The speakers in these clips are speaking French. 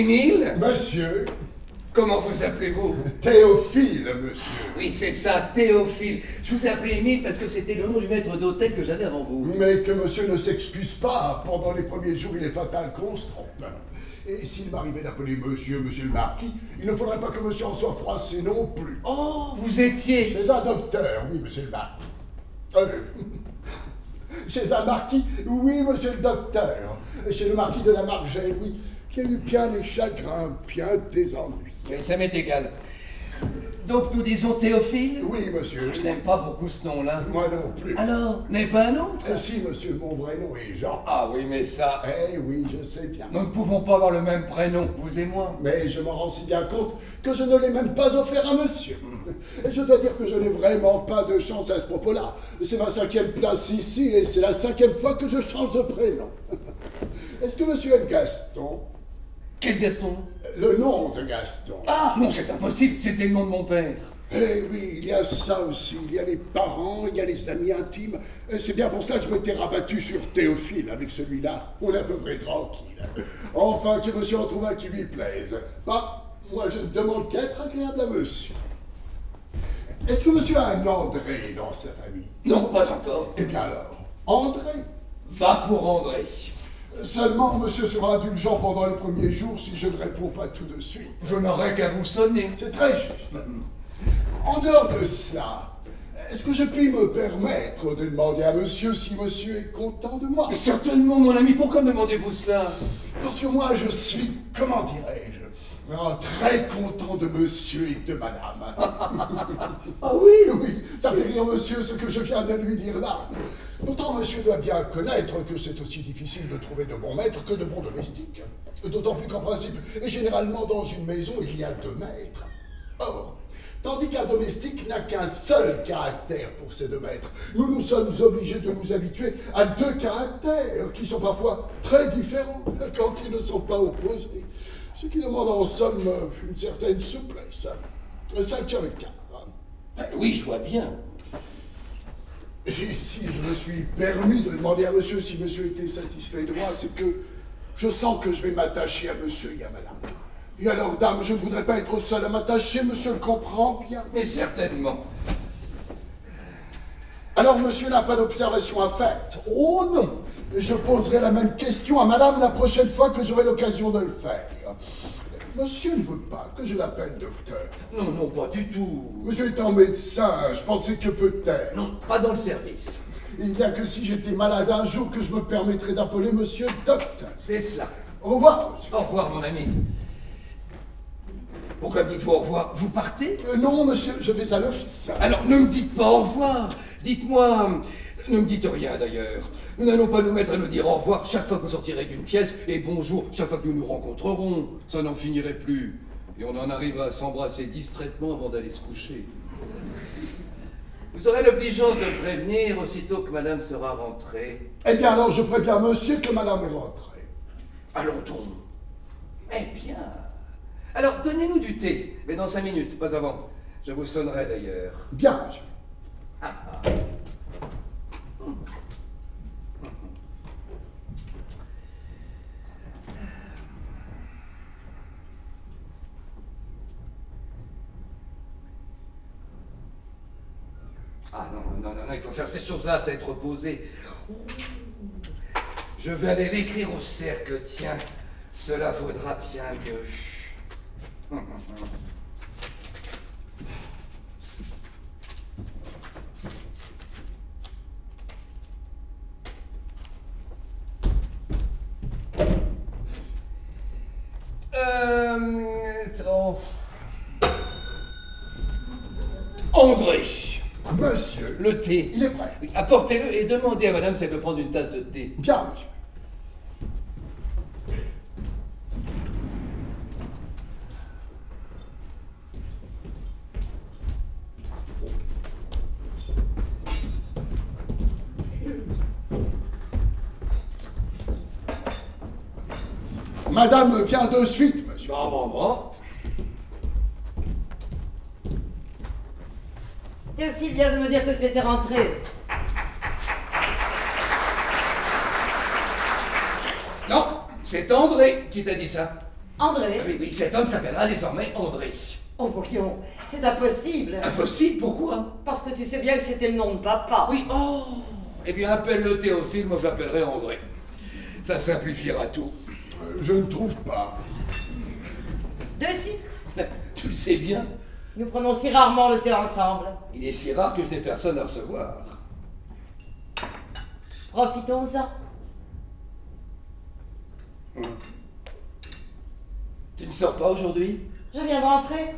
Émile? Monsieur. Comment vous appelez-vous? Théophile, monsieur. Oui, c'est ça, Théophile. Je vous ai appelé Émile parce que c'était le nom du maître d'hôtel que j'avais avant vous. Mais que monsieur ne s'excuse pas. Pendant les premiers jours, il est fatal qu'on se trompe. Et s'il m'arrivait d'appeler monsieur le marquis, il ne faudrait pas que monsieur en soit froissé non plus. Oh, vous étiez... Chez un docteur, oui, monsieur le marquis. Chez un marquis, oui, monsieur le docteur. Chez le marquis de la Margelle, oui, qui a eu bien des chagrins, bien des ennuis. Oui, ça m'est égal. Donc nous disons Théophile? Oui, monsieur. Je n'aime pas beaucoup ce nom-là. Moi non plus. Alors, n'est pas un autre? Si, monsieur, mon vrai nom est Jean. Ah oui, mais ça... Eh oui, je sais bien. Nous ne pouvons pas avoir le même prénom, vous et moi. Mais je m'en rends si bien compte que je ne l'ai même pas offert à monsieur. Et je dois dire que je n'ai vraiment pas de chance à ce propos-là. C'est ma 5e place ici et c'est la 5e fois que je change de prénom. Est-ce que monsieur aime Gaston? Quel Gaston? Le nom de Gaston. Ah, non, c'est impossible, c'était le nom de mon père. Eh oui, il y a ça aussi. Il y a les parents, il y a les amis intimes. Et c'est bien pour ça que je m'étais rabattu sur Théophile. Avec celui-là, on est à peu près tranquille. Enfin, que monsieur en trouve un qui lui plaise. Bah, moi je ne demande qu'à être agréable à monsieur. Est-ce que monsieur a un André dans sa famille? Non, pas encore. Eh bien alors, André? Va pour André. Seulement, monsieur sera indulgent pendant les premiers jours si je ne réponds pas tout de suite. Je n'aurai qu'à vous sonner. C'est très juste. En dehors de cela, est-ce que je puis me permettre de demander à monsieur si monsieur est content de moi? Certainement, mon ami, pourquoi me demandez-vous cela? Parce que moi, je suis, comment dirais-je, très content de monsieur et de madame. Ah oui, oui, ça fait rire monsieur ce que je viens de lui dire là. Pourtant, monsieur doit bien connaître que c'est aussi difficile de trouver de bons maîtres que de bons domestiques. D'autant plus qu'en principe, et généralement dans une maison, il y a 2 maîtres. Or, tandis qu'un domestique n'a qu'un seul caractère pour ces 2 maîtres, nous nous sommes obligés de nous habituer à 2 caractères qui sont parfois très différents quand ils ne sont pas opposés. Ce qui demande en somme une certaine souplesse. 5 avec 4. Oui, je vois bien. Et si je me suis permis de demander à monsieur si monsieur était satisfait de moi, c'est que je sens que je vais m'attacher à monsieur et à madame. Et alors, dame, je ne voudrais pas être seul à m'attacher, monsieur le comprend bien. Mais certainement. Alors, monsieur n'a pas d'observation à faire? Oh non. Je poserai la même question à madame la prochaine fois que j'aurai l'occasion de le faire. Monsieur ne veut pas que je l'appelle docteur? Non, non, pas du tout. Monsieur étant médecin, je pensais que peut-être. Non, pas dans le service. Il n'y a que si j'étais malade un jour que je me permettrais d'appeler monsieur docteur. C'est cela. Au revoir, monsieur. Au revoir, mon ami. Pourquoi me dites-vous au revoir? Vous partez? Non, monsieur, je vais à l'office. Alors, ne me dites pas au revoir. Dites-moi... Ne me dites rien, d'ailleurs. Nous n'allons pas nous mettre à nous dire au revoir chaque fois que vous sortirez d'une pièce, et bonjour chaque fois que nous nous rencontrerons. Ça n'en finirait plus. Et on en arrivera à s'embrasser distraitement avant d'aller se coucher. Vous aurez l'obligeance de me prévenir aussitôt que madame sera rentrée. Eh bien, alors, je préviens monsieur que madame est rentrée. Allons-donc. Eh bien... Alors, donnez-nous du thé, mais dans 5 minutes, pas avant. Je vous sonnerai d'ailleurs. Bien, monsieur. Ah non, il faut faire ces choses-là à tête reposée. Ouh. Je vais aller l'écrire au cercle, tiens. Cela vaudra bien mieux. Oh. André. Monsieur. Le thé. Il est prêt. Apportez-le et demandez à madame si elle peut prendre une tasse de thé. Bien, monsieur. Madame vient de suite, monsieur. Bon. Théophile vient de me dire que tu étais rentré. Non, c'est André qui t'a dit ça. André? Oui, oui, cet homme s'appellera désormais André. Oh, voyons, c'est impossible. Impossible, pourquoi? Parce que tu sais bien que c'était le nom de papa. Oui, oh. Eh bien, appelle-le Théophile, moi je l'appellerai André. Ça simplifiera tout. Je ne trouve pas. De sucre? Tu le sais bien, Nous prenons si rarement le thé ensemble. il est si rare que je n'ai personne à recevoir. Profitons-en. Tu ne sors pas aujourd'hui? Je viens de rentrer.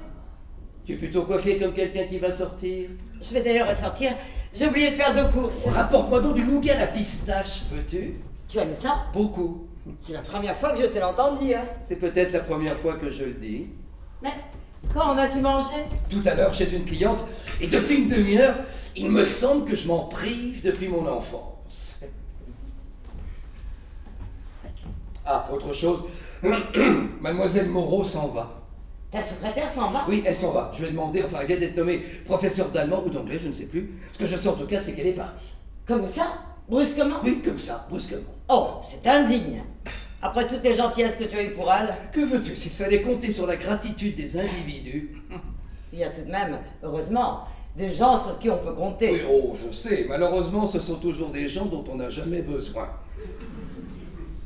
Tu es plutôt coiffé comme quelqu'un qui va sortir? Je vais d'ailleurs ressortir. J'ai oublié de faire 2 courses. Rapporte-moi donc du nougat à la pistache, veux-tu? Tu aimes ça? Beaucoup. C'est la première fois que je te l'entends dire. C'est peut-être la première fois que je le dis. Mais quand en as-tu mangé? Tout à l'heure chez une cliente, et depuis une demi-heure, il me semble que je m'en prive depuis mon enfance. Ah, autre chose. Mademoiselle Moreau s'en va. Ta secrétaire s'en va? Oui, elle s'en va. Je lui ai demandé, enfin, elle vient d'être nommée professeure d'allemand ou d'anglais, je ne sais plus. Ce que je sais en tout cas, c'est qu'elle est partie. Comme ça? Brusquement? Oui, comme ça, brusquement. Oh, c'est indigne. Après toutes les gentillesses que tu as eues pour elle, Que veux-tu, s'il fallait compter sur la gratitude des individus? il y a tout de même, heureusement, des gens sur qui on peut compter. Oui, oh, je sais. Malheureusement, ce sont toujours des gens dont on n'a jamais besoin.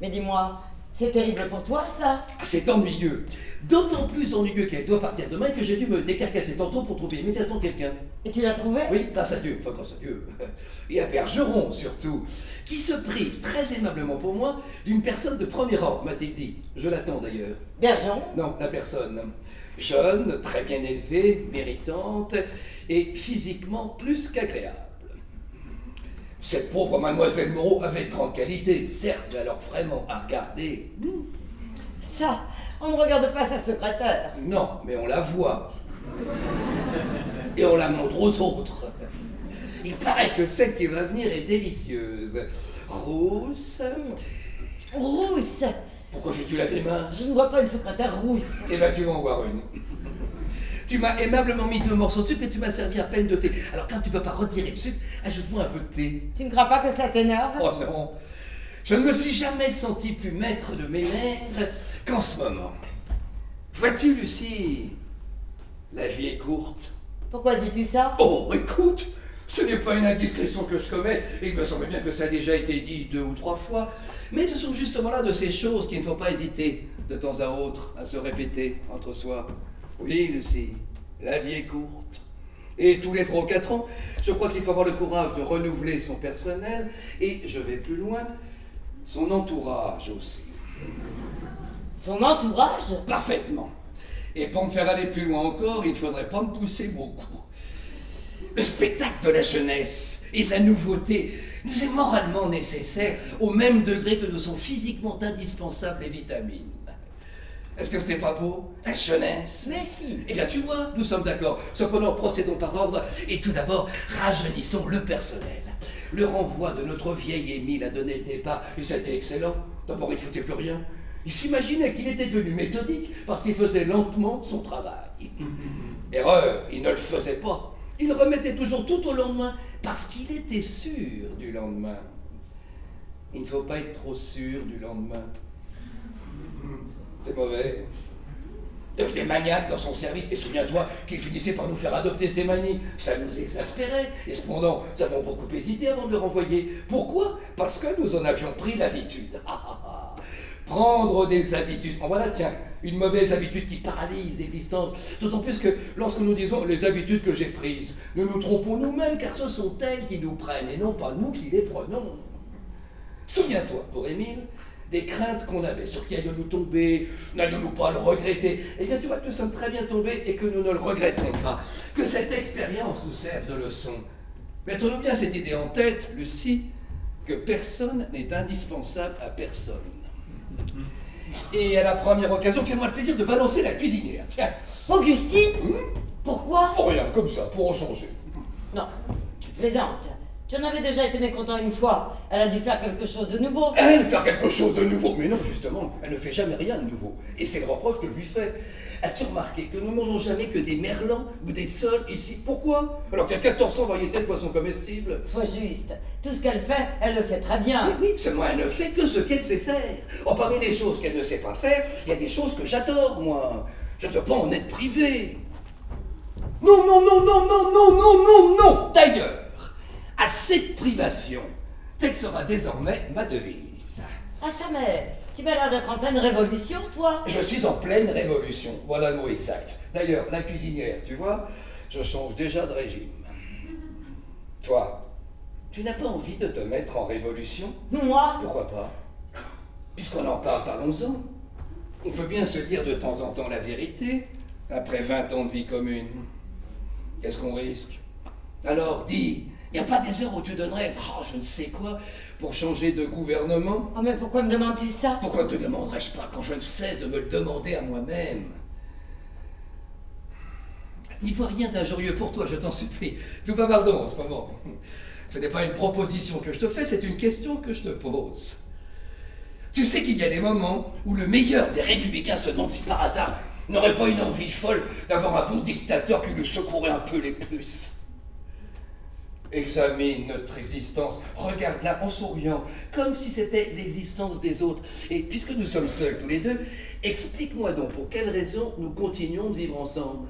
Mais dis-moi, c'est terrible pour toi, ça? Ah, c'est ennuyeux. D'autant plus ennuyeux qu'elle doit partir demain que j'ai dû me décarcasser tantôt pour trouver immédiatement quelqu'un. Et tu l'as trouvé? Oui, grâce à Dieu. Enfin, grâce à Dieu. Et à Bergeron, surtout. Qui se prive très aimablement pour moi d'une personne de premier ordre, m'a-t-il dit. Je l'attends d'ailleurs. Bergeron? Non, la personne. Jeune, très bien élevée, méritante et physiquement plus qu'agréable. Cette pauvre mademoiselle Moreau avait de grandes qualités, certes, mais alors vraiment à regarder. Ça, on ne regarde pas sa secrétaire. Non, mais on la voit. Et on la montre aux autres. Il paraît que celle qui va venir est délicieuse. Rousse. Rousse? Pourquoi fais-tu la grimace? Je ne vois pas une secrétaire rousse. Eh ben, tu vas en voir une. Tu m'as aimablement mis 2 morceaux de sucre et tu m'as servi à peine de thé. Alors, quand tu peux pas retirer le sucre, ajoute-moi un peu de thé. Tu ne crois pas que ça t'énerve? Oh non, je ne me suis jamais senti plus maître de mes nerfs qu'en ce moment. Vois-tu, Lucie, la vie est courte. Pourquoi dis-tu ça? Oh, écoute, ce n'est pas une indiscrétion que je commets, et il me semble bien que ça a déjà été dit 2 ou 3 fois, mais ce sont justement là de ces choses qu'il ne faut pas hésiter, de temps à autre, à se répéter entre soi. Oui, Lucie, la vie est courte. Et tous les 3 ou 4 ans, je crois qu'il faut avoir le courage de renouveler son personnel, et je vais plus loin, son entourage aussi. Son entourage? Parfaitement. Et pour me faire aller plus loin encore, il ne faudrait pas me pousser beaucoup. Le spectacle de la jeunesse et de la nouveauté nous est moralement nécessaire au même degré que nous sont physiquement indispensables les vitamines. Est-ce que ce n'est pas beau, la jeunesse? Mais si. Eh bien tu vois, nous sommes d'accord. Cependant, procédons par ordre et tout d'abord, rajeunissons le personnel. Le renvoi de notre vieil Émile a donné le départ et c'était excellent. D'abord, il ne foutait plus rien. Il s'imaginait qu'il était devenu méthodique parce qu'il faisait lentement son travail. Erreur, il ne le faisait pas. Il remettait toujours tout au lendemain parce qu'il était sûr du lendemain. Il ne faut pas être trop sûr du lendemain. C'est mauvais. Devenait maniaque dans son service et souviens-toi qu'il finissait par nous faire adopter ses manies. Ça nous exaspérait et cependant, nous avons beaucoup hésité avant de le renvoyer. Pourquoi? Parce que nous en avions pris l'habitude. Prendre des habitudes. En voilà, tiens, une mauvaise habitude qui paralyse l'existence. D'autant plus que lorsque nous disons les habitudes que j'ai prises, nous nous trompons nous-mêmes car ce sont elles qui nous prennent et non pas nous qui les prenons. Souviens-toi, pour Émile, des craintes qu'on avait sur qui allons-nous tomber, n'allons-nous pas le regretter. Eh bien, tu vois que nous sommes très bien tombés et que nous ne le regrettons pas. Que cette expérience nous serve de leçon. Mettons-nous bien cette idée en tête, Lucie, que personne n'est indispensable à personne. Et à la première occasion, fais-moi le plaisir de balancer la cuisinière, tiens. Augustine? Pourquoi? Pour rien, comme ça, pour en changer. Non, tu plaisantes. Tu en avais déjà été mécontent une fois. Elle a dû faire quelque chose de nouveau. Elle faire quelque chose de nouveau. Mais non, justement, elle ne fait jamais rien de nouveau. Et c'est le reproche que je lui fais. As-tu remarqué que nous ne mangeons jamais que des merlans ou des sols ici? Pourquoi? Alors qu'il y a 1400 variétés de poissons comestibles. Sois juste. Tout ce qu'elle fait, elle le fait très bien. Oui, seulement elle ne fait que ce qu'elle sait faire. Oh, parmi les choses qu'elle ne sait pas faire, il y a des choses que j'adore, moi. Je ne veux pas en être privé. Non, non, non, non, non, non, non, non, non. D'ailleurs, à cette privation, telle sera désormais ma devise. Ah, ça mais tu m'as l'air d'être en pleine révolution, toi. Je suis en pleine révolution, voilà le mot exact. D'ailleurs, la cuisinière, tu vois, je change déjà de régime. Toi, tu n'as pas envie de te mettre en révolution? Moi? Pourquoi pas? Puisqu'on en parle, parlons-en. On peut bien se dire de temps en temps la vérité, après 20 ans de vie commune. Qu'est-ce qu'on risque? Alors, dis, il n'y a pas des heures où tu donnerais, oh, je ne sais quoi, pour changer de gouvernement? Oh, mais pourquoi me demandes-tu ça? Pourquoi ne te demanderais-je pas quand je ne cesse de me le demander à moi-même? N'y vois rien d'injurieux pour toi, je t'en supplie. Nous bavardons en ce moment. Ce n'est pas une proposition que je te fais, c'est une question que je te pose. Tu sais qu'il y a des moments où le meilleur des républicains se demande si par hasard n'aurait pas une envie folle d'avoir un bon dictateur qui lui secouerait un peu les puces. Examine notre existence, regarde-la en souriant, comme si c'était l'existence des autres. Et puisque nous sommes seuls tous les deux, explique-moi donc pour quelle raison nous continuons de vivre ensemble.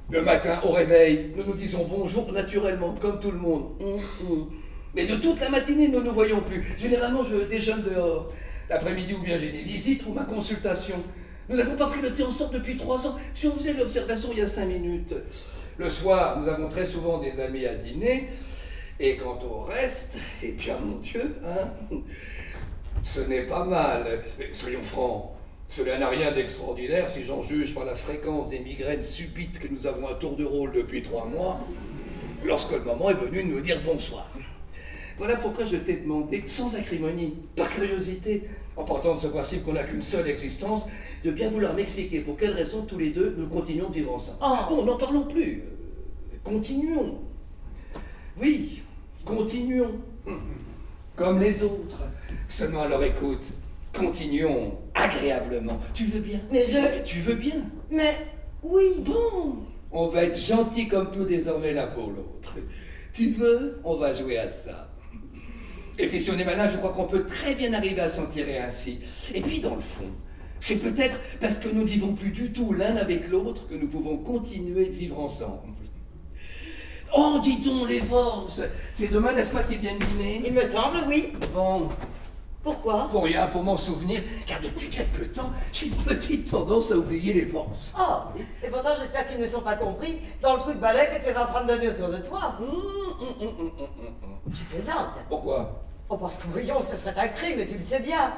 Le matin, au réveil, nous nous disons bonjour naturellement, comme tout le monde. Mais de toute la matinée, nous ne nous voyons plus. Généralement, je déjeune dehors. L'après-midi, ou bien j'ai des visites ou ma consultation. Nous n'avons pas pris le thé ensemble depuis 3 ans. Si on faisait l'observation il y a 5 minutes. Le soir, nous avons très souvent des amis à dîner. Et quant au reste, eh bien, mon Dieu, hein, ce n'est pas mal. Mais soyons francs. Cela n'a rien d'extraordinaire si j'en juge par la fréquence des migraines subites que nous avons à tour de rôle depuis 3 mois, lorsque le moment est venu de nous dire bonsoir. Voilà pourquoi je t'ai demandé, sans acrimonie, par curiosité, en partant de ce principe qu'on n'a qu'une seule existence, de bien vouloir m'expliquer pour quelles raisons tous les deux nous continuons de vivre ensemble. Oh. Bon, n'en parlons plus. Continuons. Oui, continuons. Comme les autres. Seulement alors écoute. Continuons agréablement. Tu veux bien? Mais Tu veux bien? Mais oui. Bon, on va être gentils comme tout désormais l'un pour l'autre. Tu veux? On va jouer à ça. Et puis si on est malin, je crois qu'on peut très bien arriver à s'en tirer ainsi. Et puis dans le fond, c'est peut-être parce que nous ne vivons plus du tout l'un avec l'autre que nous pouvons continuer de vivre ensemble. Oh, dis donc, les forces! C'est demain, n'est-ce pas, qu'ils viennent dîner? Il me semble, oui. Bon. Pourquoi? Pour rien, pour m'en souvenir, car depuis quelque temps, j'ai une petite tendance à oublier les forces. Oh, et pourtant j'espère qu'ils ne sont pas compris dans le coup de balai que tu es en train de donner autour de toi. Tu plaisantes. Pourquoi? Oh, parce que voyons, ce serait un crime, et tu le sais bien.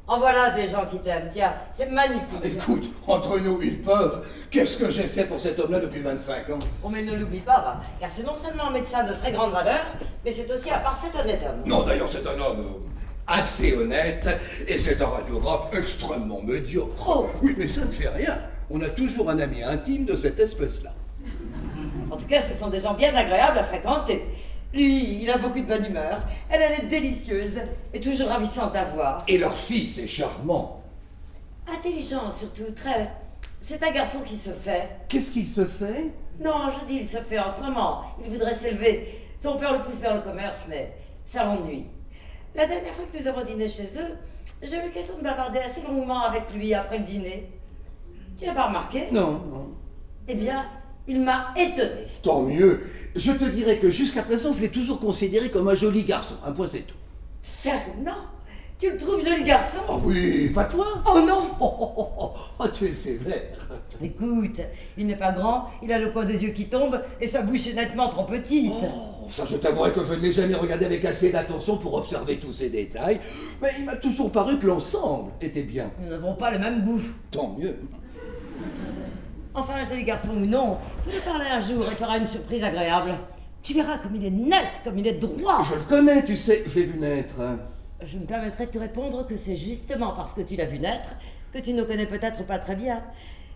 En voilà des gens qui t'aiment, tiens, c'est magnifique. Écoute, entre nous, ils peuvent. Qu'est-ce que j'ai fait pour cet homme-là depuis 25 ans? Oh, mais ne l'oublie pas, va, car c'est non seulement un médecin de très grande valeur, mais c'est aussi un parfait honnête homme. Non, d'ailleurs, c'est un homme assez honnête, et c'est un radiographe extrêmement médiocre. Oh. Oui, mais ça ne fait rien. On a toujours un ami intime de cette espèce-là. En tout cas, ce sont des gens bien agréables à fréquenter. Lui, il a beaucoup de bonne humeur, elle est délicieuse et toujours ravissante à voir. Et leur fils est charmant. Intelligent surtout, très. C'est un garçon qui se fait. Qu'est-ce qu'il se fait? Non, je dis, il se fait en ce moment. Il voudrait s'élever. Son père le pousse vers le commerce, mais ça l'ennuie. La dernière fois que nous avons dîné chez eux, j'ai eu l'occasion de bavarder assez longuement avec lui après le dîner. Tu n'as pas remarqué? Non, non. Eh bien, il m'a étonné. Tant mieux. Je te dirais que jusqu'à présent, je l'ai toujours considéré comme un joli garçon. Un point, c'est tout. Fernand, tu le trouves joli garçon? Ah oui, pas toi? Oh non! Oh, tu es sévère. Écoute, il n'est pas grand, il a le coin des yeux qui tombe et sa bouche est nettement trop petite. Oh, ça, je t'avouerai que je ne l'ai jamais regardé avec assez d'attention pour observer tous ces détails, mais il m'a toujours paru que l'ensemble était bien. Nous n'avons pas le même goût. Tant mieux. Enfin, joli garçon ou non, vous lui parler un jour et tu auras une surprise agréable. Tu verras comme il est net, comme il est droit. Je le connais, tu sais, je l'ai vu naître. Je me permettrai de te répondre que c'est justement parce que tu l'as vu naître que tu ne connais peut-être pas très bien.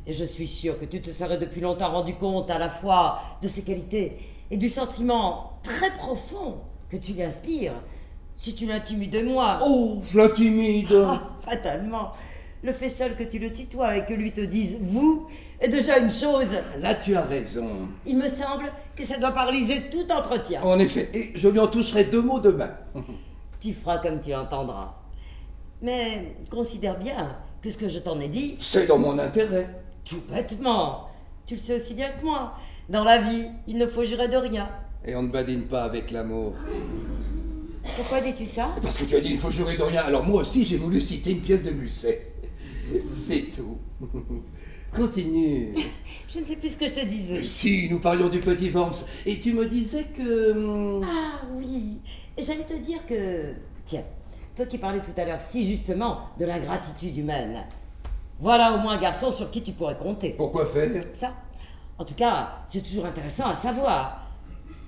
Et je suis sûre que tu te serais depuis longtemps rendu compte à la fois de ses qualités et du sentiment très profond que tu lui inspires si tu l'intimidais moins. Oh, je l'intimide. Ah, fatalement. Le fait seul que tu le tutoies et que lui te dise « vous » est déjà une chose. Là, tu as raison. Il me semble que ça doit paralyser tout entretien. En effet, et je lui en toucherai 2 mots demain. Tu feras comme tu entendras. Mais considère bien que ce que je t'en ai dit... C'est dans mon intérêt. Tout bêtement. Tu le sais aussi bien que moi. Dans la vie, il ne faut jurer de rien. Et on ne badine pas avec l'amour. Pourquoi dis-tu ça? Parce que tu as dit il faut jurer de rien. Alors moi aussi, j'ai voulu citer une pièce de Musset. C'est tout. Continue. Je ne sais plus ce que je te disais. Si, nous parlions du petit Worms. Et tu me disais que... Ah oui, j'allais te dire que... Tiens, toi qui parlais tout à l'heure si justement de l'ingratitude humaine, voilà au moins un garçon sur qui tu pourrais compter. Pourquoi faire? Ça, en tout cas, c'est toujours intéressant à savoir.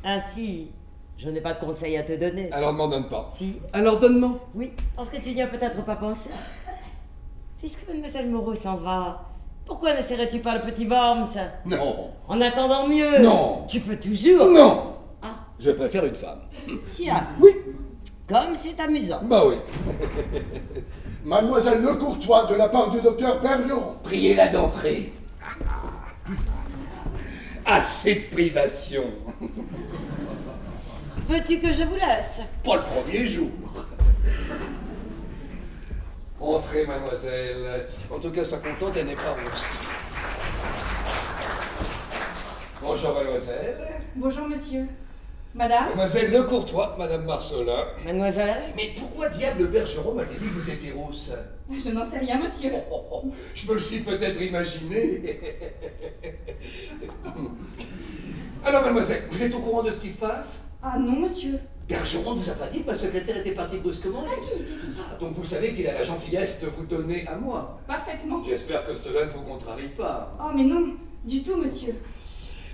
Ainsi, je n'ai pas de conseils à te donner. Alors ne m'en donne pas. Si. Alors donne-moi. Oui, parce que tu n'y as peut-être pas pensé. Puisque Mademoiselle Moreau s'en va, pourquoi n'essaierais-tu pas le petit Worms? Non. En attendant mieux. Non. Tu peux toujours. Non. Ah, Je préfère une femme. tiens. Oui. Comme c'est amusant. Bah oui. Mademoiselle Le Courtois, de la part du docteur Bergeron. Priez-la d'entrer. Assez de privation. Veux-tu que je vous laisse? Pas le premier jour. Entrez, mademoiselle. En tout cas, sois contente, elle n'est pas rousse. Bonjour, mademoiselle. Bonjour, monsieur. Madame? Mademoiselle Le Courtois, madame Marcelin. Mademoiselle? Mais pourquoi diable Bergeron m'a-t-il dit que vous étiez rousse? Je n'en sais rien, monsieur. Je me le suis peut-être imaginé. Alors, mademoiselle, vous êtes au courant de ce qui se passe? Ah non, monsieur. Bergeron ne vous a pas dit que ma secrétaire était partie brusquement? Ah si. Ah, donc vous savez qu'il a la gentillesse de vous donner à moi. Parfaitement. J'espère que cela ne vous contrarie pas. Oh, mais non, du tout, monsieur.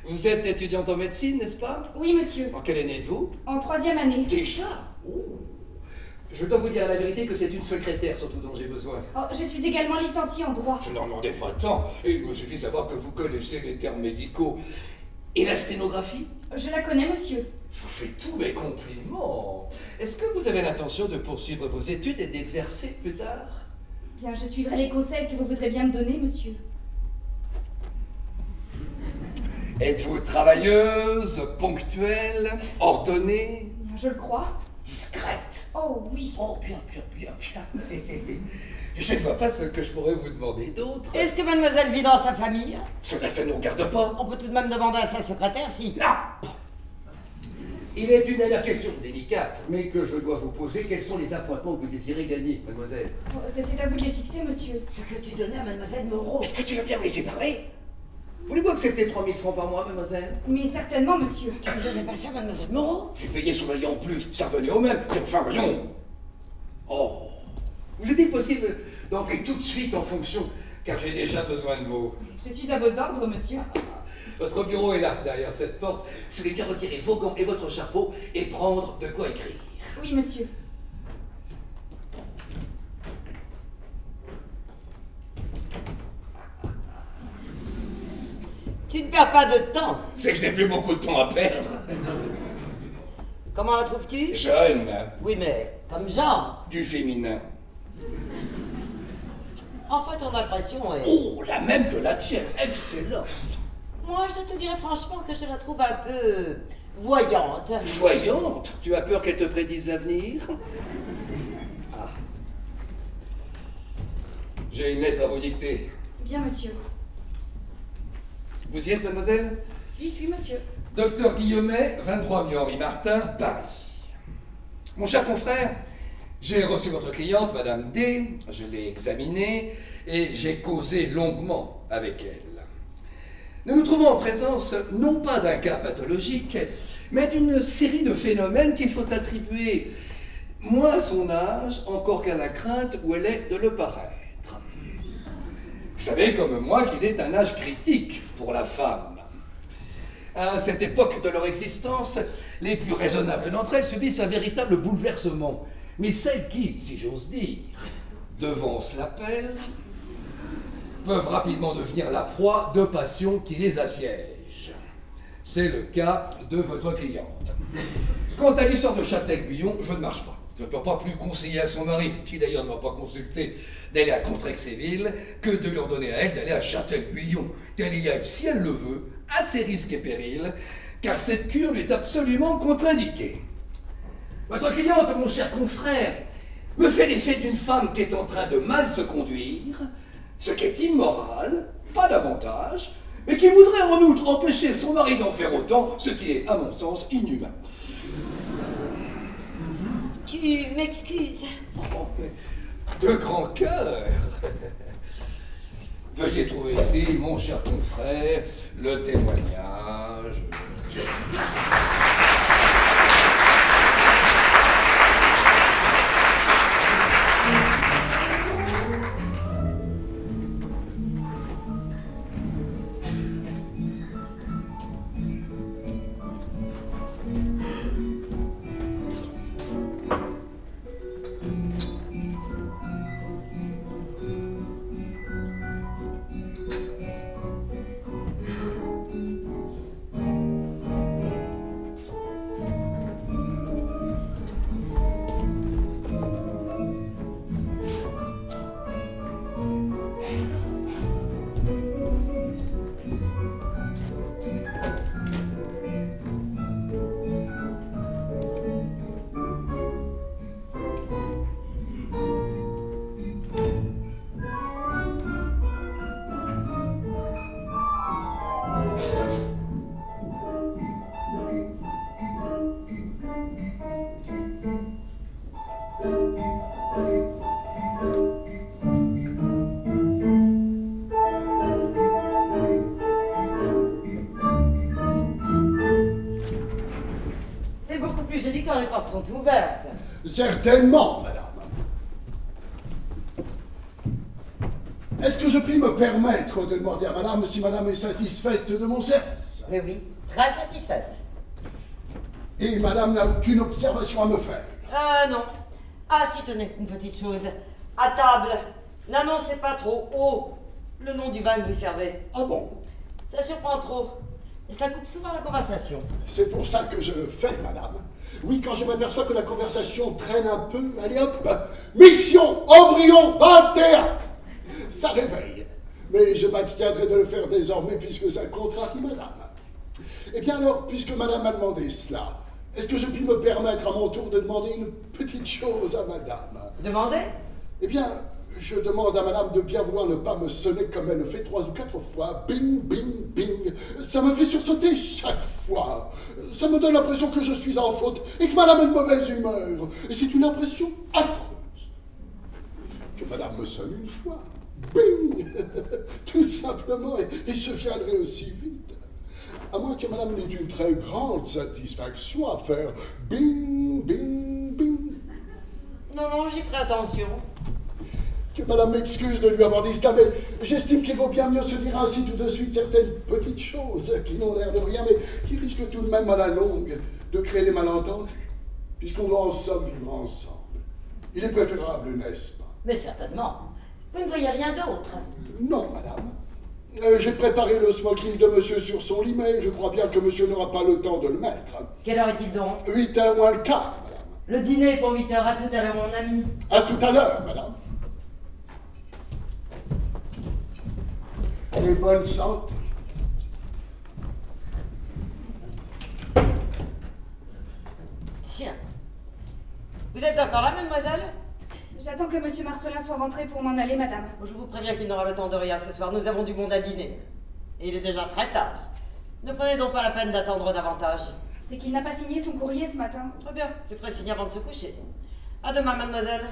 Vous êtes étudiante en médecine, n'est-ce pas? Oui, monsieur. En quelle année êtes-vous? En 3e année. Déjà? Oh. Je dois vous dire la vérité que c'est une secrétaire surtout dont j'ai besoin. Oh, je suis également licenciée en droit. Je n'en demandais pas tant, et il me suffit de savoir que vous connaissez les termes médicaux. Et la sténographie? Je la connais, monsieur. Je vous fais tous mes compliments. Est-ce que vous avez l'intention de poursuivre vos études et d'exercer plus tard? Bien, je suivrai les conseils que vous voudrez bien me donner, monsieur. Êtes-vous travailleuse, ponctuelle, ordonnée, Bien, je le crois. discrète? Oh, oui. Oh, bien. Je ne vois pas ce que je pourrais vous demander d'autre. Est-ce que mademoiselle vit dans sa famille? Cela, ça ne nous regarde pas. On peut tout de même demander à sa secrétaire si... Non. Il est une dernière question délicate, mais que je dois vous poser. Quels sont les appointements que vous désirez gagner, mademoiselle? Oh, c'est à vous de les fixer, monsieur. Ce que tu donnais à mademoiselle Moreau. Est-ce que tu veux bien me laisser parler? Voulez-vous accepter 3000 francs par mois, mademoiselle? Mais certainement, monsieur. Tu ne donnais pas ça à mademoiselle Moreau? Je suis payé son loyer en plus, ça revenait au même. Et enfin, voyons. Oh. Vous est-il possible d'entrer tout de suite en fonction, car j'ai déjà besoin de vous? Je suis à vos ordres, monsieur. Votre bureau est là, derrière cette porte. Si vous voulez bien retirer vos gants et votre chapeau et prendre de quoi écrire. Oui, monsieur. Tu ne perds pas de temps. C'est que je n'ai plus beaucoup de temps à perdre. Comment la trouves-tu? Jeune, Oui, mais comme genre. du féminin. Enfin, ton impression est... Oh, la même que la tienne, excellente. Moi, je te dirais franchement que je la trouve un peu... voyante. Voyante, tu as peur qu'elle te prédise l'avenir? Ah. J'ai une lettre à vous dicter. Bien, monsieur. Vous y êtes, mademoiselle? J'y suis, monsieur. Docteur Guillaumet, 23 avenue Henri Martin, Paris. Mon cher confrère, j'ai reçu votre cliente, Madame D, je l'ai examinée et j'ai causé longuement avec elle. Nous nous trouvons en présence non pas d'un cas pathologique, mais d'une série de phénomènes qu'il faut attribuer moins à son âge, encore qu'à la crainte où elle est de le paraître. Vous savez comme moi qu'il est un âge critique pour la femme. À cette époque de leur existence, les plus raisonnables d'entre elles subissent un véritable bouleversement. Mais celles qui, si j'ose dire, devancent l'appel, peuvent rapidement devenir la proie de passions qui les assiègent. C'est le cas de votre cliente. Quant à l'histoire de Châtel-Guyon, je ne marche pas. Je ne peux pas plus conseiller à son mari, qui d'ailleurs ne m'a pas consulté, d'aller à Contrexéville, que de lui ordonner à elle d'aller à Châtel-Guyon, qu'elle y aille, si elle le veut, à ses risques et périls, car cette cure lui est absolument contre-indiquée. Votre cliente, mon cher confrère, me fait l'effet d'une femme qui est en train de mal se conduire, ce qui est immoral, pas davantage, mais qui voudrait en outre empêcher son mari d'en faire autant, ce qui est, à mon sens, inhumain. Tu m'excuses. Oh, mais de grand cœur. Veuillez trouver ici, mon cher confrère, le témoignage. Quand les portes sont ouvertes. Certainement, madame. Est-ce que je puis me permettre de demander à madame si madame est satisfaite de mon service? Mais oui, très satisfaite. Et madame n'a aucune observation à me faire? Non. Ah si, tenez, une petite chose. À table, n'annoncez pas trop haut le nom du vin que vous servez. Ah bon? Ça surprend trop. Et ça coupe souvent la conversation. C'est pour ça que je le fais, madame. Oui, quand je m'aperçois que la conversation traîne un peu, allez hop, mission embryon 21. Ça réveille. Mais je m'abstiendrai de le faire désormais puisque ça contrarie madame. Eh bien alors, puisque madame m'a demandé cela, est-ce que je puis me permettre à mon tour de demander une petite chose à madame? Demandez? Eh bien, je demande à madame de bien vouloir ne pas me sonner comme elle le fait 3 ou 4 fois. Bing, bing, bing. Ça me fait sursauter chaque fois. Ça me donne l'impression que je suis en faute et que madame est de mauvaise humeur. Et c'est une impression affreuse. Que madame me sonne une fois. Bing. Tout simplement, et je viendrai aussi vite. À moins que madame n'ait une très grande satisfaction à faire bing, bing, bing. Non, j'y ferai attention. Que madame m'excuse de lui avoir dit cela, mais j'estime qu'il vaut bien mieux se dire ainsi tout de suite certaines petites choses qui n'ont l'air de rien, mais qui risquent tout de même à la longue de créer des malentendus, puisqu'on doit en somme vivre ensemble. Il est préférable, n'est-ce pas? Mais certainement. Vous ne voyez rien d'autre? Non, madame. J'ai préparé le smoking de monsieur sur son lit, mais je crois bien que monsieur n'aura pas le temps de le mettre. Quelle heure est-il donc? 8h moins le quart, madame. Le dîner est pour 8h. À tout à l'heure, mon ami. À tout à l'heure, madame. Et bonne santé. Tiens. Vous êtes encore là, mademoiselle? J'attends que monsieur Marcelin soit rentré pour m'en aller, madame. Je vous préviens qu'il n'aura le temps de rien ce soir. Nous avons du monde à dîner. Et il est déjà très tard. Ne prenez donc pas la peine d'attendre davantage. C'est qu'il n'a pas signé son courrier ce matin. Très bien, je ferai signer avant de se coucher. À demain, mademoiselle.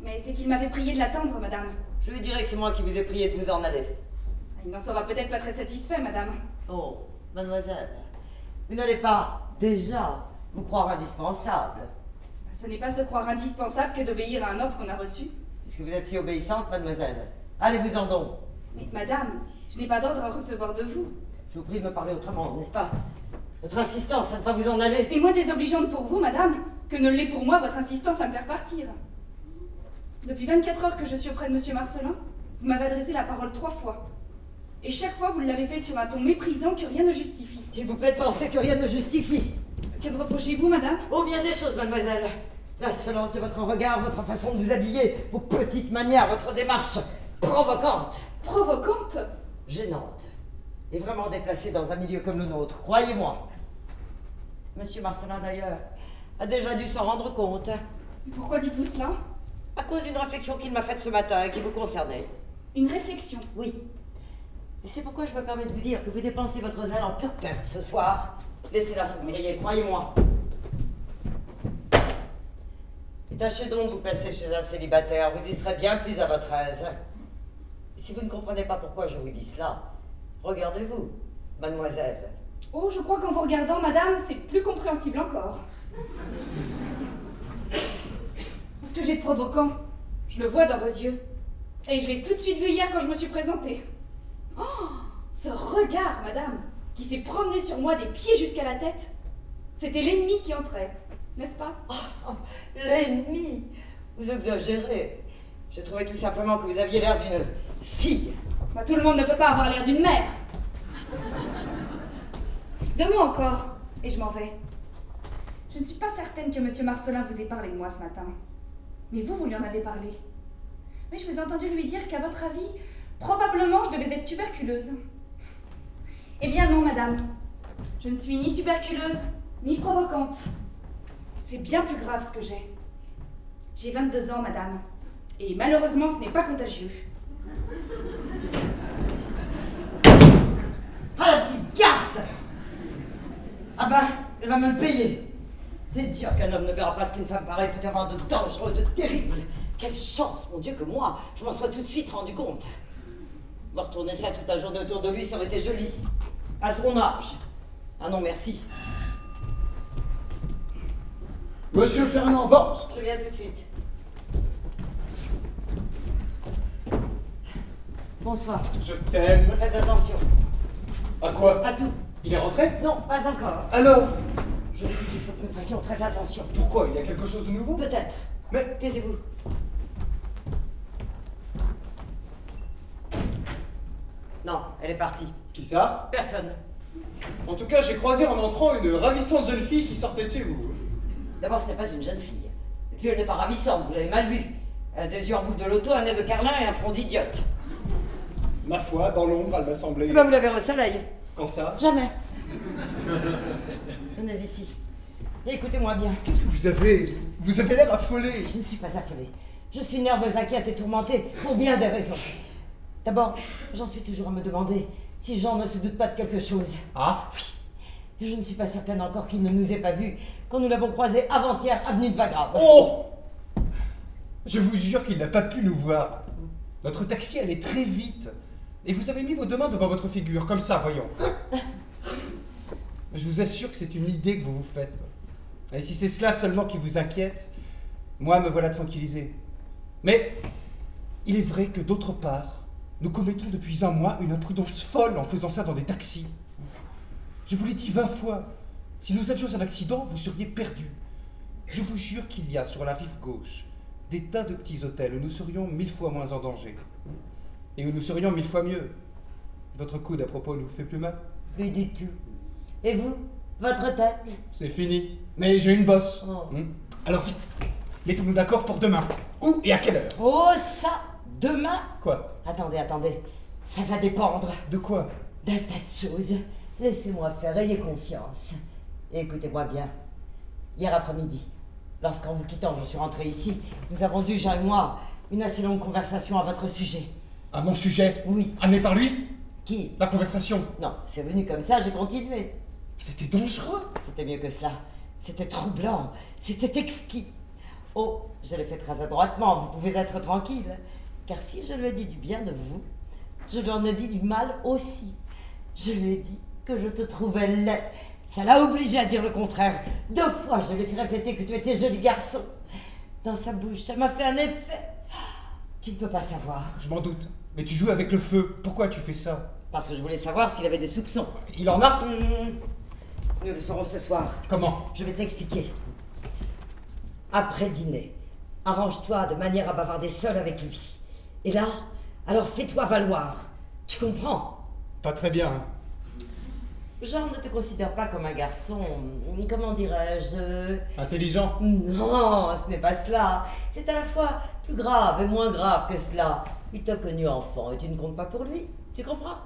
Mais c'est qu'il m'avait prié de l'attendre, madame. Je lui dirai que c'est moi qui vous ai prié de vous en aller. Il n'en sera peut-être pas très satisfait, madame. Oh, mademoiselle, vous n'allez pas, déjà, vous croire indispensable. Ce n'est pas se croire indispensable que d'obéir à un ordre qu'on a reçu. Puisque vous êtes si obéissante, mademoiselle. Allez-vous-en donc. Mais madame, je n'ai pas d'ordre à recevoir de vous. Je vous prie de me parler autrement, n'est-ce pas? Votre insistance à ne pas vous en aller. Et moins désobligeante pour vous, madame, que ne l'est pour moi votre insistance à me faire partir. Depuis 24 heures que je suis auprès de monsieur Marcelin, vous m'avez adressé la parole 3 fois. Et chaque fois, vous l'avez fait sur un ton méprisant que rien ne justifie. Il vous plaît de penser que rien ne justifie. Que me reprochez-vous, madame? Oh, bien des choses, mademoiselle. L'insolence de votre regard, votre façon de vous habiller, vos petites manières, votre démarche provocante. Provocante? Gênante. Et vraiment déplacée dans un milieu comme le nôtre, croyez-moi. Monsieur Marcelin, d'ailleurs, a déjà dû s'en rendre compte. Mais pourquoi dites-vous cela? À cause d'une réflexion qu'il m'a faite ce matin et qui vous concernait. Une réflexion? Oui. Et c'est pourquoi je me permets de vous dire que vous dépensez votre zèle en pure perte ce soir. Laissez-la s'oublier, croyez-moi. Et tâchez donc de vous placer chez un célibataire, vous y serez bien plus à votre aise. Et si vous ne comprenez pas pourquoi je vous dis cela, regardez-vous, mademoiselle. Oh, je crois qu'en vous regardant, madame, c'est plus compréhensible encore. Parce que j'ai de provoquant. Je le vois dans vos yeux. Et je l'ai tout de suite vu hier quand je me suis présentée. Oh, ce regard, madame, qui s'est promené sur moi des pieds jusqu'à la tête. C'était l'ennemi qui entrait, n'est-ce pas? Oh, l'ennemi? Vous exagérez. J'ai trouvé tout simplement que vous aviez l'air d'une fille. Bah, tout le monde ne peut pas avoir l'air d'une mère. 2 mots encore, et je m'en vais. Je ne suis pas certaine que Monsieur Marcelin vous ait parlé de moi ce matin. Mais vous lui en avez parlé. Mais je vous ai entendu lui dire qu'à votre avis, probablement je devais être tuberculeuse. Eh bien non, madame. Je ne suis ni tuberculeuse, ni provocante. C'est bien plus grave ce que j'ai. J'ai 22 ans, madame. Et malheureusement, ce n'est pas contagieux. Ah, la petite garce! Ah ben, elle va me le payer. C'est dire qu'un homme ne verra pas ce qu'une femme pareille peut avoir de dangereux, de terrible. Quelle chance, mon Dieu, que moi, je m'en sois tout de suite rendu compte. Me retourner ça toute la journée autour de lui, ça aurait été joli. À son âge. Ah non, merci. Monsieur Fernand Vance. Je viens tout de suite. Bonsoir. Je t'aime. Faites attention. À quoi? À tout. Il est rentré? Non, pas encore. Alors? Je vous dis qu'il faut que nous fassions très attention. Pourquoi? Il y a quelque chose de nouveau? Peut-être. Mais... Taisez-vous. Non, elle est partie. Qui ça? Personne. En tout cas, j'ai croisé en entrant une ravissante jeune fille qui sortait de chez vous. D'abord, ce n'est pas une jeune fille. Et puis, elle n'est pas ravissante, vous l'avez mal vue. Elle a des yeux en boule de loto, un nez de carlin et un front d'idiote. Ma foi, dans l'ombre, elle m'a semblé... Eh ben, vous la verrez au soleil. Quand ça? Jamais. Venez ici. Et écoutez-moi bien. Qu'est-ce que vous avez? Vous avez l'air affolé. Je ne suis pas affolée. Je suis nerveuse, inquiète et tourmentée pour bien des raisons. D'abord, j'en suis toujours à me demander si Jean ne se doute pas de quelque chose. Ah? Oui. Et je ne suis pas certaine encore qu'il ne nous ait pas vus quand nous l'avons croisé avant-hier, avenue de Wagram. Oh! Je vous jure qu'il n'a pas pu nous voir. Notre taxi allait très vite. Et vous avez mis vos 2 mains devant votre figure, comme ça, voyons. Je vous assure que c'est une idée que vous vous faites. Et si c'est cela seulement qui vous inquiète, moi me voilà tranquillisé. Mais il est vrai que d'autre part, nous commettons depuis 1 mois une imprudence folle en faisant ça dans des taxis. Je vous l'ai dit 20 fois, si nous avions un accident, vous seriez perdus. Je vous jure qu'il y a sur la rive gauche des tas de petits hôtels où nous serions 1000 fois moins en danger. Et où nous serions 1000 fois mieux. Votre coude, à propos, ne vous fait plus mal? Plus du tout. Et vous? Votre tête? C'est fini. Mais j'ai une bosse. Oh. Alors vite, mettons-nous d'accord pour demain. Où et à quelle heure? Oh, ça! Demain? Quoi? Attendez, attendez. Ça va dépendre De quoi? d'un tas de choses. Laissez-moi faire, ayez confiance. Et écoutez-moi bien. Hier après-midi, lorsqu'en vous quittant, je suis rentrée ici, nous avons eu, Jean et moi, une assez longue conversation à votre sujet. À mon sujet? Oui. Amené par lui? Qui? La conversation? Non, c'est venu comme ça, j'ai continué. C'était dangereux. C'était mieux que cela. C'était troublant. C'était exquis. Oh, je l'ai fait très adroitement, vous pouvez être tranquille. Car si je lui ai dit du bien de vous, je lui en ai dit du mal aussi. Je lui ai dit que je te trouvais laid. Ça l'a obligé à dire le contraire. 2 fois, je lui ai fait répéter que tu étais joli garçon. Dans sa bouche, ça m'a fait un effet. Tu ne peux pas savoir. Je m'en doute. Mais tu joues avec le feu. Pourquoi tu fais ça? Parce que je voulais savoir s'il avait des soupçons. Il en a? Nous le saurons ce soir. Comment? Je vais te l'expliquer. Après le dîner, arrange-toi de manière à bavarder seul avec lui. Et là, alors fais-toi valoir. Tu comprends? Pas très bien. Hein. Jean ne te considère pas comme un garçon, comment dirais-je... Intelligent. Non, ce n'est pas cela. C'est à la fois plus grave et moins grave que cela. Il t'a connu enfant et tu ne comptes pas pour lui, tu comprends?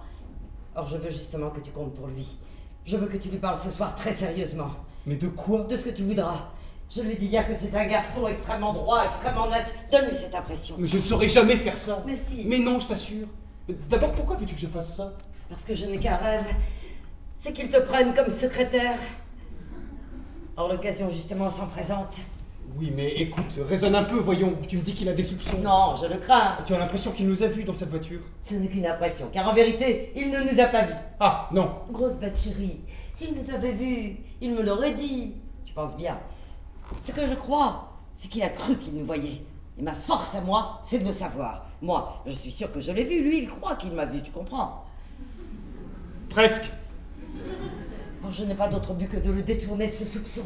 Or, je veux justement que tu comptes pour lui. Je veux que tu lui parles ce soir très sérieusement. Mais de quoi? De ce que tu voudras. Je lui dis hier que tu es un garçon extrêmement droit, extrêmement net. Donne-lui cette impression. Mais je ne saurais jamais faire ça. Mais si. Mais non, je t'assure. D'abord, pourquoi veux-tu que je fasse ça? Parce que je n'ai qu'un rêve. C'est qu'il te prenne comme secrétaire. Or, l'occasion justement s'en présente. Oui, mais écoute, raisonne un peu, voyons. Tu me dis qu'il a des soupçons. Non, je le crains. Tu as l'impression qu'il nous a vus dans cette voiture? Ce n'est qu'une impression, car en vérité, il ne nous a pas vus. Ah, non. Grosse bête chérie, s'il nous avait vus, il me l'aurait dit. Tu penses bien. Ce que je crois, c'est qu'il a cru qu'il nous voyait. Et ma force à moi, c'est de le savoir. Moi, je suis sûre que je l'ai vu. Lui, il croit qu'il m'a vu, tu comprends? Presque. Or, je n'ai pas d'autre but que de le détourner de ce soupçon.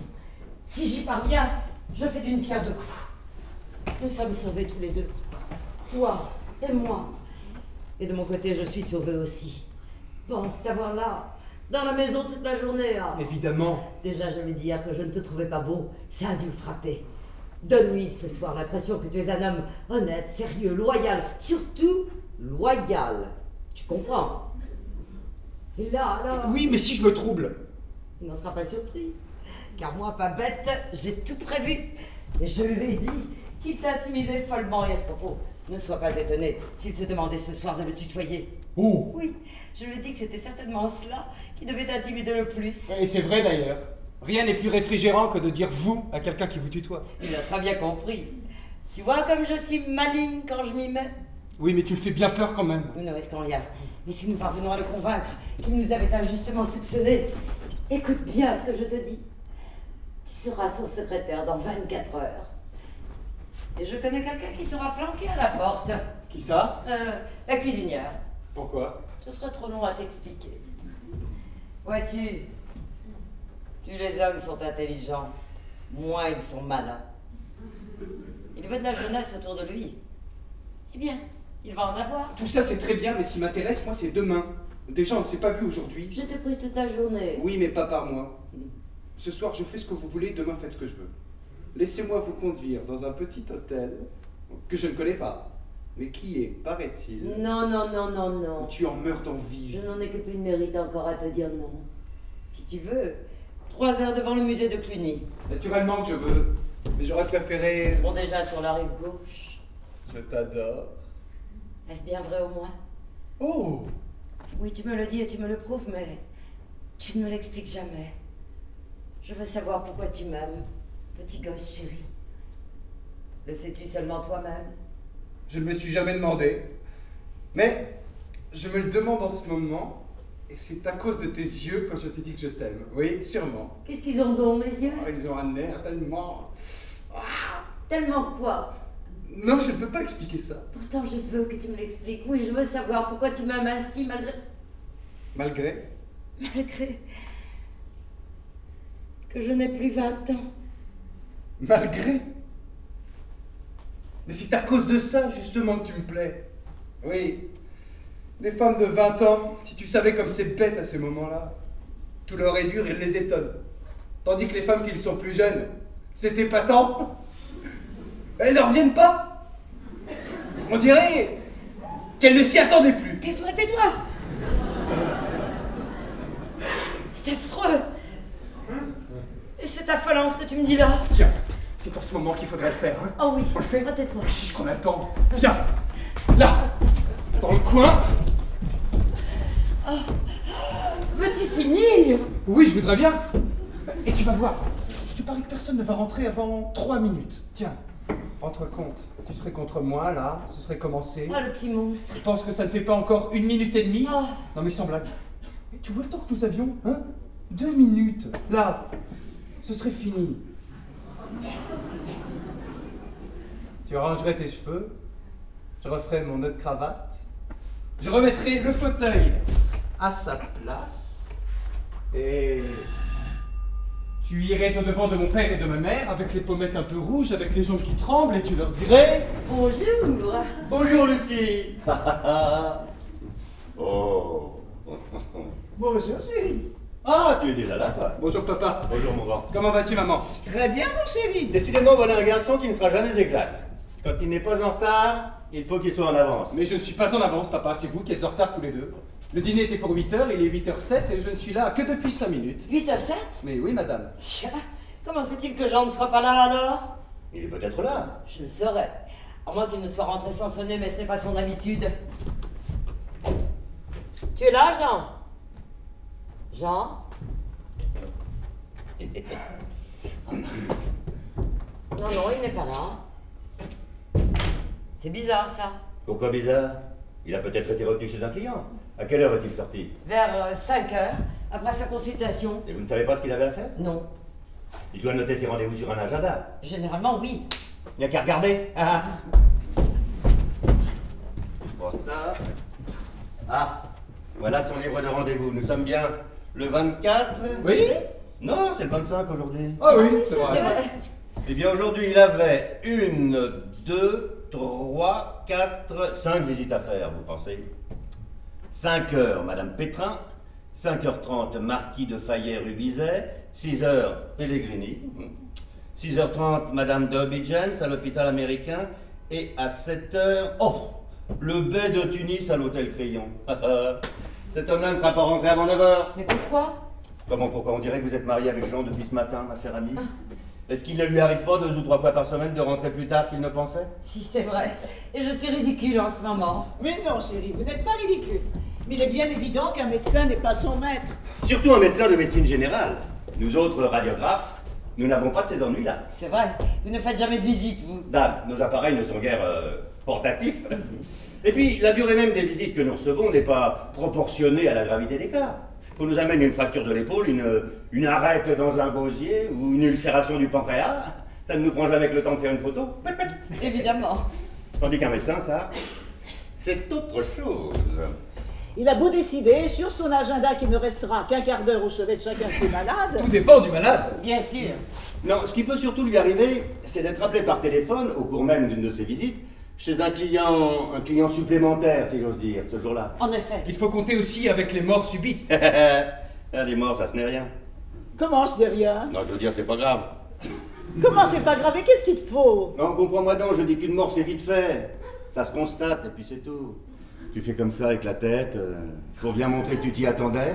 Si j'y parviens, je fais d'une pierre deux coups. Nous sommes sauvés tous les deux. Toi et moi. Et de mon côté, je suis sauvée aussi. Pense t'avoir là, dans la maison toute la journée. Ah. Évidemment. Déjà, je lui ai dit hier que je ne te trouvais pas beau. Ça a dû le frapper. Donne-lui ce soir l'impression que tu es un homme honnête, sérieux, loyal. Surtout, loyal. Tu comprends? Et là, alors... Oui, mais si je me trouble? Il n'en sera pas surpris. Car moi, pas bête, j'ai tout prévu. Et je lui ai dit qu'il t'intimidait follement. Et à ce propos, ne sois pas étonné s'il te demandait ce soir de le tutoyer. Oh! Oui, je lui ai dit que c'était certainement cela qui devait t'intimider le plus. Et c'est vrai d'ailleurs. Rien n'est plus réfrigérant que de dire vous à quelqu'un qui vous tutoie. Il a très bien compris. Tu vois comme je suis maligne quand je m'y mets? Oui, mais tu me fais bien peur quand même. Nous ne risquons rien. Et si nous parvenons à le convaincre qu'il nous avait injustement soupçonné, écoute bien ce que je te dis. Tu seras son secrétaire dans 24 heures. Et je connais quelqu'un qui sera flanqué à la porte. Qui ça? La cuisinière. Pourquoi? Ce serait trop long à t'expliquer. Vois-tu, plus les hommes sont intelligents, moins ils sont malins. Il veut de la jeunesse autour de lui. Eh bien, il va en avoir. Tout ça c'est très bien, mais ce qui m'intéresse, moi, c'est demain. Déjà, on ne s'est pas vu aujourd'hui. Je t'ai prise toute la journée. Oui, mais pas par moi. Ce soir, je fais ce que vous voulez, demain, faites ce que je veux. Laissez-moi vous conduire dans un petit hôtel que je ne connais pas, mais qui est, paraît-il... Non, non, non, non, non. Tu en meurs d'envie. Je n'en ai que plus de mérite encore à te dire non. Si tu veux, 3 heures devant le musée de Cluny. Naturellement que je veux, mais j'aurais préféré... Bon, déjà sur la rive gauche. Je t'adore. Est-ce bien vrai au moins? Oh! Oui, tu me le dis et tu me le prouves, mais tu ne me l'expliques jamais. Je veux savoir pourquoi tu m'aimes, petit gosse chéri. Le sais-tu seulement toi-même? Je ne me suis jamais demandé, mais je me le demande en ce moment, et c'est à cause de tes yeux quand je te dis que je t'aime. Oui, sûrement. Qu'est-ce qu'ils ont donc, mes yeux? Oh, ils ont un air tellement... Ah. Tellement quoi? Non, je ne peux pas expliquer ça. Pourtant, je veux que tu me l'expliques. Oui, je veux savoir pourquoi tu m'aimes ainsi, malgré... Malgré? Malgré... que je n'ai plus 20 ans. Malgré? Mais c'est à cause de ça, justement, que tu me plais. Oui. Les femmes de 20 ans, si tu savais comme c'est bête à ces moments-là, tout leur est dur et les étonne. Tandis que les femmes qui ne sont plus jeunes, c'est épatant. Elles ne reviennent pas. On dirait qu'elles ne s'y attendaient plus. Tais-toi, tais-toi! C'est affreux! Et c'est affolant ce que tu me dis là. Tiens, c'est en ce moment qu'il faudrait le faire. Hein. Oh oui, On le fait? oh, tais-toi. Chiche qu'on a le temps. Viens, là, dans le coin. Oh. Veux-tu finir? Oui, je voudrais bien. Et tu vas voir, je te parie que personne ne va rentrer avant 3 minutes. Tiens, rends-toi compte, tu serais contre moi, là, ce serait commencé. Oh, le petit monstre. Tu penses que ça ne fait pas encore 1 minute et demie? Oh. Non mais sans blague. Et tu vois le temps que nous avions, hein? 2 minutes, là, ce serait fini. Tu rangerais tes cheveux, je referais mon nœud de cravate, je remettrais le fauteuil à sa place, et tu irais au devant de mon père et de ma mère, avec les pommettes un peu rouges, avec les jambes qui tremblent, et tu leur dirais... Bonjour. Bonjour Lucie. Oh. Bonjour chérie. Ah, tu es déjà là, toi. Bonjour papa. Bonjour, mon grand. Comment vas-tu maman? Très bien, mon chéri. Décidément, voilà un garçon qui ne sera jamais exact. Quand il n'est pas en retard, il faut qu'il soit en avance. Mais je ne suis pas en avance papa, c'est vous qui êtes en retard tous les deux. Le dîner était pour 8h, il est 8h07 et je ne suis là que depuis 5 minutes. 8h07? Mais oui madame. Tiens, comment se fait-il que Jean ne soit pas là alors? Il est peut-être là. Je le saurais. À moins qu'il ne soit rentré sans sonner, mais ce n'est pas son habitude. Tu es là, Jean? Jean? Non, non, il n'est pas là. C'est bizarre, ça. Pourquoi bizarre? Il a peut-être été retenu chez un client. À quelle heure est-il sorti? Vers 5h, après sa consultation. Et vous ne savez pas ce qu'il avait à faire? Non. Il doit noter ses rendez-vous sur un agenda. Généralement, oui. Il n'y a qu'à regarder. Ah. Bon, ça. Ah, voilà son livre de rendez-vous. Nous sommes bien le 24? Oui? Non, c'est le 25 aujourd'hui. Ah oui, c'est C'est vrai. vrai. Eh bien, aujourd'hui, il avait 1, 2, 3, 4, 5 visites à faire, vous pensez? 5 heures, Madame Pétrin. 5h30, Marquis de Fayet-Rubizet. 6h, Pellegrini. 6h30, Madame Dobby James à l'hôpital américain. Et à 7h, oh, le baie de Tunis à l'hôtel Crayon. Cet homme-là ne sera pas rentré avant 9h. Mais pourquoi? Comment, pourquoi? On dirait que vous êtes marié avec Jean depuis ce matin, ma chère amie. Est-ce qu'il ne lui arrive pas 2 ou 3 fois par semaine de rentrer plus tard qu'il ne pensait? Si, c'est vrai. Et je suis ridicule en ce moment. Mais non, chérie, vous n'êtes pas ridicule. Mais il est bien évident qu'un médecin n'est pas son maître. Surtout un médecin de médecine générale. Nous autres radiographes, nous n'avons pas de ces ennuis-là. C'est vrai. Vous ne faites jamais de visite, vous. Dame, nos appareils ne sont guère portatifs. Et puis, la durée même des visites que nous recevons n'est pas proportionnée à la gravité des cas. Qu'on nous amène une fracture de l'épaule, une arête dans un gosier ou une ulcération du pancréas, ça ne nous prend jamais que le temps de faire une photo. Évidemment. Tandis qu'un médecin, ça, c'est autre chose. Il a beau décider sur son agenda qu'il ne restera qu'un quart d'heure au chevet de chacun de ses malades. Tout dépend du malade. Bien sûr. Non, ce qui peut surtout lui arriver, c'est d'être appelé par téléphone, au cours même d'une de ses visites, chez un client supplémentaire, si j'ose dire, ce jour-là. En effet. Il faut compter aussi avec les morts subites. Des morts, ça ce n'est rien. Comment ce n'est rien? Non, je veux dire, c'est pas grave. Comment c'est pas grave? Et qu'est-ce qu'il te faut? Non, comprends-moi donc, je dis qu'une mort, c'est vite fait. Ça se constate, et puis c'est tout. Tu fais comme ça avec la tête, pour bien montrer que tu t'y attendais.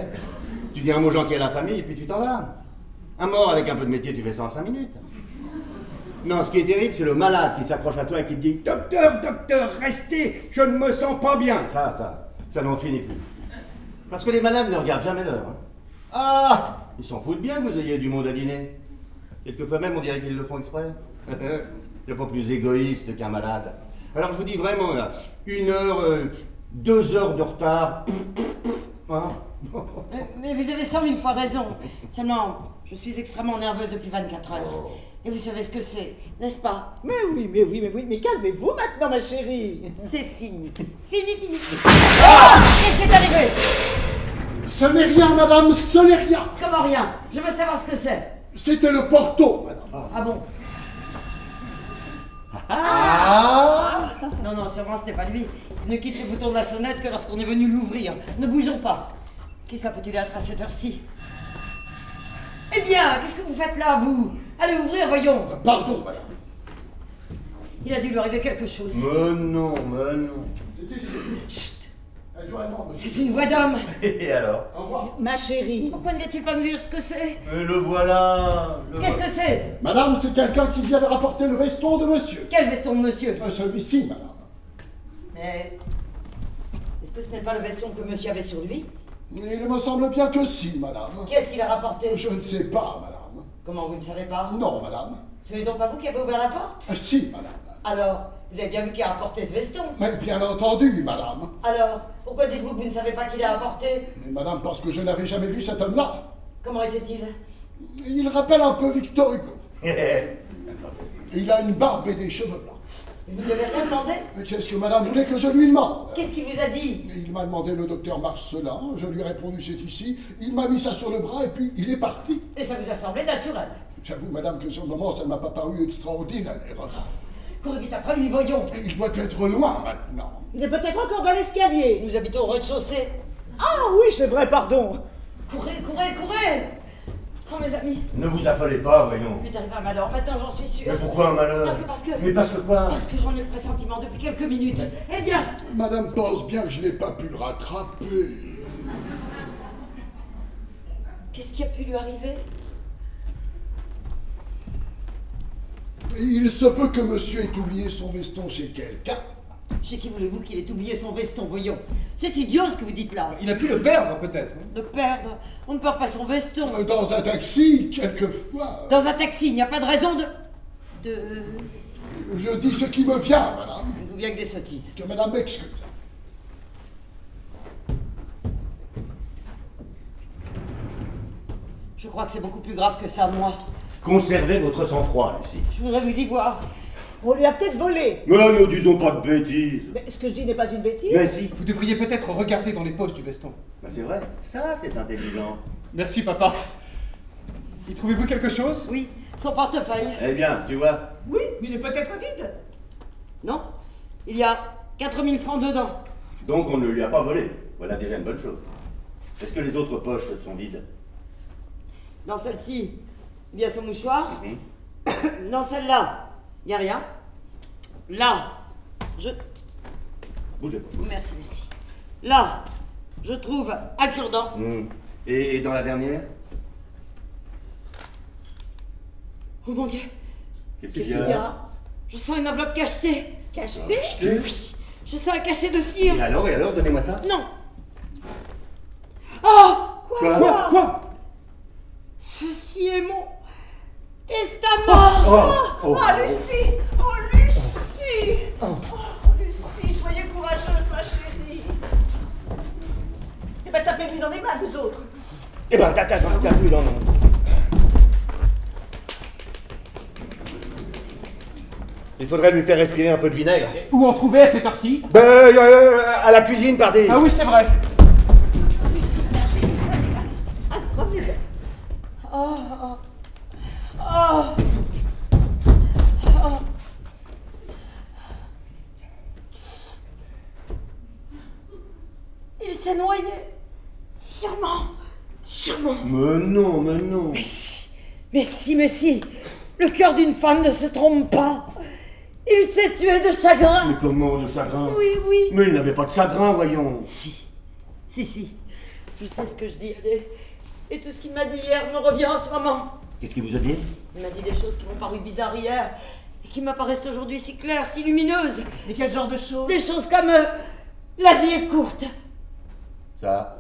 Tu dis un mot gentil à la famille, et puis tu t'en vas. Un mort, avec un peu de métier, tu fais ça en 5 minutes. Non, ce qui est terrible, c'est le malade qui s'accroche à toi et qui te dit « Docteur, docteur, restez, je ne me sens pas bien !» Ça n'en finit plus. Parce que les malades ne regardent jamais l'heure. Hein. Ah, ils s'en foutent bien que vous ayez du monde à dîner. Quelquefois même, on dirait qu'ils le font exprès. Il n'y a pas plus égoïste qu'un malade. Alors je vous dis vraiment, là, 1 heure, 2 heures de retard. Hein? Mais vous avez 100 000 fois raison. Seulement, je suis extrêmement nerveuse depuis 24 heures. Et vous savez ce que c'est, n'est-ce pas? Mais oui, mais calmez-vous maintenant, ma chérie. C'est fini. Fini. Ah! Qu'est-ce qui est arrivé? Ce n'est rien, madame, ce n'est rien. Comment rien? Je veux savoir ce que c'est. C'était le porto, madame. Ah bon? Non, sûrement ce n'est pas lui. Il ne quitte le bouton de la sonnette que lorsqu'on est venu l'ouvrir. Ne bougeons pas. Qui ça peut-il être à cette heure-ci? Eh bien, qu'est-ce que vous faites là, vous? Allez ouvrir, voyons. Pardon, madame. Il a dû lui arriver quelque chose. Mais non. C'était sûr. Chut! Naturellement, monsieur. C'est une voix d'homme. Et alors? Au revoir. Ma chérie. Pourquoi ne vient-il pas me dire ce que c'est? Mais le voilà. Qu'est-ce que c'est? Madame, c'est quelqu'un qui vient de rapporter le veston de monsieur. Quel veston de monsieur? Celui-ci, madame. Mais... est-ce que ce n'est pas le veston que monsieur avait sur lui? Il me semble bien que si, madame. Qu'est-ce qu'il a rapporté? Je ne sais pas, madame. Comment, vous ne savez pas? Non, madame. Ce n'est donc pas vous qui avez ouvert la porte? Si, madame. Alors, vous avez bien vu qui a apporté ce veston? Mais bien entendu, madame. Alors, pourquoi dites-vous que vous ne savez pas qui l'a apporté? Mais madame, parce que je n'avais jamais vu cet homme-là. Comment était-il? Il rappelle un peu Victor Hugo. Il a une barbe et des cheveux blancs. Et vous ne lui avez rien demandé? Mais qu'est-ce que madame voulait que je lui demande? Qu'est-ce qu'il vous a dit? Il m'a demandé le docteur Marcelin, je lui ai répondu c'est ici, il m'a mis ça sur le bras et puis il est parti. Et ça vous a semblé naturel? J'avoue, madame, que sur le moment, ça ne m'a pas paru extraordinaire. Courez vite après lui, voyons. Il doit être loin maintenant. Il est peut-être encore dans l'escalier. Nous habitons au rez-de-chaussée. Ah oui, c'est vrai, pardon. Courez! mes amis. Ne vous affolez pas, voyons. Il est arrivé un malheur, maintenant j'en suis sûre. Mais pourquoi un malheur? Parce que... Mais parce que quoi? Parce que j'en ai le pressentiment depuis quelques minutes. Eh bien... Madame pense bien que je n'ai pas pu le rattraper. Qu'est-ce qui a pu lui arriver? Il se peut que monsieur ait oublié son veston chez quelqu'un. Chez qui voulez-vous qu'il ait oublié son veston, voyons? C'est idiot ce que vous dites là. Il a pu le perdre, peut-être. Hein. De perdre? On ne perd pas son veston. Dans un taxi, quelquefois. Dans un taxi, il n'y a pas de raison de... Je dis ce qui me vient, madame. Il vous vient que des sottises. Que madame m'excuse. Je crois que c'est beaucoup plus grave que ça, moi. Conservez votre sang-froid, Lucie. Je voudrais vous y voir. On lui a peut-être volé. Mais ne disons pas de bêtises. Mais ce que je dis n'est pas une bêtise. Mais si. Vous devriez peut-être regarder dans les poches du veston. Ben c'est vrai, ça c'est intelligent. Merci, papa. Y trouvez-vous quelque chose? Oui, son portefeuille. Eh bien, tu vois. Oui, mais il est peut-être vide. Non, il y a 4000 francs dedans. Donc on ne lui a pas volé. Voilà déjà une bonne chose. Est-ce que les autres poches sont vides? Dans celle-ci, il y a son mouchoir. Mhm. Dans celle-là, il n'y a rien. Là, Bougez pas. Merci, merci. Là, je trouve un cure-dent. Et dans la dernière? Oh mon Dieu, Qu'est-ce Qu'est-ce qu'il qu'il y y a? a? je sens une enveloppe cachetée. Cacheté? Oui, je sens un cachet de cire. Et alors, donnez-moi ça. Non. Oh, Quoi? ceci est mon testament. Oh, Lucie! Oh, Lucie! Oh, Lucie, soyez courageuse, ma chérie. Eh ben, tapez-lui dans les mains, vous autres. Eh ben, t'as plus dans le... Il faudrait lui faire respirer un peu de vinaigre. Où en trouver à cette heure-ci? Ben, à la cuisine, pardon. Ah oui, c'est vrai. Lucie, ma chérie, revenez. Oh, oh, oh, oh. Il s'est noyé. Sûrement. Mais non. Mais si. Le cœur d'une femme ne se trompe pas. Il s'est tué de chagrin. Mais comment, de chagrin? Oui. Mais il n'avait pas de chagrin, voyons. Si. Je sais ce que je dis, allez. Et tout ce qu'il m'a dit hier me revient en ce moment. Qu'est-ce qu'il vous a dit? Il m'a dit des choses qui m'ont paru bizarres hier et qui m'apparaissent aujourd'hui si claires, si lumineuses. Mais quel genre de choses? Des choses comme la vie est courte. Ça?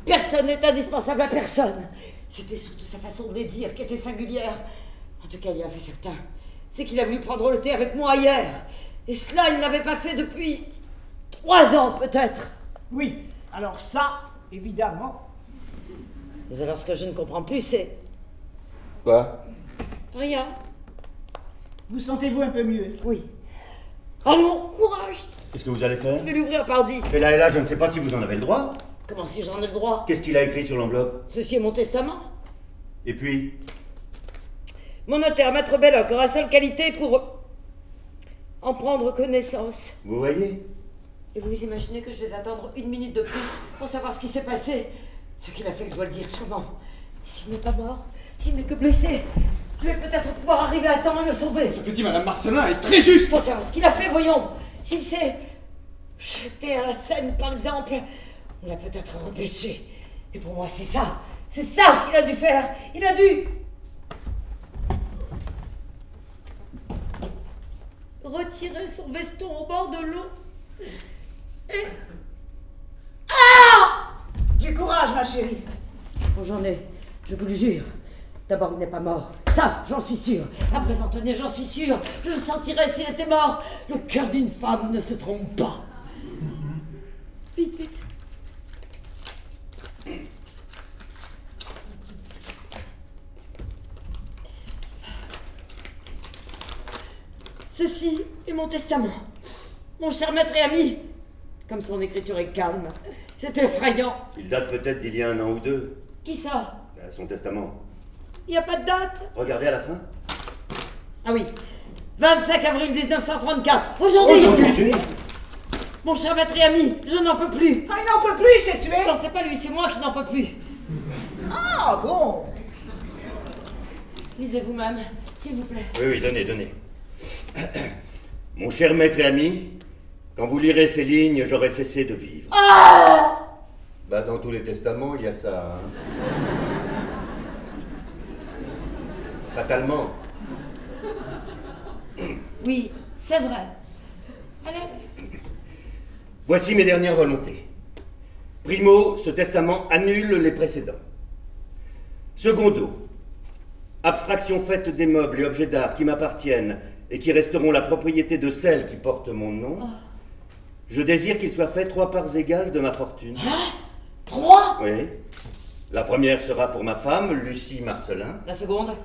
Personne n'est indispensable à personne. C'était surtout sa façon de les dire qui était singulière. En tout cas, il y a un fait certain. C'est qu'il a voulu prendre le thé avec moi hier. Et cela, il ne l'avait pas fait depuis 3 ans, peut-être. Oui, alors ça, évidemment. Mais alors, ce que je ne comprends plus, c'est... Quoi? Rien. Vous sentez-vous un peu mieux? Oui. Allons, courage. Qu'est-ce que vous allez faire? Je vais l'ouvrir, pardi. Et là, je ne sais pas si vous en avez le droit. Comment si j'en ai le droit? Qu'est-ce qu'il a écrit sur l'enveloppe? Ceci est mon testament. Et puis? Mon notaire, Maître Belloc, aura seule qualité pour en prendre connaissance. Vous voyez? Et vous vous imaginez que je vais attendre 1 minute de plus pour savoir ce qui s'est passé? Ce qu'il a fait, je dois le dire sûrement. S'il n'est pas mort, s'il n'est que blessé, je vais peut-être pouvoir arriver à temps et le sauver. Ce que dit Madame Marcelin est très juste. Il faut savoir ce qu'il a fait, voyons. S'il s'est jeté à la Seine, par exemple, on l'a peut-être repêché. Et pour moi, c'est ça qu'il a dû faire. Il a dû retirer son veston au bord de l'eau. Et... Du courage, ma chérie. Oh, j'en ai, je vous le jure. D'abord, il n'est pas mort. Ça, j'en suis sûre. À présent, tenez, j'en suis sûre. Je le sentirais s'il était mort. Le cœur d'une femme ne se trompe pas. Vite. Ceci est mon testament. Mon cher maître et ami. Comme son écriture est calme. C'est effrayant. Il date peut-être d'il y a 1 an ou 2. Qui ça? Son testament. Il n'y a pas de date? Regardez à la fin. Ah oui. 25 avril 1934. Aujourd'hui. Mon cher maître et ami, je n'en peux plus. Ah, il n'en peut plus, il s'est tué. Non, c'est pas lui, c'est moi qui n'en peux plus. Ah bon? Lisez vous-même, s'il vous plaît. Oui, donnez. Mon cher maître et ami, quand vous lirez ces lignes, j'aurai cessé de vivre. Ah! Bah, dans tous les testaments, il y a ça. Fatalement. Oui, c'est vrai. Allez. Voici mes dernières volontés. Primo, ce testament annule les précédents. Secondo, abstraction faite des meubles et objets d'art qui m'appartiennent et qui resteront la propriété de celle qui porte mon nom. Oh. Je désire qu'il soit fait 3 parts égales de ma fortune. Hein? 3? Oui. La première sera pour ma femme, Lucie Marcelin. La seconde?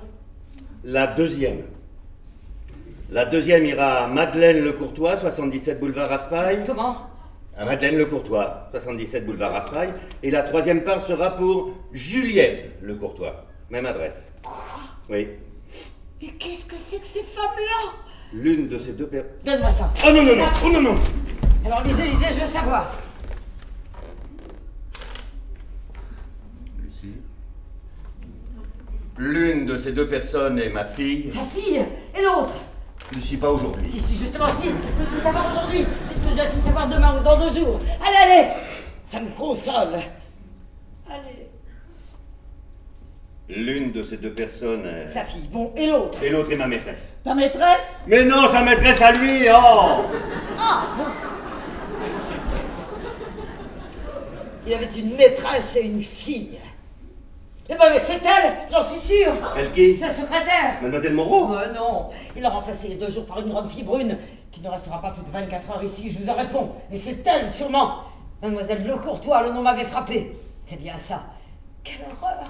La deuxième. La deuxième ira à Madeleine Lecourtois, 77 boulevard Raspail. Comment? À Madeleine Lecourtois, 77 boulevard Raspail. Et la troisième part sera pour Juliette Lecourtois. Même adresse. Quoi? Oui. Mais qu'est-ce que c'est que ces femmes-là? L'une de ces deux personnes... Donne-moi ça. Oh non, non, non. Oh non, non. Alors lisez, je veux savoir. Lucie. L'une de ces deux personnes est ma fille. Sa fille? Et l'autre? Lucie, pas aujourd'hui. Si, justement, si. Je veux tout savoir aujourd'hui, puisque je dois tout savoir demain ou dans 2 jours. Allez. Ça me console. Allez. L'une de ces deux personnes est... Sa fille, bon, et l'autre? Et l'autre est ma maîtresse. Ta maîtresse? Mais non, sa maîtresse à lui, oh! Ah, bon. Il avait une maîtresse et une fille. Eh ben, mais c'est elle, j'en suis sûre. Elle qui? Sa secrétaire. Mademoiselle Moreau? Oh non, il l'a remplacée il y a 2 jours par une grande fille brune qui ne restera pas plus de 24 heures ici, je vous en réponds. Et c'est elle, sûrement. Mademoiselle Lecourtois, le nom m'avait frappé. C'est bien ça. Quelle horreur.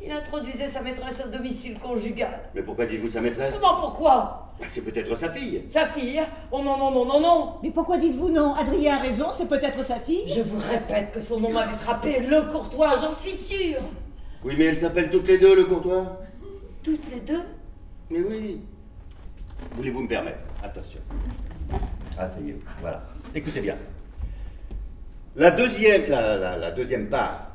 Il introduisait sa maîtresse au domicile conjugal. Mais pourquoi dites-vous sa maîtresse? Comment, pourquoi? C'est peut-être sa fille. Sa fille? Oh non, non, non, non, non. Mais pourquoi dites-vous non? Adrien a raison, c'est peut-être sa fille. Je vous répète que son nom m'avait frappé, Lecourtois, j'en suis sûre. Oui, mais elles s'appellent toutes les deux, Lecourtois. Toutes les deux? Mais oui. Voulez-vous me permettre? Attention. Asseyez-vous, voilà. Écoutez bien. La deuxième part.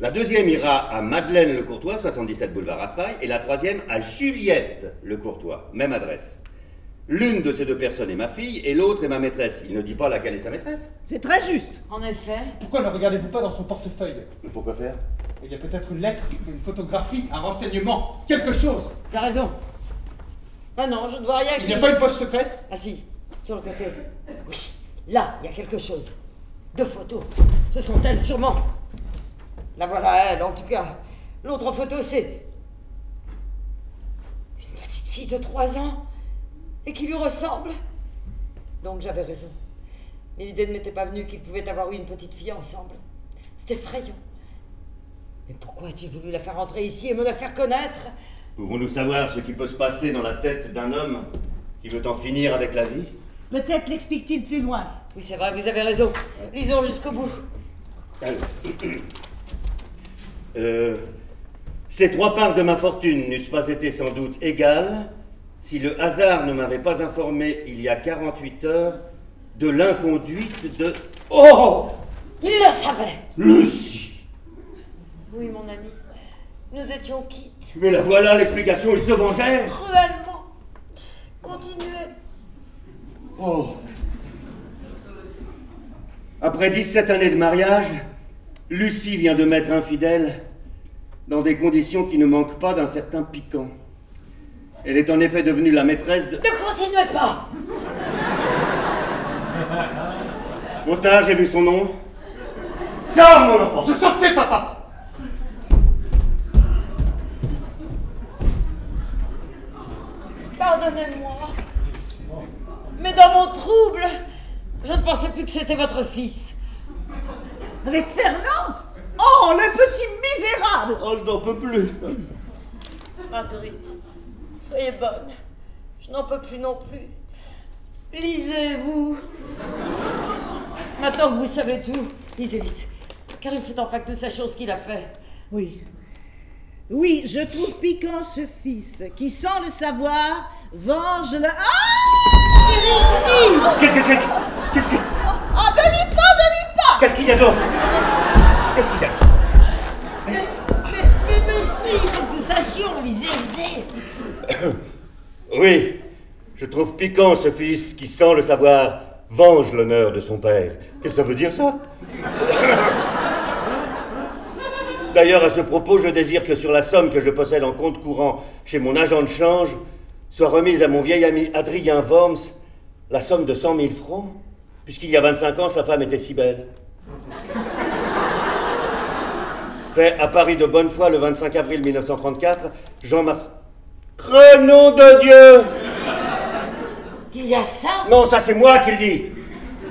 La deuxième ira à Madeleine Lecourtois, 77 boulevard Raspail, et la troisième à Juliette Lecourtois, même adresse. L'une de ces deux personnes est ma fille et l'autre est ma maîtresse. Il ne dit pas laquelle est sa maîtresse. C'est très juste. En effet. Pourquoi ne regardez-vous pas dans son portefeuille? Mais pourquoi faire? Il y a peut-être une lettre, une photographie, un renseignement, quelque chose. Tu as raison. Ah non, je ne vois rien. Il n'y a pas une poche secrète? Ah si, sur le côté. Oui, là, il y a quelque chose. 2 photos. Ce sont elles sûrement. La voilà elle, en tout cas. L'autre photo, c'est... une petite fille de 3 ans. Et qui lui ressemble. Donc j'avais raison. Mais l'idée ne m'était pas venue qu'ils pouvaient avoir eu une petite fille ensemble. C'est effrayant. Mais pourquoi a-t-il voulu la faire entrer ici et me la faire connaître? Pouvons-nous savoir ce qui peut se passer dans la tête d'un homme qui veut en finir avec la vie? Peut-être l'explique-t-il plus loin. Oui, c'est vrai, vous avez raison. Lisons jusqu'au bout. Ces 3 parts de ma fortune n'eussent pas été sans doute égales si le hasard ne m'avait pas informé il y a 48 heures de l'inconduite de... Oh! Il le savait! Lucie! Oui, mon ami. Nous étions quittes. Mais la voilà l'explication, il se vengeait! Cruellement. Continuez. Oh! Après 17 années de mariage, Lucie vient de m'être infidèle dans des conditions qui ne manquent pas d'un certain piquant. Elle est en effet devenue la maîtresse de... Ne continuez pas! Trop tard, j'ai vu son nom. Sors, mon enfant! Je sortais, papa! Pardonnez-moi. Mais dans mon trouble, je ne pensais plus que c'était votre fils. Avec Fernand? Oh, le petit misérable! Oh, je n'en peux plus. Marguerite, soyez bonne. Je n'en peux plus non plus. Lisez-vous. Maintenant que vous savez tout, lisez vite. Car il faut enfin que nous sachions ce qu'il a fait. Oui. Oui, je trouve piquant ce fils qui, sans le savoir, venge le... Ah! Chérie! Qu'est-ce que c'est? Qu'est-ce que... Oh, ne lis pas! Qu'est-ce qu'il y a donc? Qu'est-ce qu'il y a? Oui, je trouve piquant ce fils qui, sans le savoir, venge l'honneur de son père. Qu'est-ce que ça veut dire, ça? D'ailleurs, à ce propos, je désire que sur la somme que je possède en compte courant chez mon agent de change, soit remise à mon vieil ami Adrien Worms la somme de 100 000 francs, puisqu'il y a 25 ans, sa femme était si belle. Fait à Paris de bonne foi le 25 avril 1934, Jean-Marcel... Nom de Dieu! Qu'il y a ça? Non, ça c'est moi qui le dis!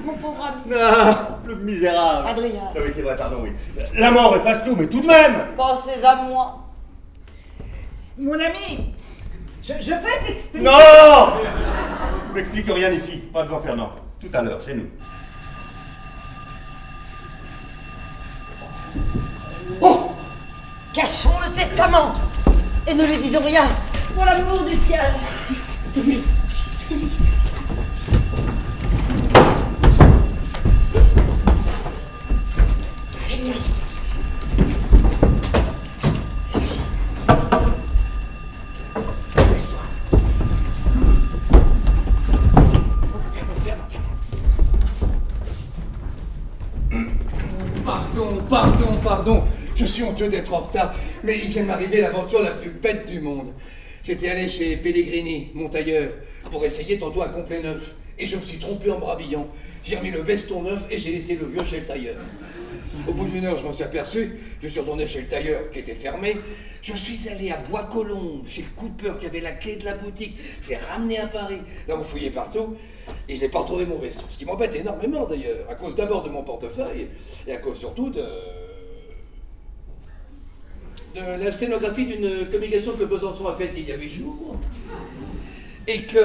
Mon pauvre ami. Ah, le misérable! Adrien. Ah oui, c'est vrai, pardon, oui. La mort efface tout, mais tout de même! Pensez à moi. Mon ami, je vais t'expliquer. Non! M'explique rien ici, pas devant Fernand. Tout à l'heure, chez nous. Oh! Cachons le testament et ne lui disons rien. Pour l'amour du ciel. C'est lui. C'est lui. C'est lui. C'est lui. Pardon. Je suis honteux d'être en retard, mais il vient de m'arriver l'aventure la plus bête du monde. J'étais allé chez Pellegrini, mon tailleur, pour essayer tantôt un complet neuf. Et je me suis trompé en brabillant. J'ai remis le veston neuf et j'ai laissé le vieux chez le tailleur. Au bout d'une heure, je m'en suis aperçu. Je suis retourné chez le tailleur qui était fermé. Je suis allé à Bois-Colombes, chez le coupeur qui avait la clé de la boutique. Je l'ai ramené à Paris. Là, on fouillait partout et je n'ai pas retrouvé mon veston. Ce qui m'embête énormément d'ailleurs, à cause d'abord de mon portefeuille et à cause surtout de la sténographie d'une communication que Besançon a faite il y a 8 jours. Et que...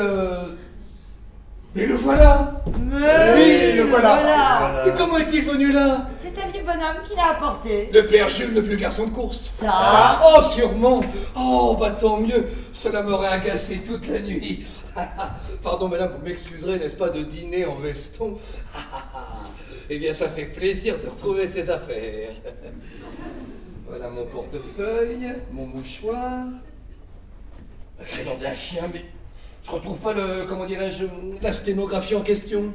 Mais le voilà! Oui, le voilà. Et comment est-il venu là? C'est un vieux bonhomme qui l'a apporté. Le père Jules, le vieux garçon de course. Ça? Oh, sûrement. Oh, bah tant mieux. Cela m'aurait agacé toute la nuit. Pardon, madame, vous m'excuserez, n'est-ce pas, de dîner en veston? Eh bien, ça fait plaisir de retrouver ces affaires. Voilà mon portefeuille, mon mouchoir. Le crayon d'un chien, mais je retrouve pas le, comment dirais-je, la sténographie en question.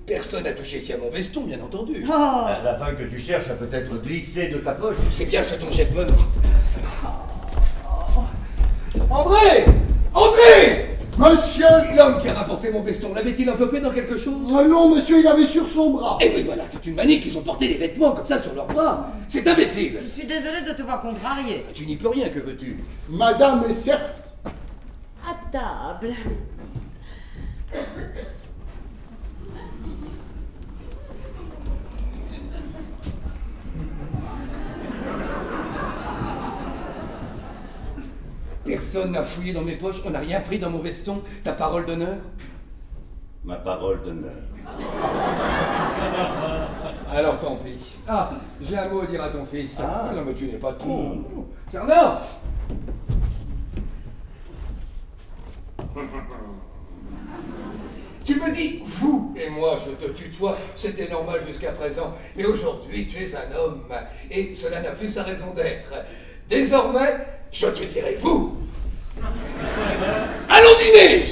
Personne n'a touché ici à mon veston, bien entendu. Oh. La feuille que tu cherches a peut-être glissé de ta poche. C'est bien ce dont j'ai peur. André! André! Monsieur! L'homme qui a rapporté mon veston, l'avait-il enveloppé dans quelque chose? Ah non, monsieur, il avait sur son bras. Eh oui, voilà, c'est une manie qu'ils ont porté des vêtements comme ça sur leurs bras. C'est imbécile. Je suis désolée de te voir contrarié. Tu n'y peux rien, que veux-tu? Madame est certes... À table. Personne n'a fouillé dans mes poches, on n'a rien pris dans mon veston. Ta parole d'honneur? Ma parole d'honneur. Alors tant pis. Ah, j'ai un mot à dire à ton fils. Ah. Non, mais tu n'es pas trop. Fernand! Tu me dis vous et moi je te tutoie, c'était normal jusqu'à présent, mais aujourd'hui tu es un homme et cela n'a plus sa raison d'être. Désormais, je te dirai vous. Allons dîner!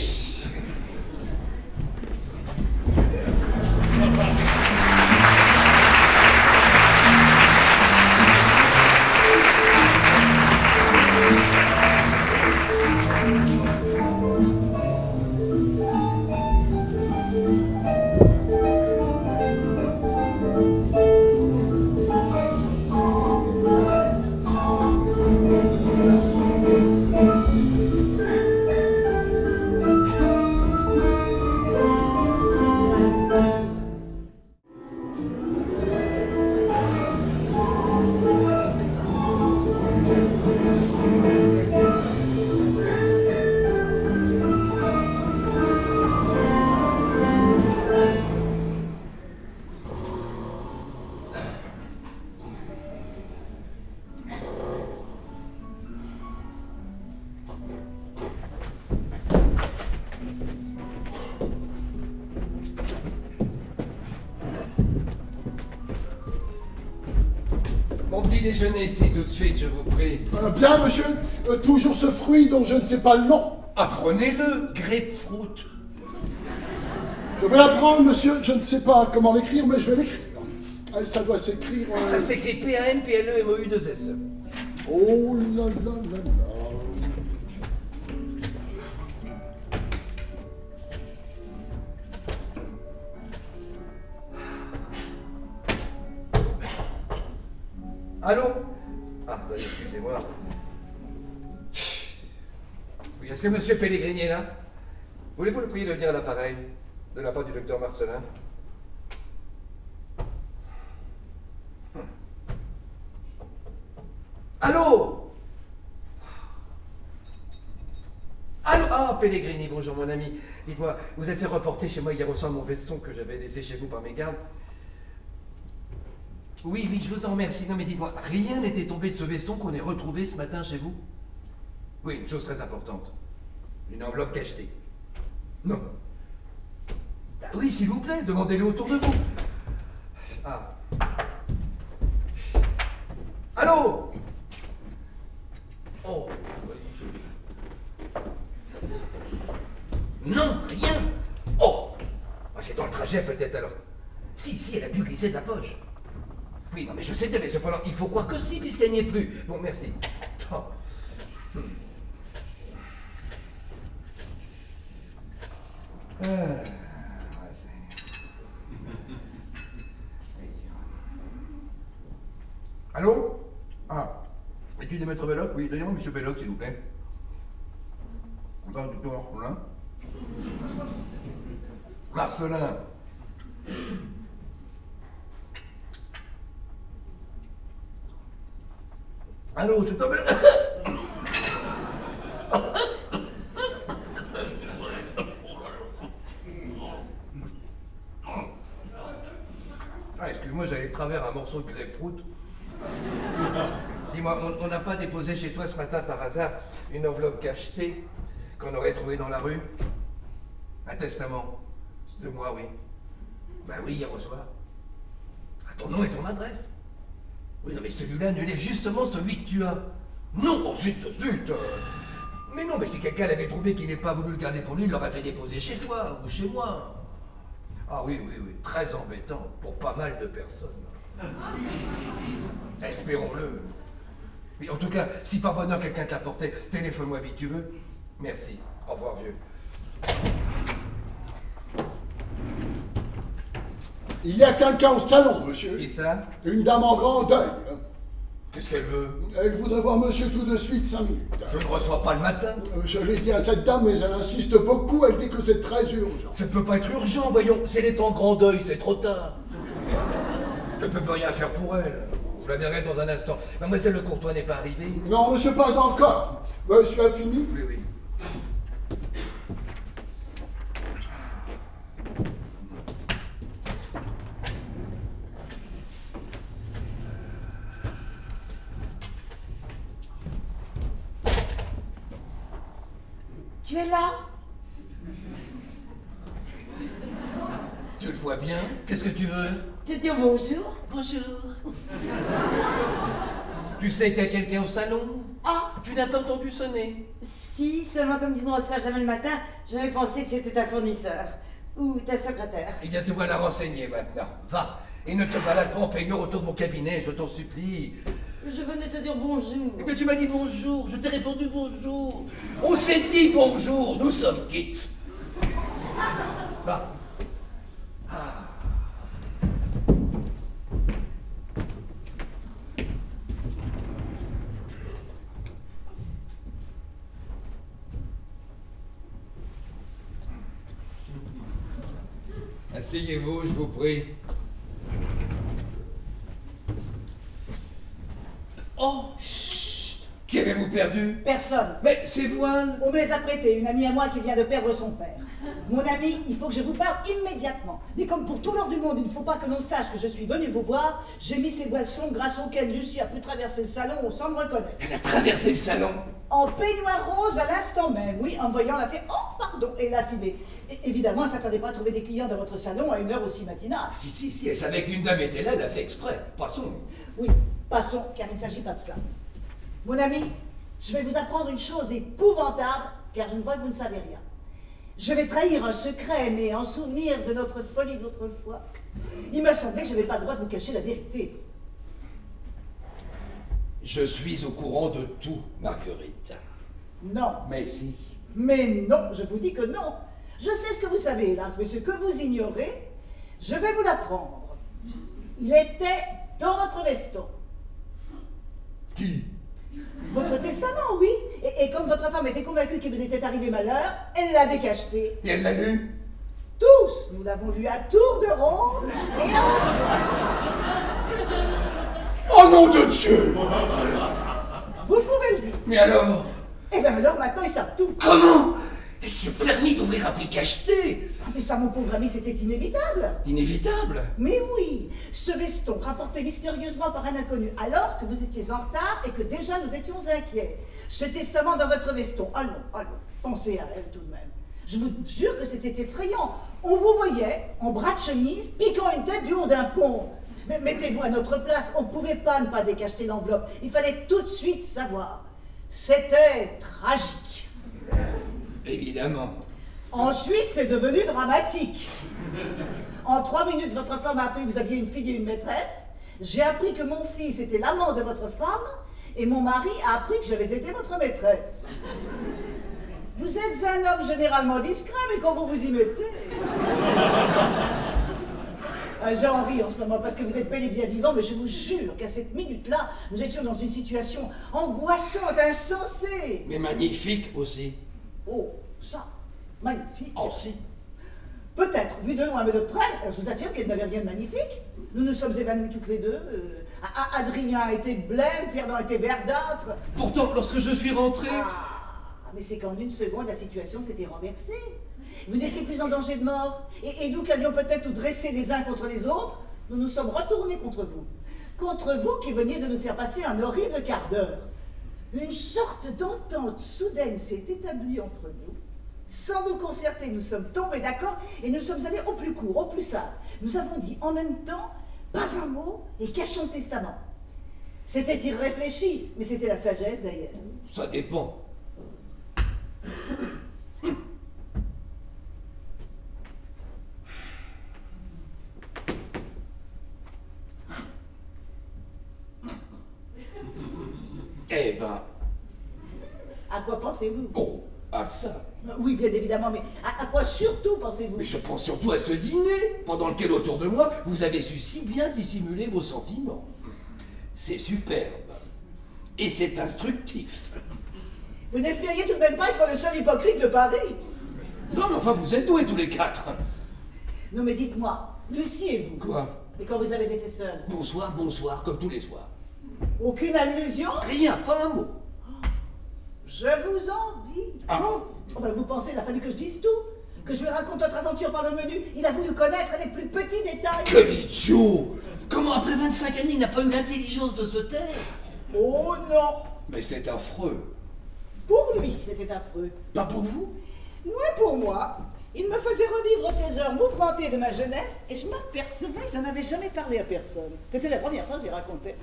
Mon petit déjeuner ici tout de suite, je vous prie. Bien, monsieur, toujours ce fruit dont je ne sais pas le nom. Apprenez-le, grapefruit. Je vais l'apprendre, monsieur. Je ne sais pas comment l'écrire, mais je vais l'écrire. Ça doit s'écrire... Ça s'écrit P-A-N-P-L-E-M-O-U-2-S. Oh là là là là. Allô? Ah, attendez, excusez-moi. Oui, est-ce que monsieur Pellegrini est là? Voulez-vous le prier de venir à l'appareil, de la part du docteur Marcelin? Allô? Allô? Ah, Pellegrini, bonjour mon ami. Dites-moi, vous avez fait reporter chez moi hier au soir mon veston que j'avais laissé chez vous par mes gardes. Oui, oui, je vous en remercie. Non, mais dites-moi, rien n'était tombé de ce veston qu'on ait retrouvé ce matin chez vous? Oui, une chose très importante. Une enveloppe cachetée. Non. Ah oui, s'il vous plaît, demandez-le autour de vous. Ah. Allô? Oh. Non, rien. Oh. Ah, c'est dans le trajet peut-être alors. Si, elle a pu glisser de la poche. Oui, non, mais je sais bien, mais cependant, il faut croire que si, puisqu'elle n'y est plus. Bon, merci. Oh. Allô? Ah. Es-tu des maîtres Belloc? Oui, donnez-moi monsieur Belloc, s'il vous plaît. On parle du docteur Marcelin. Marcelin. Allô, c'est toi, Ah, excuse-moi, j'allais travers un morceau de grapefruit. Dis-moi, on n'a pas déposé chez toi ce matin par hasard une enveloppe cachetée qu'on aurait trouvée dans la rue? Un testament. De moi, oui. Ben oui, hier au soir. À ton nom et ton adresse. Oui, non, mais celui-là annulé, justement celui que tu as. Non, oh, zut. Mais non, mais si quelqu'un l'avait trouvé qu'il n'ait pas voulu le garder pour lui, il l'aurait fait déposer chez toi ou chez moi. Ah oui, très embêtant pour pas mal de personnes. Espérons-le. Mais en tout cas, si par bonheur quelqu'un te l'apportait, téléphone-moi vite, tu veux? Merci. Au revoir, vieux. Il y a quelqu'un au salon, monsieur. Qui ça? Une dame en grand deuil. Qu'est-ce qu'elle veut? Elle voudrait voir monsieur tout de suite 5 minutes. Je ne reçois pas le matin. Je l'ai dit à cette dame, mais elle insiste beaucoup. Elle dit que c'est très urgent. Ça ne peut pas être urgent, voyons. Si elle est en grand deuil, c'est trop tard. Je ne peux plus rien faire pour elle. Je la verrai dans un instant. Mademoiselle Le Courtois n'est pas arrivée? Non, monsieur, pas encore. Monsieur a fini? Oui. Tu es là? Tu le vois bien? Qu'est-ce que tu veux? Te dire bonjour? Bonjour. Tu sais qu'il y a quelqu'un au salon? Ah, Tu n'as pas entendu sonner? si, seulement comme tu ne reçois jamais le matin, j'avais pensé que c'était ta fournisseur. Ou ta secrétaire. Eh bien, te voilà renseigné maintenant. Va, et ne te balade pas en peigneur autour de mon cabinet, je t'en supplie. Je venais te dire bonjour. Eh bien, tu m'as dit bonjour, je t'ai répondu bonjour. On s'est dit bonjour, nous sommes quittes. Va. Asseyez-vous, je vous prie. Oh, chut! Qui avez-vous perdu? Personne. Mais c'est Voile! On me les a prêtés, une amie à moi qui vient de perdre son père. Mon ami, il faut que je vous parle immédiatement. Mais comme pour tout l'or du monde, il ne faut pas que l'on sache que je suis venu vous voir, j'ai mis ces voiles sombres grâce auxquelles Lucie a pu traverser le salon sans me reconnaître. Elle a traversé le salon! En peignoir rose à l'instant même, oui, en voyant la fée, oh pardon, et la filée. Et évidemment, elle ne s'attendait pas à trouver des clients dans votre salon à une heure aussi matinale. Si, elle savait qu'une dame était là, elle l'a fait exprès. Passons. Oui, passons, car il ne s'agit pas de cela. Mon ami, je vais vous apprendre une chose épouvantable car je ne vois que vous ne savez rien. Je vais trahir un secret, mais en souvenir de notre folie d'autrefois, il m'a semblé que je n'avais pas le droit de vous cacher la vérité. Je suis au courant de tout, Marguerite. Non. Mais si. Mais non, je vous dis que non. Je sais ce que vous savez, hélas, mais ce que vous ignorez, je vais vous l'apprendre. Il était dans votre veston. Qui? Votre testament, oui. Et comme votre femme était convaincue qu'il vous était arrivé malheur, elle l'a décacheté. Et elle l'a lu? Tous, nous l'avons lu à tour de rôle. Et Oh nom de Dieu! vous pouvez le dire. Mais alors? Eh bien alors, maintenant, ils savent tout. Comment? Elle s'est permis d'ouvrir un pli cacheté? Ah, mais ça, mon pauvre ami, c'était inévitable. Inévitable? Mais oui, ce veston rapporté mystérieusement par un inconnu alors que vous étiez en retard et que déjà nous étions inquiets. Ce testament dans votre veston, allons, pensez à elle tout de même. Je vous jure que c'était effrayant. On vous voyait en bras de chemise, piquant une tête du haut d'un pont. Mais mettez-vous à notre place, on ne pouvait pas ne pas décacheter l'enveloppe. Il fallait tout de suite savoir. C'était tragique. Évidemment. Ensuite, c'est devenu dramatique. En 3 minutes, votre femme a appris que vous aviez une fille et une maîtresse. J'ai appris que mon fils était l'amant de votre femme. Et mon mari a appris que j'avais été votre maîtresse. Vous êtes un homme généralement discret, mais quand vous vous y mettez... J'en ris en ce moment parce que vous êtes bel et bien vivant, mais je vous jure qu'à cette minute-là, nous étions dans une situation angoissante, insensée. Mais magnifique aussi. Oh, ça, magnifique. Oh si. Peut-être, vu de loin, mais de près, je vous affirme qu'elle n'avait rien de magnifique. Nous nous sommes évanouis toutes les deux. Adrien était blême, Ferdinand était verdâtre. Pourtant, lorsque je suis rentré... Ah, mais c'est qu'en une seconde, la situation s'était renversée. Vous n'étiez plus en danger de mort. Et nous qui allions peut-être nous dresser les uns contre les autres, nous nous sommes retournés contre vous. Contre vous qui veniez de nous faire passer un horrible quart d'heure. Une sorte d'entente soudaine s'est établie entre nous. Sans nous concerter, nous sommes tombés d'accord et nous sommes allés au plus court, au plus simple. Nous avons dit en même temps, pas un mot et cachons le testament. C'était irréfléchi, mais c'était la sagesse d'ailleurs. Ça dépend. Eh ben... À quoi pensez-vous? Oh, à ça. Oui, bien évidemment, mais à quoi surtout pensez-vous? Mais je pense surtout à ce dîner, pendant lequel autour de moi, vous avez su si bien dissimuler vos sentiments. C'est superbe. Et c'est instructif. Vous n'espériez tout de même pas être le seul hypocrite de Paris? Non, mais enfin, vous êtes doués tous les quatre. Non, mais dites-moi, Lucie et vous? Quoi? Et quand vous avez été seul? Bonsoir, bonsoir, comme tous les soirs. Aucune allusion? Rien, pas un mot. Je vous envie. Ah bon? Oh ben vous pensez, il a fallu que je dise tout? Que je lui raconte notre aventure par le menu? Il a voulu connaître les plus petits détails. Quel idiot! Comment après 25 années, il n'a pas eu l'intelligence de se taire? Oh non! Mais c'est affreux. Pour lui, c'était affreux. Pas pour vous? Moi, pour moi, il me faisait revivre ces heures mouvementées de ma jeunesse et je m'apercevais que j'en avais jamais parlé à personne. C'était la première fois que je les racontais.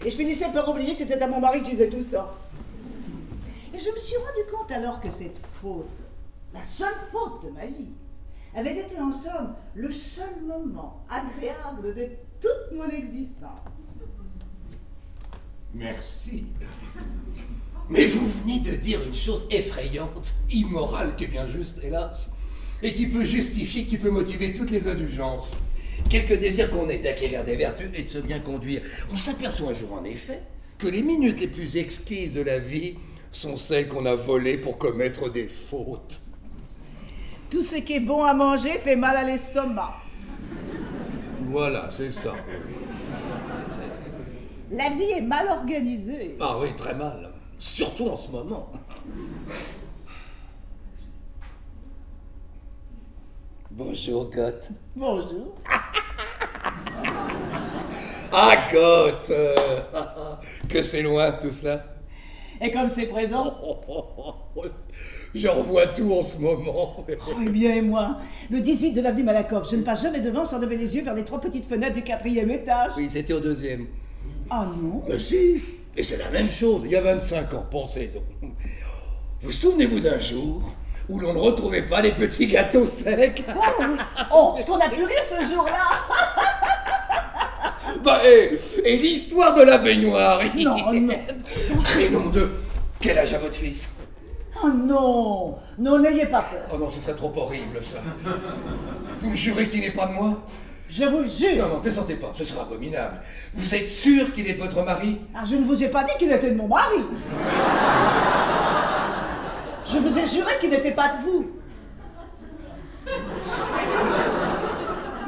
Et je finissais par oublier que c'était à mon mari que je disais tout ça. Et je me suis rendu compte alors que cette faute, la seule faute de ma vie, avait été en somme le seul moment agréable de toute mon existence. Merci. Mais vous venez de dire une chose effrayante, immorale, qui est bien juste, hélas, et qui peut justifier, qui peut motiver toutes les indulgences. Quelque désir qu'on ait d'acquérir des vertus et de se bien conduire. On s'aperçoit un jour, en effet, que les minutes les plus exquises de la vie sont celles qu'on a volées pour commettre des fautes. Tout ce qui est bon à manger fait mal à l'estomac. Voilà, c'est ça. La vie est mal organisée. Ah oui, très mal. Surtout en ce moment. Bonjour, Goth. Bonjour. Ah, Goth que c'est loin, tout cela. Et comme c'est présent? Je revois tout en ce moment. Oh, eh bien, et moi, le 18 de l'avenue Malakoff, je ne passe jamais devant sans lever les yeux vers les 3 petites fenêtres du 4e étage. Oui, c'était au 2e. Ah non? Mais si, et c'est la même chose, il y a 25 ans, pensez donc. Vous souvenez-vous d'un jour où l'on ne retrouvait pas les petits gâteaux secs? Oh, oui. Oh, ce qu'on a pu rire ce jour-là. Bah, et l'histoire de la baignoire? Non, non. Et nom de... Quel âge a votre fils? Oh non, non, n'ayez pas peur. Oh non, ce serait trop horrible, ça. Vous me jurez qu'il n'est pas de moi? Je vous le jure. Non, non, plaisantez pas, ce sera abominable. Vous êtes sûr qu'il est de votre mari? Ah, je ne vous ai pas dit qu'il était de mon mari. Je vous ai juré qu'il n'était pas de vous.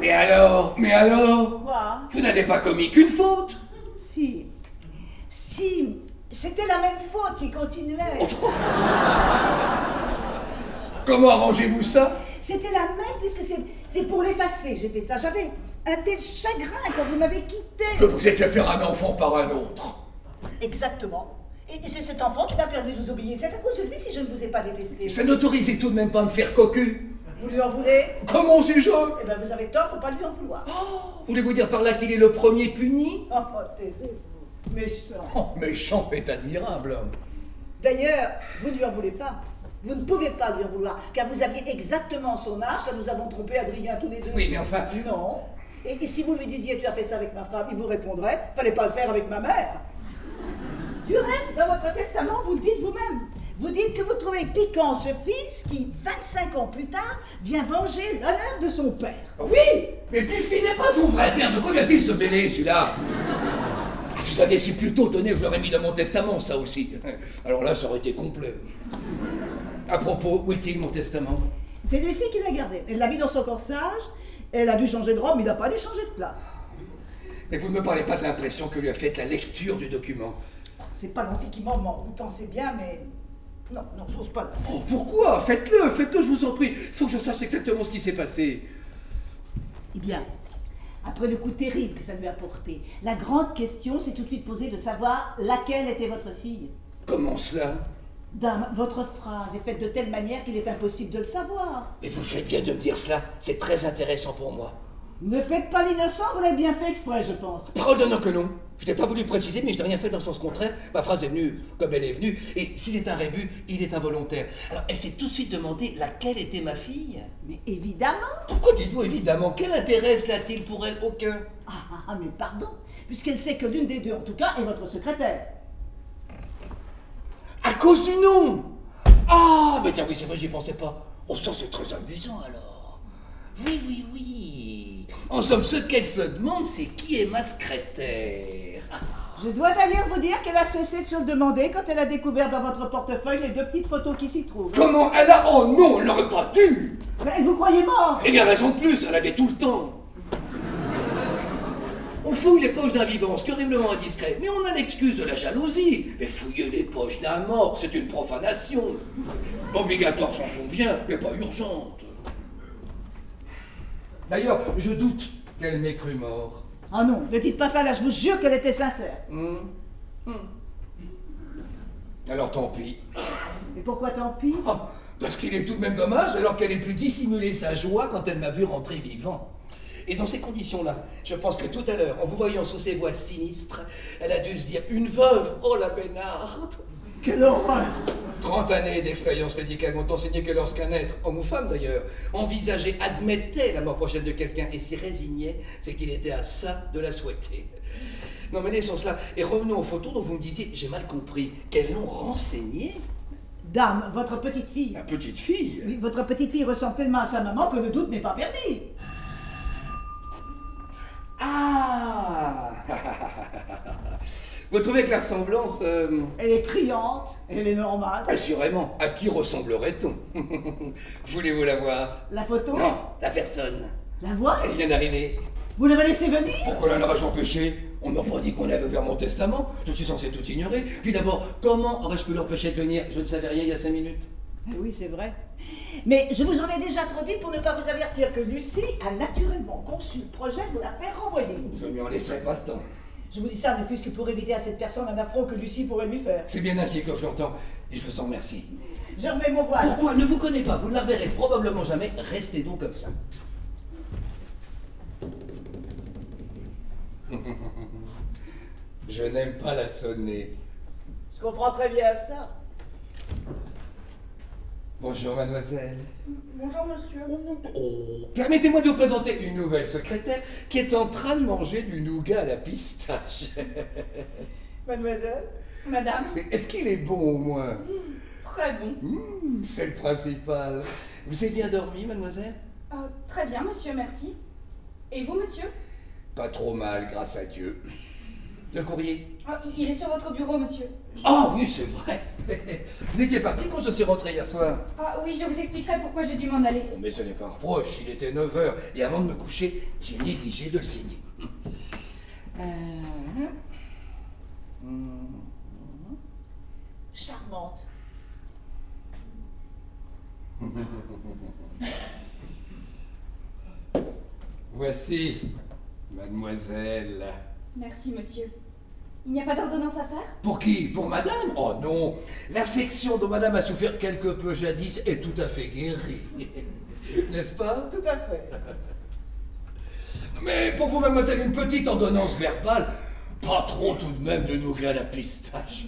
Mais alors? Quoi? Vous n'avez pas commis qu'une faute? Si, c'était la même faute qui continuait. Comment arrangez-vous ça? C'était la même puisque c'est pour l'effacer que j'ai fait ça. J'avais un tel chagrin quand vous m'avez quitté. Que vous êtes fait faire un enfant par un autre. Exactement. Et c'est cet enfant qui m'a permis de vous oublier. C'est à cause de lui si je ne vous ai pas détesté. Ça n'autorisait tout de même pas à me faire cocu. Vous lui en voulez? Comment suis-je? Eh bien, vous avez tort, faut pas lui en vouloir. Voulez-vous dire par là qu'il est le premier puni? Oh, taisez-vous. Méchant. Oh, méchant est admirable. D'ailleurs, vous ne lui en voulez pas. Vous ne pouvez pas lui en vouloir, car vous aviez exactement son âge quand nous avons trompé Adrien tous les deux. Oui, mais enfin... Non. Et si vous lui disiez, tu as fait ça avec ma femme, il vous répondrait, fallait pas le faire avec ma mère. Du reste, dans votre testament, vous le dites vous-même. Vous dites que vous trouvez piquant ce fils qui, 25 ans plus tard, vient venger l'honneur de son père. Oui, mais puisqu'il n'est pas son vrai père, de quoi vient-il se mêler, celui-là? Si j'avais su plus tôt, tenez, je l'aurais mis dans mon testament, ça aussi. Alors là, ça aurait été complet. À propos, où est-il, mon testament? C'est Lucie qui l'a gardé. Elle l'a mis dans son corsage, elle a dû changer de robe, mais il n'a pas dû changer de place. Mais vous ne me parlez pas de l'impression que lui a faite la lecture du document. C'est pas l'envie qui m'en manque, vous pensez bien, mais... Non, j'ose pas. Oh, pourquoi? Faites-le, je vous en prie. Il faut que je sache exactement ce qui s'est passé. Eh bien, après le coup terrible que ça lui a porté, la grande question s'est tout de suite posée de savoir laquelle était votre fille. Comment cela? Dame, votre phrase est faite de telle manière qu'il est impossible de le savoir. Mais vous faites bien de me dire cela, c'est très intéressant pour moi. Ne faites pas l'innocent, vous l'avez bien fait exprès, je pense. Parole d'honneur que non. Je n'ai pas voulu préciser, mais je n'ai rien fait dans le sens contraire. Ma phrase est venue comme elle est venue, et si c'est un rébut, il est involontaire. Alors, elle s'est tout de suite demandé laquelle était ma fille. Mais évidemment. Pourquoi dites-vous évidemment? Quel intérêt cela a-t-il pour elle? Aucun. Mais pardon, puisqu'elle sait que l'une des deux, en tout cas, est votre secrétaire. À cause du nom? Ah, mais tiens, oui, c'est vrai, j'y pensais pas. Oh, ça, c'est très amusant, alors. Oui. En somme, ce qu'elle se demande, c'est qui est ma secrétaire. Je dois d'ailleurs vous dire qu'elle a cessé de se le demander quand elle a découvert dans votre portefeuille les 2 petites photos qui s'y trouvent. Comment elle a... Oh non, elle n'aurait pas dû. Mais vous croyez mort? Eh bien, raison de plus, elle avait tout le temps. On fouille les poches d'un vivant, ce qui est horriblement indiscret, mais on a l'excuse de la jalousie. Mais fouiller les poches d'un mort, c'est une profanation. Obligatoire, j'en conviens, mais pas urgente. D'ailleurs, je doute qu'elle m'ait cru mort. Ah non, ne dites pas ça là, je vous jure qu'elle était sincère. Alors tant pis. Et pourquoi tant pis? Parce qu'il est tout de même dommage alors qu'elle ait pu dissimuler sa joie quand elle m'a vu rentrer vivant. Et dans ces conditions-là, je pense que tout à l'heure, en vous voyant sous ses voiles sinistres, elle a dû se dire « Une veuve, oh la bénarde !» Quelle horreur! 30 années d'expérience médicale m'ont enseigné que lorsqu'un être, homme ou femme d'ailleurs, envisageait, admettait la mort prochaine de quelqu'un et s'y résignait, c'est qu'il était à ça de la souhaiter. Non mais laissons cela, et revenons aux photos dont vous me disiez, j'ai mal compris, qu'elles l'ont renseignée. Dame, votre petite fille. Ma petite fille? Oui, votre petite fille ressemble tellement à sa maman que le doute n'est pas permis. Ah. Vous trouvez que la ressemblance... Elle est criante, elle est normale. Assurément, à qui ressemblerait-on? Voulez-vous la voir? La photo? Non, la personne. La voix? Elle vient d'arriver. Vous l'avez laissée venir? Pourquoi la l'aurais-je empêché? On m'a pas dit qu'on avait ouvert mon testament. Je suis censé tout ignorer. Puis d'abord, comment aurais-je pu l'empêcher de venir? Je ne savais rien il y a 5 minutes. Oui, c'est vrai. Mais je vous en ai déjà trop dit pour ne pas vous avertir que Lucie a naturellement conçu le projet de vous la faire renvoyer. Je ne lui en laisserai pas le temps. Je vous dis ça ne fût-ce que pour éviter à cette personne un affront que Lucie pourrait lui faire. C'est bien ainsi que je l'entends. Et je vous en remercie. Je remets mon voile. Pourquoi? Ne vous connais pas. Vous ne la verrez probablement jamais. Restez donc comme ça. Je n'aime pas la sonner. Je comprends très bien ça. Bonjour, mademoiselle. Bonjour, monsieur. Oh, permettez-moi de vous présenter une nouvelle secrétaire qui est en train de manger du nougat à la pistache. Mademoiselle? Madame. Mais est-ce qu'il est bon au moins? Très bon. C'est le principal. Vous avez bien dormi, mademoiselle? Très bien, monsieur, merci. Et vous, monsieur? Pas trop mal, grâce à Dieu. Le courrier? Il est sur votre bureau, monsieur. Ah oui, c'est vrai. Vous étiez parti quand je suis rentré hier soir. Ah oui, je vous expliquerai pourquoi j'ai dû m'en aller. Oh, mais ce n'est pas un reproche, il était 9 h et avant de me coucher, j'ai négligé de le signer. Charmante. Voici, mademoiselle. Merci, monsieur. Il n'y a pas d'ordonnance à faire? Pour qui? Pour madame? Oh non, l'affection dont madame a souffert quelque peu jadis est tout à fait guérie. N'est-ce pas? Tout à fait. Mais pour vous, mademoiselle, une petite ordonnance verbale, pas trop tout de même de nougat à la pistache.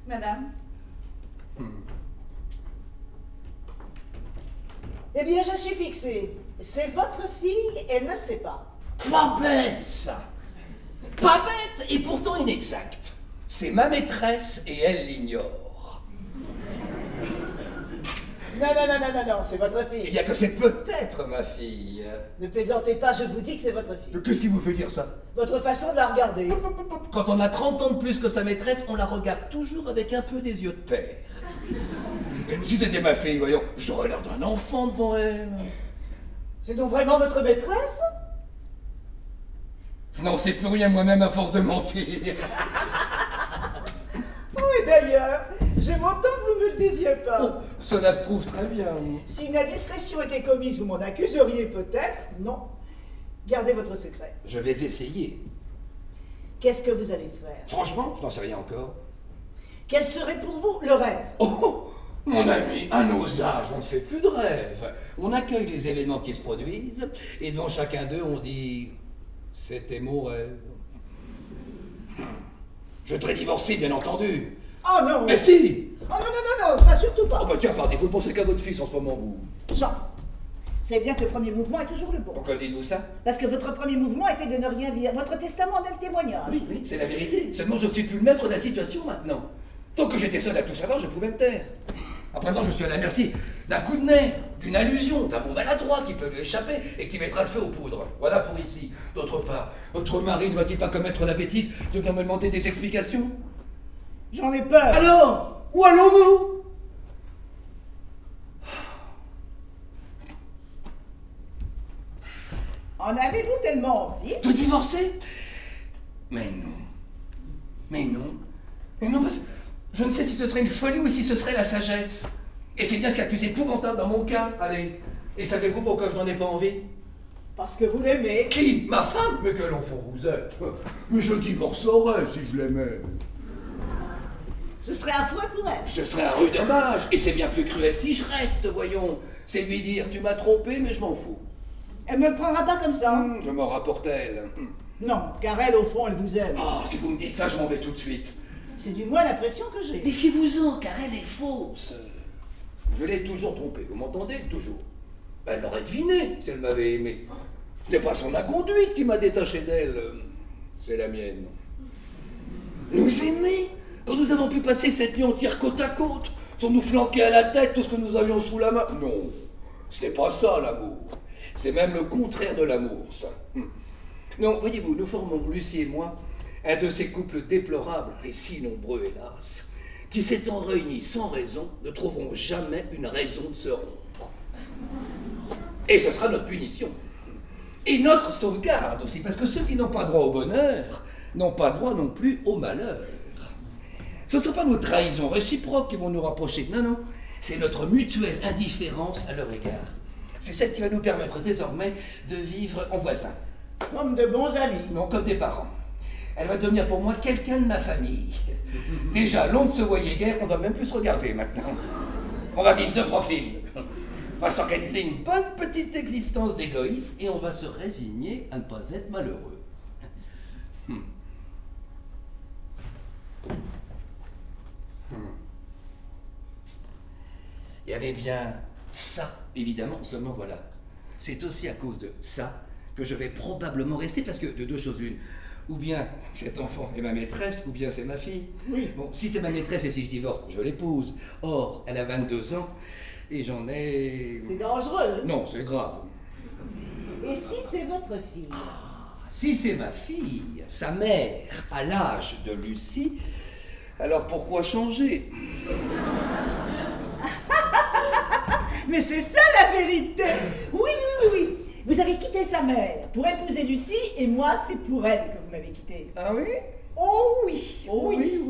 Madame. Eh bien, je suis fixée. C'est votre fille, elle ne le sait pas. Pas bête, ça! Pas bête et pourtant inexact. C'est ma maîtresse et elle l'ignore. Non, c'est votre Il fille. n'y a que c'est peut-être ma fille. Ne plaisantez pas, je vous dis que c'est votre fille. Qu'est-ce qui vous fait dire ça? Votre façon de la regarder. Quand on a 30 ans de plus que sa maîtresse, on la regarde toujours avec un peu des yeux de père. Et si c'était ma fille, voyons, j'aurais l'air d'un enfant devant elle. C'est donc vraiment votre maîtresse? Je n'en sais plus rien moi-même à force de mentir. Oh, et d'ailleurs, j'aime autant que vous me le disiez pas. Oh, cela se trouve très bien. Si une indiscrétion était commise, vous m'en accuseriez peut-être. Non. Gardez votre secret. Je vais essayer. Qu'est-ce que vous allez faire? Franchement, je n'en sais rien encore. Quel serait pour vous le rêve? Oh, mon ami, à nos âges, on ne fait plus de rêves. On accueille les événements qui se produisent, et devant chacun d'eux, on dit « C'était mon rêve ». Je voudrais divorcer, bien entendu. Oh non! Mais si! Oh non, ça surtout pas. Oh bah tiens, pardon, vous ne pensez qu'à votre fils en ce moment, vous. Jean, vous savez bien que le premier mouvement est toujours le bon. Pourquoi dites-vous ça? Parce que votre premier mouvement était de ne rien dire. Votre testament en est le témoignage. Oui, c'est la vérité. Seulement, je ne suis plus le maître de la situation maintenant. Tant que j'étais seul à tout savoir, je pouvais me taire. À présent, je suis à la merci d'un coup de nerf, d'une allusion, d'un mot maladroit qui peut lui échapper et qui mettra le feu aux poudres. Voilà pour ici. D'autre part, votre mari ne va-t-il pas commettre la bêtise de venir me demander des explications? J'en ai peur. Alors, où allons-nous? En avez-vous tellement envie? De divorcer? Mais non. Mais non. Mais non, parce que je ne sais si ce serait une folie ou si ce serait la sagesse. Et c'est bien ce qu'il y a de plus épouvantable dans mon cas. Allez. Et savez-vous pourquoi je n'en ai pas envie? Parce que vous l'aimez. Qui? Ma femme? Mais quel enfant vous êtes? Mais je divorcerais si je l'aimais. Ce serait affreux pour elle. Ce serait un rude dommage. Et c'est bien plus cruel si je reste, voyons. C'est lui dire, tu m'as trompé, mais je m'en fous. Elle ne le prendra pas comme ça. Je m'en rapporte à elle. Non, car elle, au fond, elle vous aime. Ah, si vous me dites ça, je m'en vais tout de suite. C'est du moins l'impression que j'ai. Défiez-vous-en, car elle est fausse. Je l'ai toujours trompée, vous m'entendez? Toujours. Elle l'aurait deviné si elle m'avait aimé. Ce n'est pas son inconduite qui m'a détaché d'elle, c'est la mienne. Nous aimer? Quand nous avons pu passer cette nuit entière côte à côte, sans nous flanquer à la tête tout ce que nous avions sous la main? Non, ce n'est pas ça l'amour. C'est même le contraire de l'amour, ça. Non, voyez-vous, nous formons, Lucie et moi, un de ces couples déplorables, et si nombreux hélas, qui s'étant réunis sans raison, ne trouveront jamais une raison de se rompre. Et ce sera notre punition. Et notre sauvegarde aussi, parce que ceux qui n'ont pas droit au bonheur n'ont pas droit non plus au malheur. Ce ne sont pas nos trahisons réciproques qui vont nous rapprocher, non, non, c'est notre mutuelle indifférence à leur égard. C'est celle qui va nous permettre désormais de vivre en voisins. Comme de bons amis. Non, comme des parents. Elle va devenir pour moi quelqu'un de ma famille. Déjà, l'on ne se voyait guère, on ne va même plus se regarder maintenant. On va vivre de profil. On va s'organiser une bonne petite existence d'égoïsme et on va se résigner à ne pas être malheureux. Il y avait bien ça, évidemment, seulement voilà. C'est aussi à cause de ça que je vais probablement rester, parce que de deux choses une. Ou bien cet enfant est ma maîtresse, ou bien c'est ma fille. Oui. Bon, si c'est ma maîtresse et si je divorce, je l'épouse. Or, elle a 22 ans et j'en ai... C'est dangereux. Non, c'est grave. Et si c'est votre fille? Si c'est ma fille, sa mère, à l'âge de Lucie, alors pourquoi changer? Mais c'est ça la vérité. Oui. Vous avez quitté sa mère pour épouser Lucie, et moi, c'est pour elle que vous m'avez quitté. Ah oui? Oh oui. Oh oui.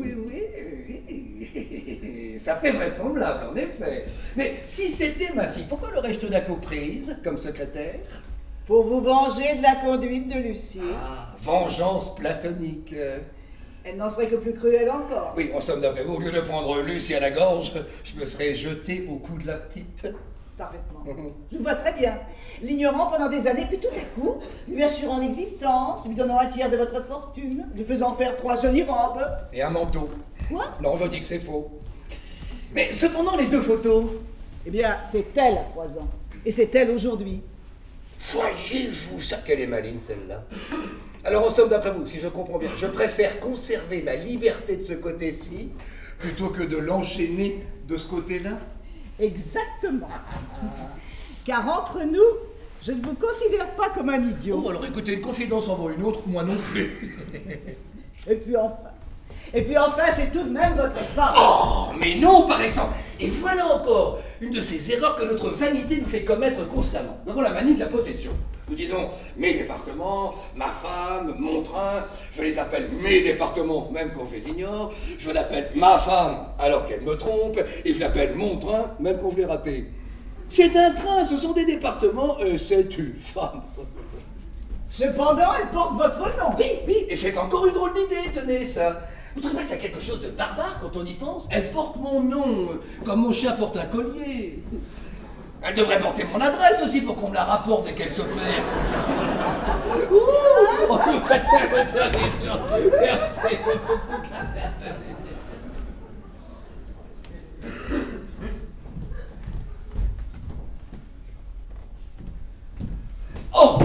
Ça fait vraisemblable, en effet. Mais si c'était ma fille, pourquoi l'aurais-je tout d'un coup prise comme secrétaire? Pour vous venger de la conduite de Lucie. Ah, vengeance platonique. Elle n'en serait que plus cruelle encore. Oui, en somme d'après vous, au lieu de prendre Lucie à la gorge, je me serais jeté au cou de la petite. Parfaitement. Je vois très bien. L'ignorant pendant des années, puis tout à coup, lui assurant l'existence, lui donnant un tiers de votre fortune, lui faisant faire 3 jolies robes. Et un manteau. Quoi? Non, je dis que c'est faux. Mais cependant, les deux photos... Eh bien, c'est elle à 3 ans. Et c'est elle aujourd'hui. Voyez-vous ça, qu'elle est maligne, celle-là. Alors, en somme, d'après vous, si je comprends bien, je préfère conserver ma liberté de ce côté-ci, plutôt que de l'enchaîner de ce côté-là? Exactement. Car entre nous, je ne vous considère pas comme un idiot. Oh, alors écoutez, une confidence en vaut une autre, moi non plus. Et puis enfin, c'est tout de même votre femme. Oh, mais non, par exemple. Et voilà encore une de ces erreurs que notre vanité nous fait commettre constamment. Nous avons la manie de la possession. Nous disons mes départements, ma femme, mon train. Je les appelle mes départements, même quand je les ignore. Je l'appelle ma femme alors qu'elle me trompe. Et je l'appelle mon train, même quand je l'ai raté. C'est un train, ce sont des départements, c'est une femme. Cependant, elle porte votre nom. Oui, et c'est encore une drôle d'idée, tenez ça. Vous trouvez pas que c'est quelque chose de barbare quand on y pense? Elle porte mon nom, comme mon chien porte un collier. Elle devrait porter mon adresse aussi pour qu'on me la rapporte dès qu'elle se perd. Ouh, on me fait terrible. Merci. Oh!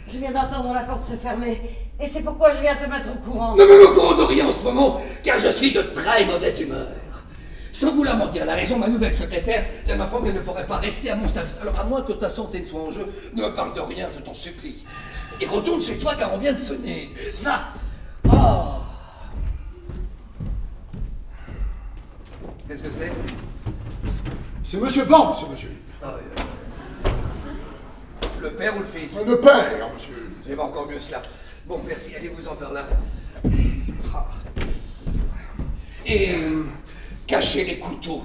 Je viens d'entendre la porte se fermer, et c'est pourquoi je viens te mettre au courant. Ne me courant de rien en ce moment, car je suis de très mauvaise humeur. Sans vous la mentir, la raison, ma nouvelle secrétaire vient m'apprendre qu'elle ne pourrait pas rester à mon service. Alors, à moins que ta santé ne soit en jeu, ne me parle de rien, je t'en supplie. Et retourne chez toi, car on vient de sonner. Va! Oh! Qu'est-ce que c'est? C'est monsieur Pan, ce monsieur. Ah, le père ou le fils? Le père, monsieur. J'aime encore mieux cela. Bon, merci, allez-vous-en par là. Et cachez les couteaux.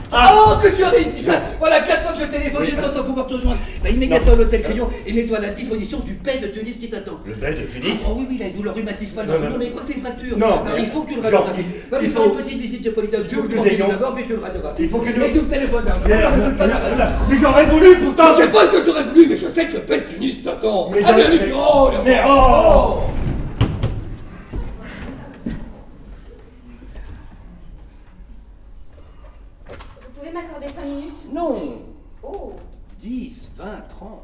Oh, que tu arrives! Voilà, 4 fois que je téléphone, j'ai pas sans pouvoir te rejoindre. Va immédiatement à l'hôtel Crayon et mets-toi à la disposition du paix de Tunis qui t'attend. Le bain de Tunis? Oh oui, il a une douleur rhumatismale. Non, mais quoi, c'est une fracture? Non, il faut que tu le Jean, racontes. Va lui faire une petite visite de politesse. Tu le prends d'abord, puis tu le radiographies. Il faut que Et tu me téléphones. Mais j'aurais voulu pourtant. Je sais pas ce que tu aurais voulu, mais je sais que le paix de Tunis t'attend. Mais Allez, j'aurais- allez, oh, Mais oh! Vous pouvez m'accorder 5 minutes? Non! Oh, 10, 20, 30.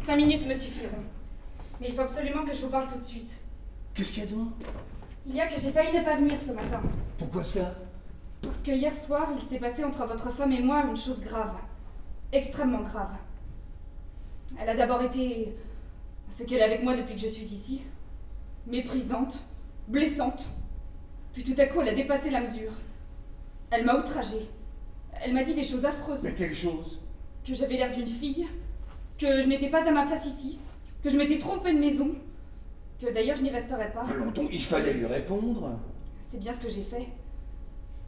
5 minutes me suffiront. Mais il faut absolument que je vous parle tout de suite. Qu'est-ce qu'il y a donc? Il y a que j'ai failli ne pas venir ce matin. Pourquoi ça? Parce que hier soir, il s'est passé entre votre femme et moi une chose grave. Extrêmement grave. Elle a d'abord été ce qu'elle est avec moi depuis que je suis ici. Méprisante, blessante. Puis tout à coup, elle a dépassé la mesure. Elle m'a outragée. Elle m'a dit des choses affreuses. Mais quelle chose? Que j'avais l'air d'une fille, que je n'étais pas à ma place ici, que je m'étais trompée de maison, que d'ailleurs je n'y resterais pas. Alors donc, il fallait lui répondre. C'est bien ce que j'ai fait.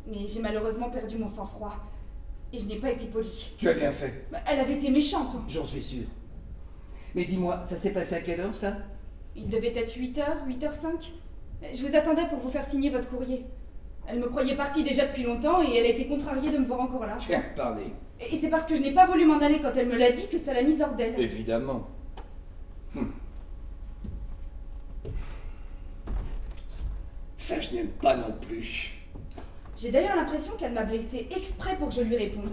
Mais j'ai malheureusement perdu mon sang-froid. Et je n'ai pas été polie. Tu as bien fait. Elle avait été méchante. J'en suis sûr. Mais dis-moi, ça s'est passé à quelle heure, ça? Il devait être 8h, 8h05. Je vous attendais pour vous faire signer votre courrier. Elle me croyait partie déjà depuis longtemps et elle a été contrariée de me voir encore là. Tiens, parlez. Et c'est parce que je n'ai pas voulu m'en aller quand elle me l'a dit que ça l'a mise hors d'elle. Évidemment. Ça, je n'aime pas non plus. J'ai d'ailleurs l'impression qu'elle m'a blessée exprès pour que je lui réponde.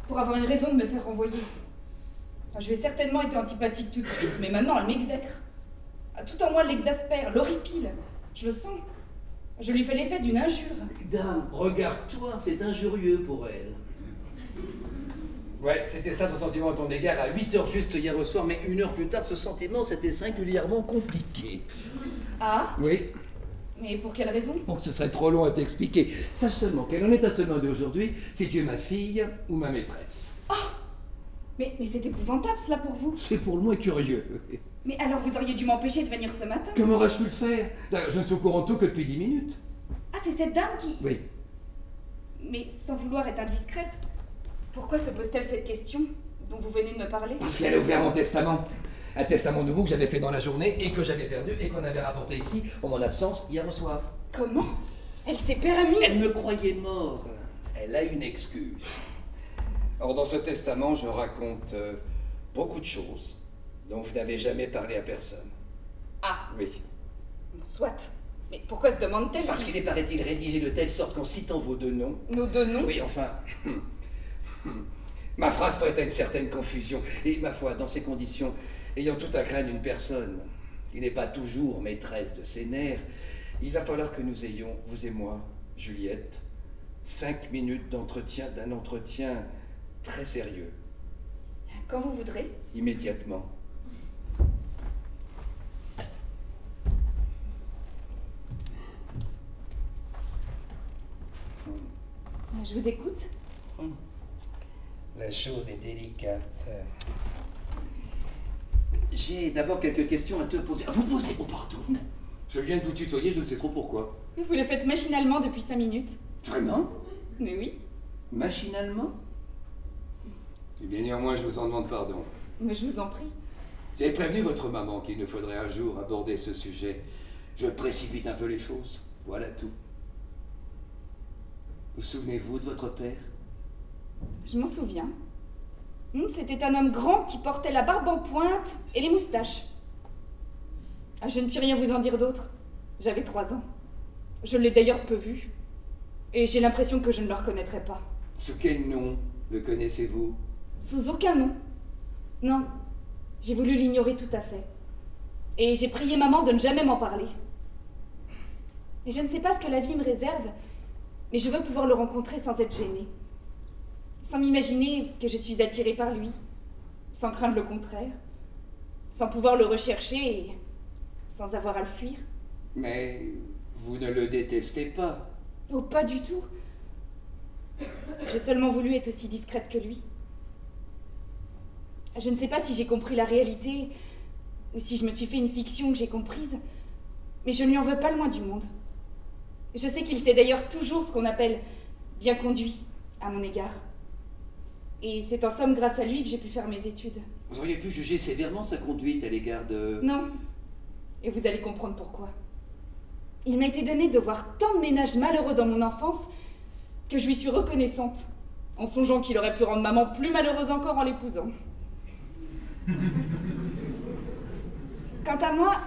Pour avoir une raison de me faire renvoyer. Enfin, je lui ai certainement été antipathique tout de suite, mais maintenant elle m'exècre. Tout en moi l'exaspère, l'horripile. Je le sens. Je lui fais l'effet d'une injure. Dame, regarde-toi, c'est injurieux pour elle. Ouais, c'était ça son sentiment à ton égard à 8h juste hier au soir, mais 1 heure plus tard, ce sentiment c'était singulièrement compliqué. Ah? Oui. Mais pour quelle raison? Bon, ce serait trop long à t'expliquer. Sache seulement qu'elle en est à se demander aujourd'hui si tu es ma fille ou ma maîtresse. Oh! Mais c'est épouvantable cela pour vous. C'est pour le moins curieux. Mais alors vous auriez dû m'empêcher de venir ce matin. Comment aurais-je pu le faire? D'ailleurs, je ne suis au courant de tout que depuis 10 minutes. Ah, c'est cette dame qui... Oui. Mais sans vouloir être indiscrète, pourquoi se pose-t-elle cette question dont vous venez de me parler? Parce qu'elle a ouvert mon testament. Un testament nouveau que j'avais fait dans la journée et que j'avais perdu et qu'on avait rapporté ici en mon absence hier au soir. Comment? Elle s'est permis? Elle me croyait mort. Elle a une excuse. Or, dans ce testament, je raconte beaucoup de choses dont je n'avais jamais parlé à personne. Ah, Oui. soit. Mais pourquoi se demande-t-elle Parce si... qu'il est, paraît-il, rédigé de telle sorte qu'en citant vos deux noms... Nos deux noms? Oui, enfin... Ma phrase prête à une certaine confusion. Et ma foi, dans ces conditions, ayant tout à craindre une personne qui n'est pas toujours maîtresse de ses nerfs, il va falloir que nous ayons, vous et moi, Juliette, 5 minutes d'entretien, d'un entretien très sérieux. Quand vous voudrez. Immédiatement. Je vous écoute. La chose est délicate. J'ai d'abord quelques questions à te poser. Vous posez, oh pardon. Je viens de vous tutoyer, je ne sais trop pourquoi. Vous le faites machinalement depuis 5 minutes. Vraiment? Mais oui. Machinalement? Eh bien, néanmoins, je vous en demande pardon. Mais je vous en prie. J'ai prévenu votre maman qu'il nous faudrait un jour aborder ce sujet. Je précipite un peu les choses. Voilà tout. Vous souvenez-vous de votre père? Je m'en souviens. C'était un homme grand qui portait la barbe en pointe et les moustaches. Ah, je ne puis rien vous en dire d'autre. J'avais 3 ans. Je l'ai d'ailleurs peu vu. Et j'ai l'impression que je ne le reconnaîtrai pas. Sous quel nom le connaissez-vous? Sous aucun nom. Non. J'ai voulu l'ignorer tout à fait. Et j'ai prié maman de ne jamais m'en parler. Et je ne sais pas ce que la vie me réserve, mais je veux pouvoir le rencontrer sans être gênée. Sans m'imaginer que je suis attirée par lui. Sans craindre le contraire. Sans pouvoir le rechercher et sans avoir à le fuir. Mais vous ne le détestez pas? Oh, pas du tout. J'ai seulement voulu être aussi discrète que lui. Je ne sais pas si j'ai compris la réalité ou si je me suis fait une fiction que j'ai comprise, mais je ne lui en veux pas le moins du monde. Je sais qu'il sait d'ailleurs toujours ce qu'on appelle bien conduit à mon égard. Et c'est en somme grâce à lui que j'ai pu faire mes études. Vous auriez pu juger sévèrement sa conduite à l'égard de... Non. Et vous allez comprendre pourquoi. Il m'a été donné de voir tant de ménages malheureux dans mon enfance que je lui suis reconnaissante, en songeant qu'il aurait pu rendre maman plus malheureuse encore en l'épousant. Quant à moi,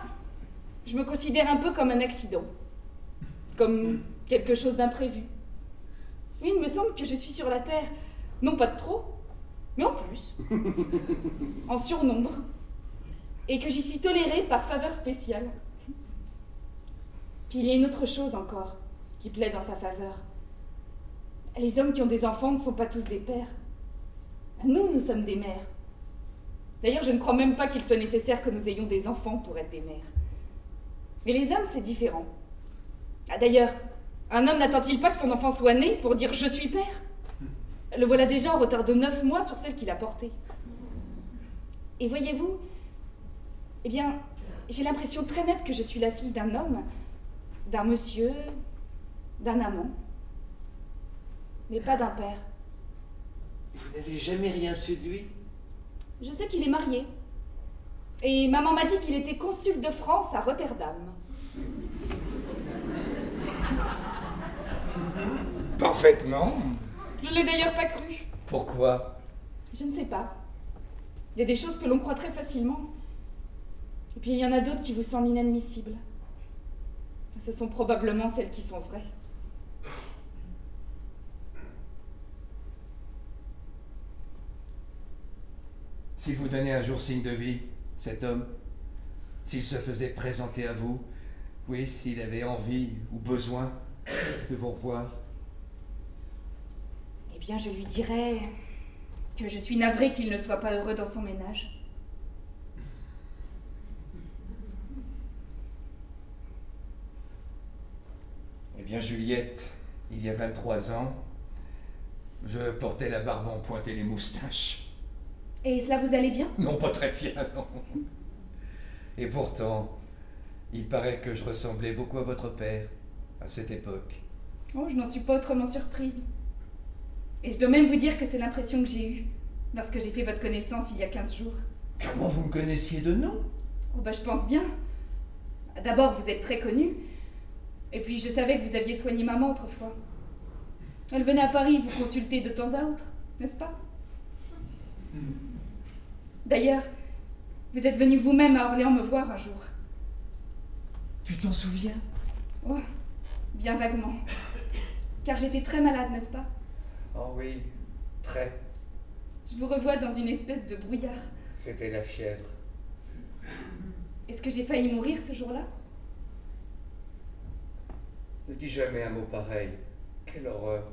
je me considère un peu comme un accident, comme quelque chose d'imprévu. Oui, il me semble que je suis sur la Terre, non pas de trop, mais en plus, en surnombre, et que j'y suis tolérée par faveur spéciale. Puis il y a une autre chose encore qui plaît dans sa faveur. Les hommes qui ont des enfants ne sont pas tous des pères. Nous sommes des mères. D'ailleurs, je ne crois même pas qu'il soit nécessaire que nous ayons des enfants pour être des mères. Mais les hommes, c'est différent. Ah, d'ailleurs, un homme n'attend-il pas que son enfant soit né pour dire « je suis père » ? Le voilà déjà en retard de 9 mois sur celle qu'il a portée. Et voyez-vous, eh bien, j'ai l'impression très nette que je suis la fille d'un homme, d'un monsieur, d'un amant, mais pas d'un père. Vous n'avez jamais rien su de lui? Je sais qu'il est marié. Et maman m'a dit qu'il était consul de France à Rotterdam. Parfaitement. Je ne l'ai d'ailleurs pas cru. Pourquoi? Je ne sais pas. Il y a des choses que l'on croit très facilement. Et puis il y en a d'autres qui vous semblent inadmissibles. Ce sont probablement celles qui sont vraies. S'il vous donnait un jour signe de vie, cet homme, s'il se faisait présenter à vous, oui, s'il avait envie ou besoin de vous revoir. Eh bien, je lui dirais que je suis navrée qu'il ne soit pas heureux dans son ménage. Eh bien, Juliette, il y a 23 ans, je portais la barbe en pointe et les moustaches. Et cela vous allait bien? Non, pas très bien, non. Et pourtant, il paraît que je ressemblais beaucoup à votre père, à cette époque. Oh, je n'en suis pas autrement surprise. Et je dois même vous dire que c'est l'impression que j'ai eue lorsque j'ai fait votre connaissance il y a 15 jours. Comment vous me connaissiez de nom? Oh bah je pense bien. D'abord, vous êtes très connu. Et puis, je savais que vous aviez soigné maman autrefois. Elle venait à Paris vous consulter de temps à autre, n'est-ce pas? D'ailleurs, vous êtes venu vous-même à Orléans me voir un jour. Tu t'en souviens? Oh, bien vaguement. Car j'étais très malade, n'est-ce pas? Oh oui, très. Je vous revois dans une espèce de brouillard. C'était la fièvre. Est-ce que j'ai failli mourir ce jour-là? Ne dis jamais un mot pareil. Quelle horreur.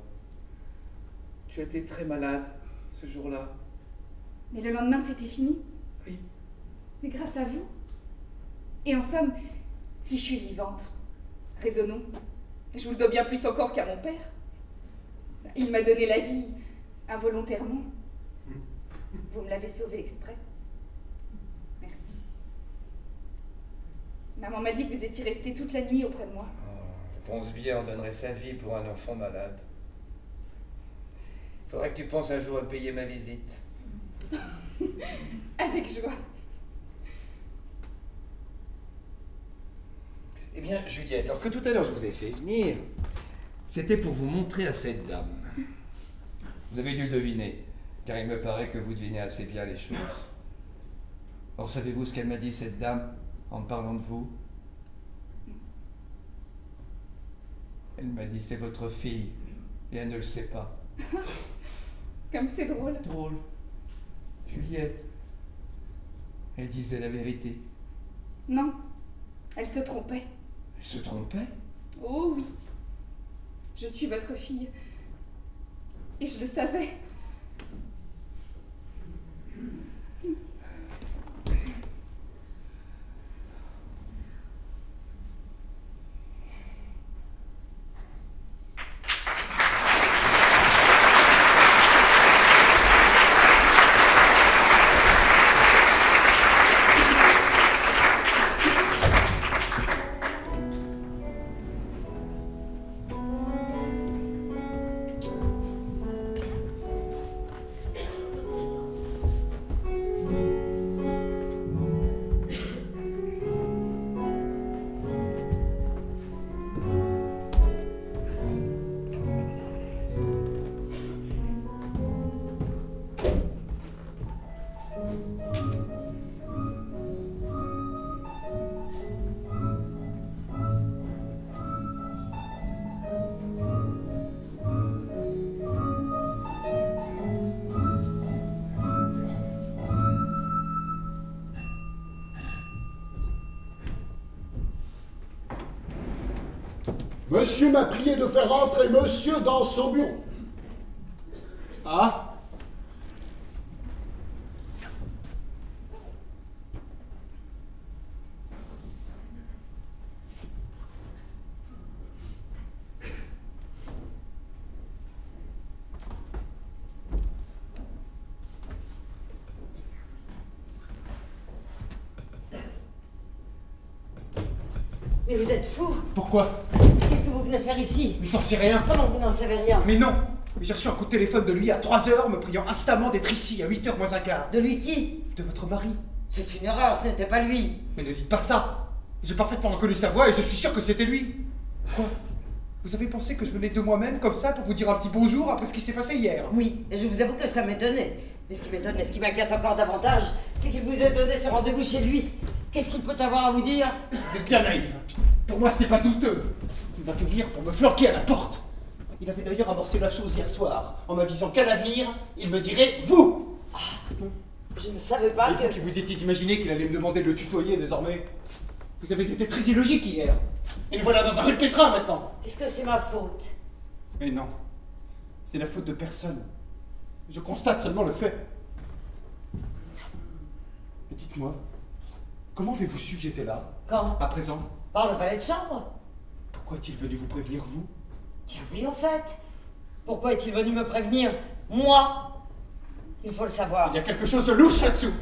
Tu étais très malade ce jour-là. Mais le lendemain, c'était fini. Oui. Mais grâce à vous. Et en somme, si je suis vivante, raisonnons, je vous le dois bien plus encore qu'à mon père. Il m'a donné la vie involontairement. Vous me l'avez sauvé exprès. Merci. Maman m'a dit que vous étiez resté toute la nuit auprès de moi. Je pense bien on donnerait sa vie pour un enfant malade. Il faudrait que tu penses un jour à payer ma visite. Avec joie. Eh bien, Juliette, lorsque tout à l'heure je vous ai fait venir, c'était pour vous montrer à cette dame. Vous avez dû le deviner, car il me paraît que vous devinez assez bien les choses. Or, savez-vous ce qu'elle m'a dit, cette dame, en me parlant de vous? Elle m'a dit, c'est votre fille, et elle ne le sait pas. Comme c'est drôle. Drôle. Juliette. Elle disait la vérité. Non, elle se trompait. Elle se trompait? Oh oui. Je suis votre fille. Et je le savais. Monsieur m'a prié de faire entrer monsieur dans son bureau. Ah? Mais vous êtes fou! Pourquoi? Qu'est-ce que vous venez faire ici? Mais je n'en sais rien. Comment vous n'en savez rien? Mais non! Mais j'ai reçu un coup de téléphone de lui à 3h me priant instamment d'être ici à 8h moins un quart. De lui qui? De votre mari. C'est une erreur, ce n'était pas lui. Mais ne dites pas ça! J'ai parfaitement reconnu sa voix et je suis sûr que c'était lui. Quoi? Vous avez pensé que je venais de moi-même comme ça pour vous dire un petit bonjour après ce qui s'est passé hier? Oui, et je vous avoue que ça m'étonnait. Mais ce qui m'étonne et ce qui m'inquiète encore davantage, c'est qu'il vous ait donné ce rendez-vous chez lui. Qu'est-ce qu'il peut avoir à vous dire? Vous êtes bien naïve. Pour moi, ce n'est pas douteux. Il m'a fait venir pour me flanquer à la porte. Il avait d'ailleurs amorcé la chose hier soir, en m'avisant qu'à l'avenir, il me dirait « vous ». Je ne savais pas Il faut que... que vous étiez imaginé qu'il allait me demander de le tutoyer désormais. Vous avez été très illogique hier. Et nous voilà dans un rue de pétrin maintenant. Est-ce que c'est ma faute? Mais non. C'est la faute de personne. Je constate seulement le fait. Mais dites-moi, comment avez-vous su que j'étais là? Quand? À présent? Par le valet de chambre. Pourquoi est-il venu vous prévenir, vous? Tiens, oui, en fait. Pourquoi est-il venu me prévenir? Moi? Il faut le savoir. Il y a quelque chose de louche là-dessous.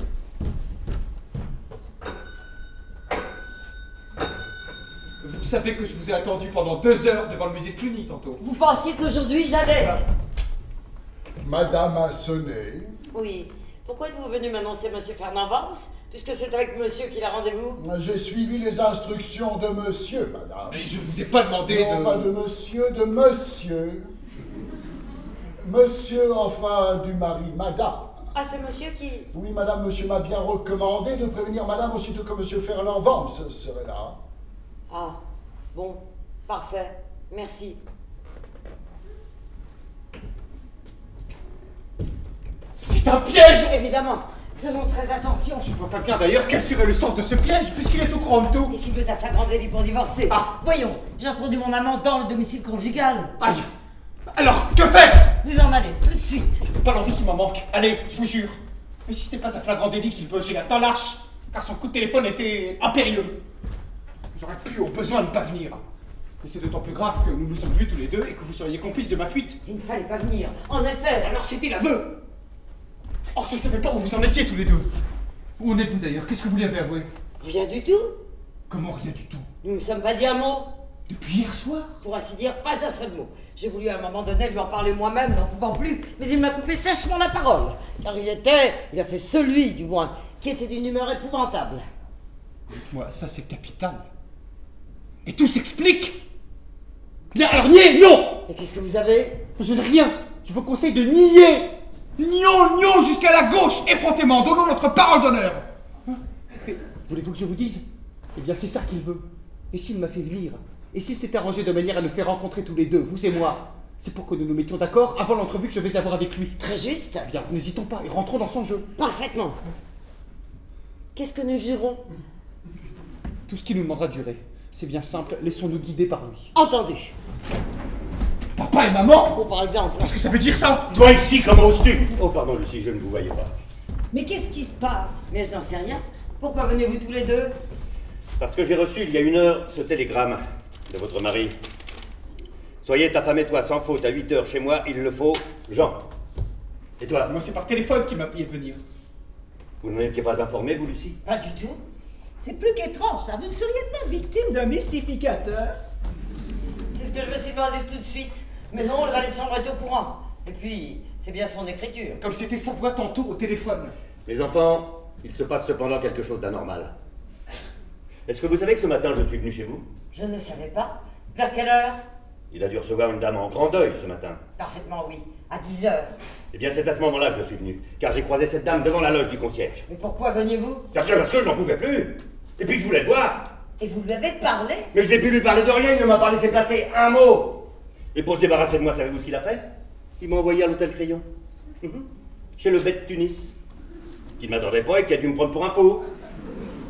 Vous savez que je vous ai attendu pendant 2 heures devant le musée de Cluny tantôt. Vous pensiez qu'aujourd'hui j'allais? Madame a sonné. Oui. Pourquoi êtes-vous venu m'annoncer Monsieur Fernand Vance, puisque c'est avec monsieur qu'il a rendez-vous? J'ai suivi les instructions de monsieur, madame. Mais je ne vous ai pas demandé Non, de... pas de monsieur, de monsieur. Monsieur, enfin, du mari, madame. Ah, c'est monsieur qui... Oui, madame, monsieur m'a bien recommandé de prévenir madame aussitôt que monsieur Fernand Vance serait là. Ah, bon, parfait. Merci. C'est un piège! Évidemment. Faisons très attention. Je ne vois pas bien d'ailleurs quel serait le sens de ce piège, puisqu'il est au courant de tout. Et s'il veut un flagrant délit pour divorcer? Ah. Voyons, j'ai introduit mon amant dans le domicile conjugal. Aïe! Alors, que faire? Vous en allez, tout de suite. Ce n'est pas l'envie qui m'en manque. Allez, je vous jure. Mais si ce n'est pas un flagrant délit qu'il veut, j'ai la temps lâche, car son coup de téléphone était impérieux. J'aurais pu au besoin ne pas venir. Mais c'est d'autant plus grave que nous nous sommes vus tous les deux et que vous seriez complices de ma fuite. Il ne fallait pas venir. En effet. Alors c'était l'aveu. Or, je ne savais pas où vous en étiez tous les deux. Où en êtes-vous d'ailleurs? Qu'est-ce que vous lui avez avoué? Rien du tout. Comment rien du tout? Nous ne sommes pas dit un mot. Depuis hier soir? Pour ainsi dire, pas un seul mot. J'ai voulu à un moment donné lui en parler moi-même, n'en pouvant plus, mais il m'a coupé sèchement la parole. Car il a fait celui, du moins, qui était d'une humeur épouvantable. Dites-moi, ça c'est capital. Et tout s'explique. Bien, alors niez, non! Et qu'est-ce que vous avez? Je n'ai rien. Je vous conseille de nier. Nions jusqu'à la gauche, effrontément, donnons notre parole d'honneur. Voulez-vous que je vous dise? Eh bien, c'est ça qu'il veut. Et s'il m'a fait venir? Et s'il s'est arrangé de manière à nous faire rencontrer tous les deux, vous et moi? C'est pour que nous nous mettions d'accord avant l'entrevue que je vais avoir avec lui. Très juste. Eh bien, n'hésitons pas et rentrons dans son jeu. Parfaitement. Qu'est-ce que nous jurons? Tout ce qui nous demandera de jurer. C'est bien simple, laissons-nous guider par lui. Entendu. Papa et maman? Ou par exemple... Qu'est-ce que ça veut dire ça? Toi ici, comment oses-tu? Oh, pardon, Lucie, je ne vous voyais pas. Mais qu'est-ce qui se passe? Mais je n'en sais rien. Pourquoi venez-vous tous les deux? Parce que j'ai reçu il y a 1 heure ce télégramme de votre mari. Soyez ta femme et toi sans faute à 8 heures chez moi, il le faut, Jean. Et toi? Moi, c'est par téléphone qu'il m'a prié de venir. Vous n'en étiez pas informé, vous, Lucie? Pas du tout. C'est plus qu'étrange, ça. Vous ne seriez pas victime d'un mystificateur? C'est ce que je me suis demandé tout de suite. Mais non, le valet de chambre est au courant. Et puis, c'est bien son écriture. Comme c'était sa voix tantôt au téléphone. Les enfants, il se passe cependant quelque chose d'anormal. Est-ce que vous savez que ce matin, je suis venu chez vous? Je ne savais pas. Vers quelle heure? Il a dû recevoir une dame en grand deuil ce matin. Parfaitement oui. À 10 heures. Eh bien, c'est à ce moment-là que je suis venu, car j'ai croisé cette dame devant la loge du concierge. Mais pourquoi veniez-vous? Parce que je n'en pouvais plus. Et puis je voulais le voir. Et vous lui avez parlé? Mais je n'ai pu lui parler de rien, il ne m'a pas laissé placer un mot. Et pour se débarrasser de moi, savez-vous ce qu'il a fait? Il m'a envoyé à l'hôtel Crayon. Chez le bête Tunis. Qui ne m'attendait pas et qui a dû me prendre pour un fou.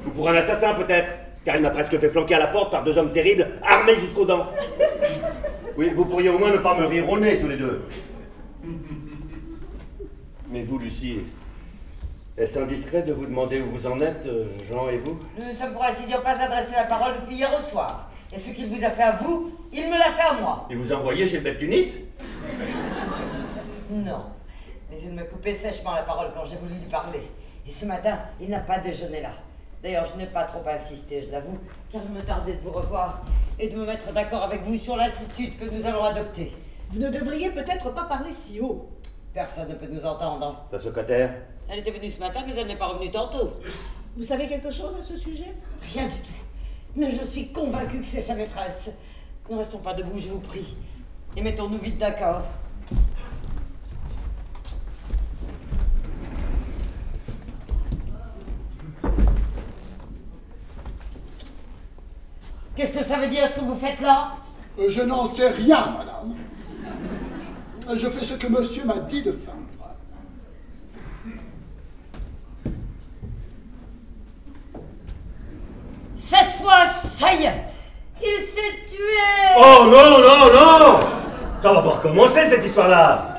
Ou pour un assassin peut-être. Car il m'a presque fait flanquer à la porte par 2 hommes terribles, armés jusqu'aux dents. Oui, vous pourriez au moins ne pas me rire au nez tous les deux. Mais vous, Lucie, est-ce indiscret de vous demander où vous en êtes, Jean et vous? Nous ne sommes pour ainsi dire pas adressé la parole depuis hier au soir. Et ce qu'il vous a fait à vous, il me l'a fait à moi. Il vous a envoyé chez le bête Tunis? Non. Mais il me coupait sèchement la parole quand j'ai voulu lui parler. Et ce matin, il n'a pas déjeuné là. D'ailleurs, je n'ai pas trop insisté, je l'avoue, car il me tardait de vous revoir et de me mettre d'accord avec vous sur l'attitude que nous allons adopter. Vous ne devriez peut-être pas parler si haut. Personne ne peut nous entendre. Ta secrétaire? Elle était venue ce matin, mais elle n'est pas revenue tantôt. Vous savez quelque chose à ce sujet? Rien du tout. Mais je suis convaincue que c'est sa maîtresse. Ne restons pas debout, je vous prie. Et mettons-nous vite d'accord. Qu'est-ce que ça veut dire, ce que vous faites là? Je n'en sais rien, madame. Je fais ce que monsieur m'a dit de faire. Ça y est, il s'est tué. Oh non, non, non! Ça va pas recommencer cette histoire-là!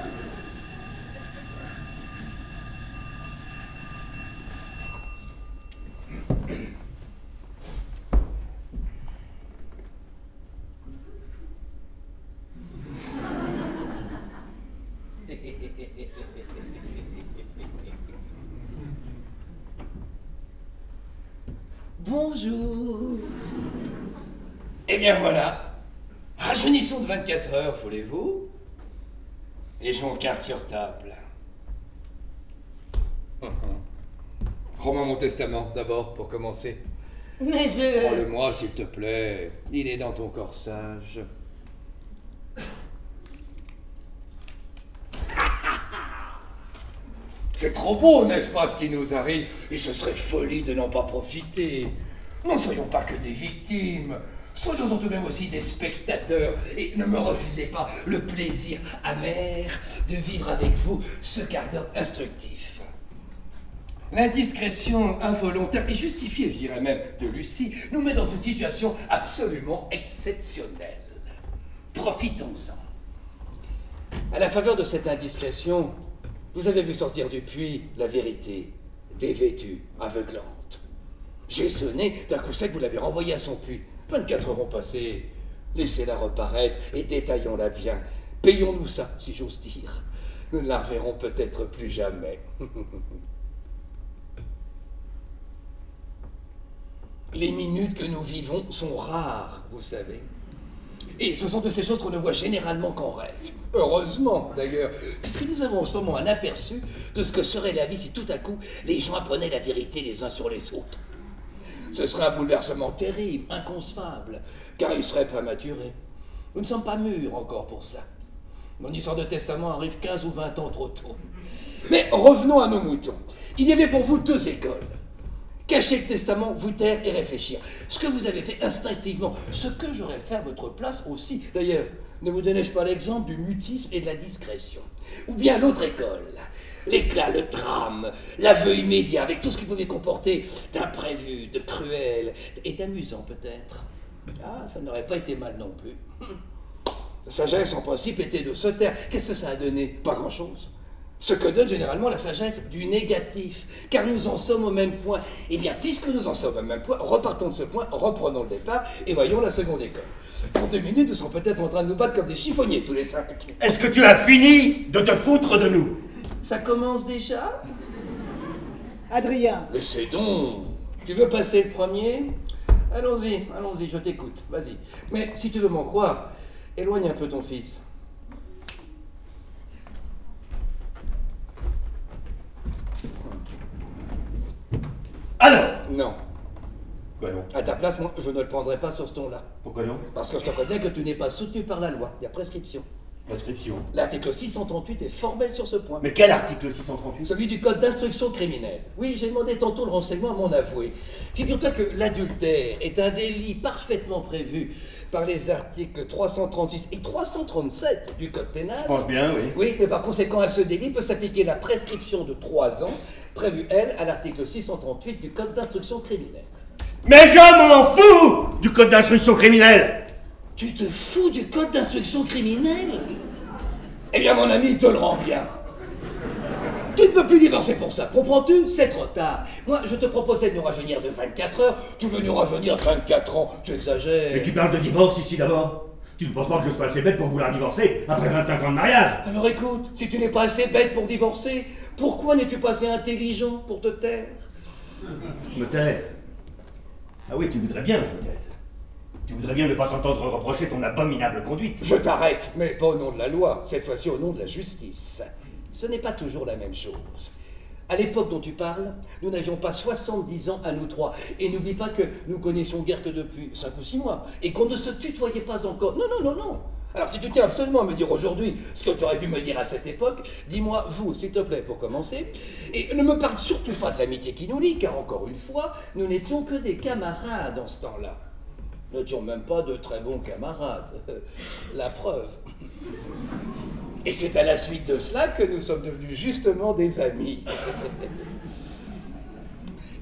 Bonjour. Eh bien voilà. Rajeunissons de 24 heures, voulez-vous? Et jouons cartes sur table. Rends-moi mon testament, d'abord, pour commencer. Mais je... Prends-le-moi, s'il te plaît. Il est dans ton corsage. C'est trop beau, n'est-ce pas, ce qui nous arrive? Et ce serait folie de n'en pas profiter. Ne soyons pas que des victimes. Soyons tout de même aussi des spectateurs. Et ne me refusez pas le plaisir amer de vivre avec vous ce quart d'heure instructif. L'indiscrétion involontaire et justifiée, je dirais même, de Lucie, nous met dans une situation absolument exceptionnelle. Profitons-en. À la faveur de cette indiscrétion, vous avez vu sortir du puits la vérité, dévêtue, aveuglante. J'ai sonné, d'un coup sec, vous l'avez renvoyée à son puits. 24 heures ont passé. Laissez-la reparaître et détaillons-la bien. Payons-nous ça, si j'ose dire. Nous ne la reverrons peut-être plus jamais. Les minutes que nous vivons sont rares, vous savez. Et ce sont de ces choses qu'on ne voit généralement qu'en rêve. Heureusement, d'ailleurs, puisque nous avons en ce moment un aperçu de ce que serait la vie si tout à coup les gens apprenaient la vérité les uns sur les autres. Ce serait un bouleversement terrible, inconcevable, car il serait prématuré. Nous ne sommes pas mûrs encore pour cela. Mon histoire de testament arrive 15 ou 20 ans trop tôt. Mais revenons à nos moutons. Il y avait pour vous deux écoles. Cacher le testament, vous taire et réfléchir. Ce que vous avez fait instinctivement, ce que j'aurais fait à votre place aussi. D'ailleurs, ne vous donnais-je pas l'exemple du mutisme et de la discrétion? Ou bien l'autre école, l'éclat, le drame, l'aveu immédiat, avec tout ce qu'il pouvait comporter d'imprévu, de cruel et d'amusant peut-être. Ah, ça n'aurait pas été mal non plus. La sagesse, en principe, était de se taire. Qu'est-ce que ça a donné? Pas grand-chose. Ce que donne généralement la sagesse du négatif, car nous en sommes au même point. Eh bien, puisque nous en sommes au même point, repartons de ce point, reprenons le départ, et voyons la seconde école. Dans 2 minutes, nous serons peut-être en train de nous battre comme des chiffonniers, tous les 5. Est-ce que tu as fini de te foutre de nous? Ça commence déjà? Adrien, Mais c'est donc. Tu veux passer le premier? Allons-y, allons-y, je t'écoute, vas-y. Mais si tu veux m'en croire, éloigne un peu ton fils. Alors? Non. Quoi non? À ta place, moi, je ne le prendrai pas sur ce ton-là. Pourquoi non? Parce que je te reconnais que tu n'es pas soutenu par la loi. Il y a prescription. Prescription. L'article 638 est formel sur ce point. Mais quel article 638? Celui du code d'instruction criminelle. Oui, j'ai demandé tantôt le renseignement à mon avoué. Figure-toi que l'adultère est un délit parfaitement prévu par les articles 336 et 337 du code pénal. Je pense bien, oui. Oui, mais par conséquent, à ce délit peut s'appliquer la prescription de 3 ans, prévue, elle, à l'article 638 du code d'instruction criminelle. Mais je m'en fous du code d'instruction criminelle! Tu te fous du code d'instruction criminelle? Eh bien, mon ami, te le rend bien. Tu ne peux plus divorcer pour ça, comprends-tu? C'est trop tard. Moi, je te proposais de nous rajeunir de 24 heures, tu veux nous rajeunir de 24 ans, tu exagères. Mais tu parles de divorce ici d'abord? Tu ne penses pas que je sois assez bête pour vouloir divorcer après 25 ans de mariage? Alors écoute, si tu n'es pas assez bête pour divorcer, pourquoi n'es-tu pas assez intelligent pour te taire? Me taire? Ah oui, tu voudrais bien que je me taise. Tu voudrais bien ne pas t'entendre reprocher ton abominable conduite. Je t'arrête, mais pas au nom de la loi, cette fois-ci au nom de la justice. Ce n'est pas toujours la même chose. À l'époque dont tu parles, nous n'avions pas 70 ans à nous trois. Et n'oublie pas que nous connaissions guère que depuis 5 ou 6 mois. Et qu'on ne se tutoyait pas encore. Non, non, non, non. Alors si tu tiens absolument à me dire aujourd'hui ce que tu aurais pu me dire à cette époque, dis-moi vous, s'il te plaît, pour commencer. Et ne me parle surtout pas de l'amitié qui nous lie, car encore une fois, nous n'étions que des camarades en ce temps-là. Nous n'étions même pas de très bons camarades. La preuve. Et c'est à la suite de cela que nous sommes devenus justement des amis.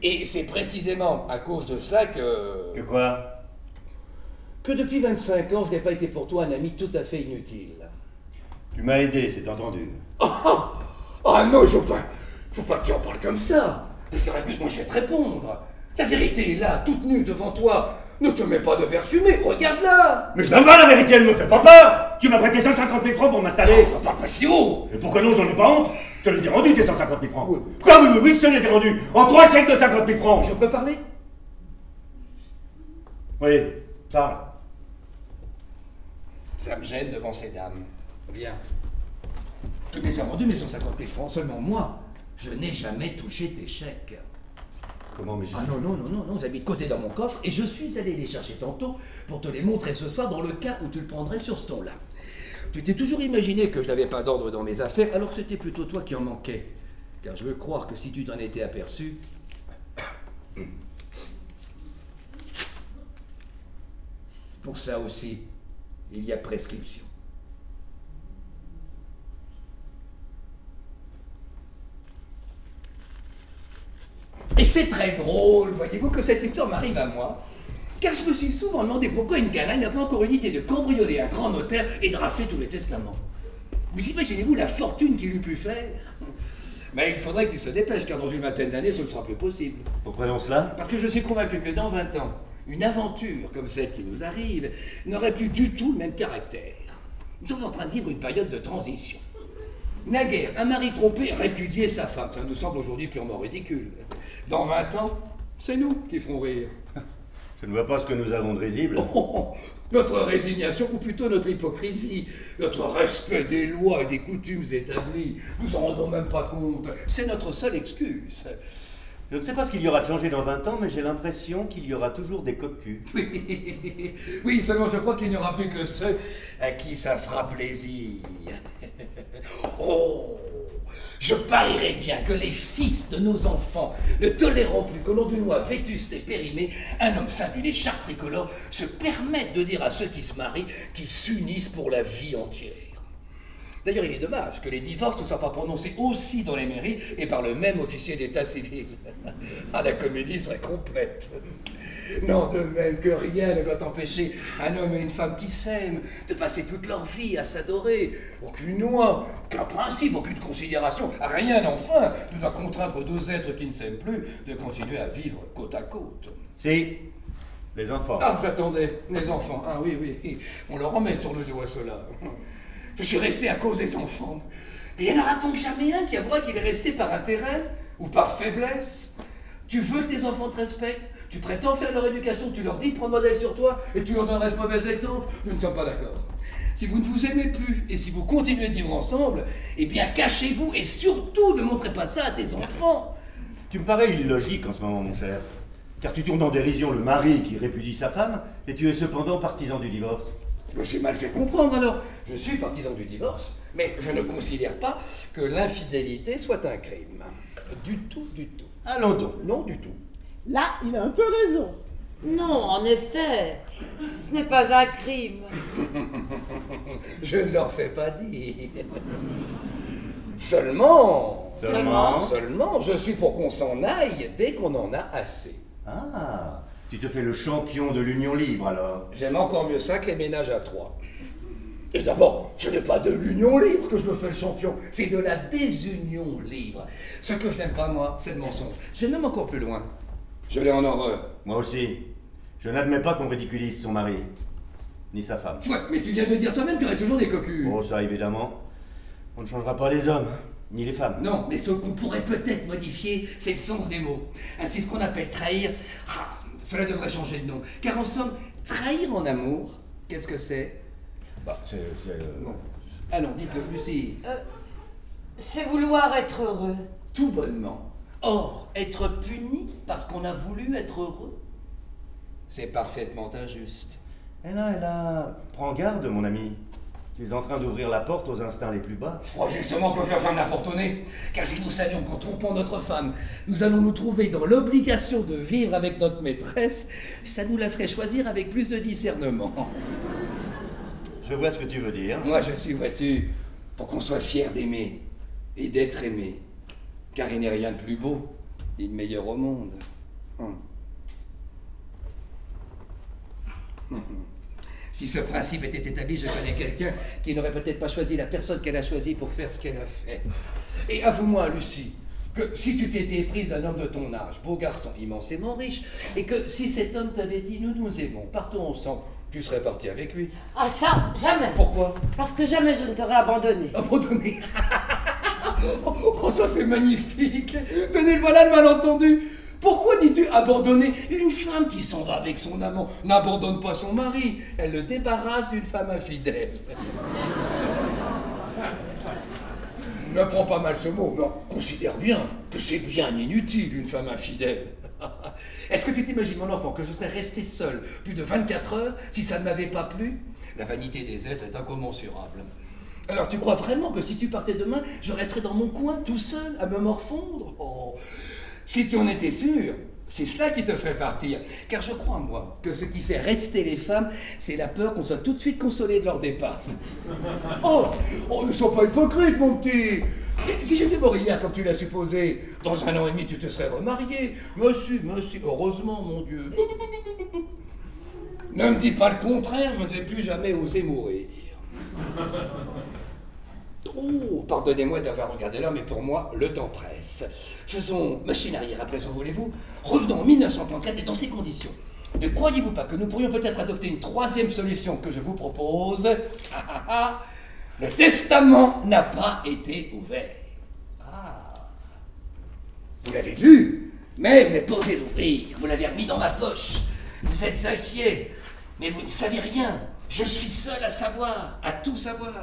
Et c'est précisément à cause de cela que... Que quoi? que depuis 25 ans, je n'ai pas été pour toi un ami tout à fait inutile. Tu m'as aidé, c'est entendu. Ah non, il faut pas que tu en parles comme ça. Parce que écoute, moi je vais te répondre. La vérité est là, toute nue devant toi. Ne te mets pas de verre fumé, regarde-la. Mais je donne pas la vérité, elle me fait pas peur. Tu m'as prêté 150 000 francs pour m'installer. Oh, parle pas si haut. Et pourquoi non, j'en ai pas honte. Je te les ai rendus, tes 150 000 francs. Oui. Quoi, oui, je te les ai rendus. En 3 chèques de 50 000 francs. Je peux parler? Oui, parle. Ça me gêne devant ces dames. Viens. Tu me les as rendus, mes 150 000 francs, seulement moi. Je n'ai jamais touché tes chèques. Comment, mais Ah non, vous avez mis de côté dans mon coffre et je suis allé les chercher tantôt pour te les montrer ce soir dans le cas où tu le prendrais sur ce ton-là. Tu t'es toujours imaginé que je n'avais pas d'ordre dans mes affaires alors que c'était plutôt toi qui en manquais. Car je veux croire que si tu t'en étais aperçu... Pour ça aussi, il y a prescription. Et c'est très drôle, voyez-vous, que cette histoire m'arrive à moi, car je me suis souvent demandé pourquoi une canaille n'a pas encore eu l'idée de cambrioler un grand notaire et de rafler tous les testaments. Vous imaginez-vous la fortune qu'il eût pu faire? Mais il faudrait qu'il se dépêche, car dans une vingtaine d'années, ce ne sera plus possible. Pourquoi donc cela? Parce que je suis convaincu que dans 20 ans, une aventure comme celle qui nous arrive n'aurait plus du tout le même caractère. Nous sommes en train de vivre une période de transition. Naguère, un mari trompé répudiait sa femme. Ça nous semble aujourd'hui purement ridicule. Dans 20 ans, c'est nous qui ferons rire. Je ne vois pas ce que nous avons de risible. Oh, notre résignation, ou plutôt notre hypocrisie, notre respect des lois et des coutumes établies, nous en rendons même pas compte. C'est notre seule excuse. Je ne sais pas ce qu'il y aura de changé dans 20 ans, mais j'ai l'impression qu'il y aura toujours des cocus. Oui, seulement je crois qu'il n'y aura plus que ceux à qui ça fera plaisir. Oh, je parierais bien que les fils de nos enfants ne toléreront plus qu'au nom d'une loi vétuste et périmée, un homme saint d'une écharpe tricolore se permette de dire à ceux qui se marient qu'ils s'unissent pour la vie entière. D'ailleurs, il est dommage que les divorces ne soient pas prononcés aussi dans les mairies et par le même officier d'état civil. Ah, la comédie serait complète. Non, de même que rien ne doit empêcher un homme et une femme qui s'aiment de passer toute leur vie à s'adorer. Aucune loi, aucun principe, aucune considération, rien enfin ne doit contraindre deux êtres qui ne s'aiment plus de continuer à vivre côte à côte. Si, les enfants. Ah, j'attendais, les enfants. Ah oui, on leur en met sur le dos à cela. Je suis resté à cause des enfants. Mais il n'y en aura donc jamais un qui avouera qu'il est resté par intérêt ou par faiblesse. Tu veux que tes enfants te respectent, tu prétends faire leur éducation, tu leur dis de prendre modèle sur toi et tu leur donnerais ce mauvais exemple. Nous ne sommes pas d'accord. Si vous ne vous aimez plus et si vous continuez de vivre ensemble, eh bien cachez-vous et surtout ne montrez pas ça à tes enfants. Tu me parais illogique en ce moment, mon cher. Car tu tournes en dérision le mari qui répudie sa femme et tu es cependant partisan du divorce. Je me suis mal fait comprendre alors. Je suis partisan du divorce, mais je ne considère pas que l'infidélité soit un crime. Du tout, du tout. Allons donc. Non, du tout. Là, il a un peu raison. Non, en effet, ce n'est pas un crime. Je ne leur fais pas dire. Seulement, je suis pour qu'on s'en aille dès qu'on en a assez. Ah, tu te fais le champion de l'union libre alors. J'aime encore mieux ça que les ménages à trois. Et d'abord, ce n'est pas de l'union libre que je me fais le champion, c'est de la désunion libre. Ce que je n'aime pas, moi, c'est le mensonge. Je vais même encore plus loin. Je l'ai en horreur. Moi aussi. Je n'admets pas qu'on ridiculise son mari, ni sa femme. Ouais, mais tu viens de dire toi-même qu'il y aurait toujours des cocus. Oh, ça évidemment. On ne changera pas les hommes, hein, ni les femmes. Non, mais ce qu'on pourrait peut-être modifier, c'est le sens des mots. C'est ce qu'on appelle trahir. Ah, cela devrait changer de nom. Car en somme, trahir en amour, qu'est-ce que c'est? Bah, c'est... Bon. Ah non, dites-le, Lucie. C'est vouloir être heureux. Tout bonnement. Or, être puni parce qu'on a voulu être heureux, c'est parfaitement injuste. Et là, prends garde, mon ami. Tu es en train d'ouvrir la porte aux instincts les plus bas. Je crois justement que je la ferme la porte au nez. Car si nous savions qu'en trompant notre femme, nous allons nous trouver dans l'obligation de vivre avec notre maîtresse, ça nous la ferait choisir avec plus de discernement. Je vois ce que tu veux dire. Moi, je suis, vois-tu, pour qu'on soit fier d'aimer et d'être aimé. Car il n'est rien de plus beau, ni de meilleur au monde. Si ce principe était établi, je connais quelqu'un qui n'aurait peut-être pas choisi la personne qu'elle a choisie pour faire ce qu'elle a fait. Et avoue-moi, Lucie, que si tu t'étais prise d'un homme de ton âge, beau garçon, immensément riche, et que si cet homme t'avait dit « nous nous aimons, partons ensemble », tu serais parti avec lui. Ah ça, jamais. Pourquoi? Parce que jamais je ne t'aurais abandonné. Abandonné? Oh, ça c'est magnifique. Tenez, le voilà le malentendu. Pourquoi dis-tu abandonner? Une femme qui s'en va avec son amant n'abandonne pas son mari. Elle le débarrasse d'une femme infidèle. Ne prends pas mal ce mot, non. Considère bien que c'est bien inutile une femme infidèle. Est-ce que tu t'imagines, mon enfant, que je serais resté seul plus de 24 heures si ça ne m'avait pas plu? La vanité des êtres est incommensurable. Alors tu crois vraiment que si tu partais demain, je resterais dans mon coin, tout seul, à me morfondre? Oh, si tu en étais sûr, c'est cela qui te fait partir. Car je crois, moi, que ce qui fait rester les femmes, c'est la peur qu'on soit tout de suite consolé de leur départ. Oh, ne sois pas hypocrite, mon petit. Si j'étais mort hier, comme tu l'as supposé, dans 1 an et demi, tu te serais remarié. Monsieur, heureusement, mon Dieu. Ne me dis pas le contraire, je ne vais plus jamais oser mourir. Oh, pardonnez-moi d'avoir regardé l'heure, mais pour moi, le temps presse. Faisons machine arrière à présent, voulez-vous? Revenons en 1934 et dans ces conditions. Ne croyez-vous pas que nous pourrions peut-être adopter une 3e solution que je vous propose? Le testament n'a pas été ouvert. Ah. Vous l'avez vu, mais vous n'avez pas osé l'ouvrir. Vous l'avez remis dans ma poche. Vous êtes inquiet, mais vous ne savez rien. Je suis seul à savoir, à tout savoir.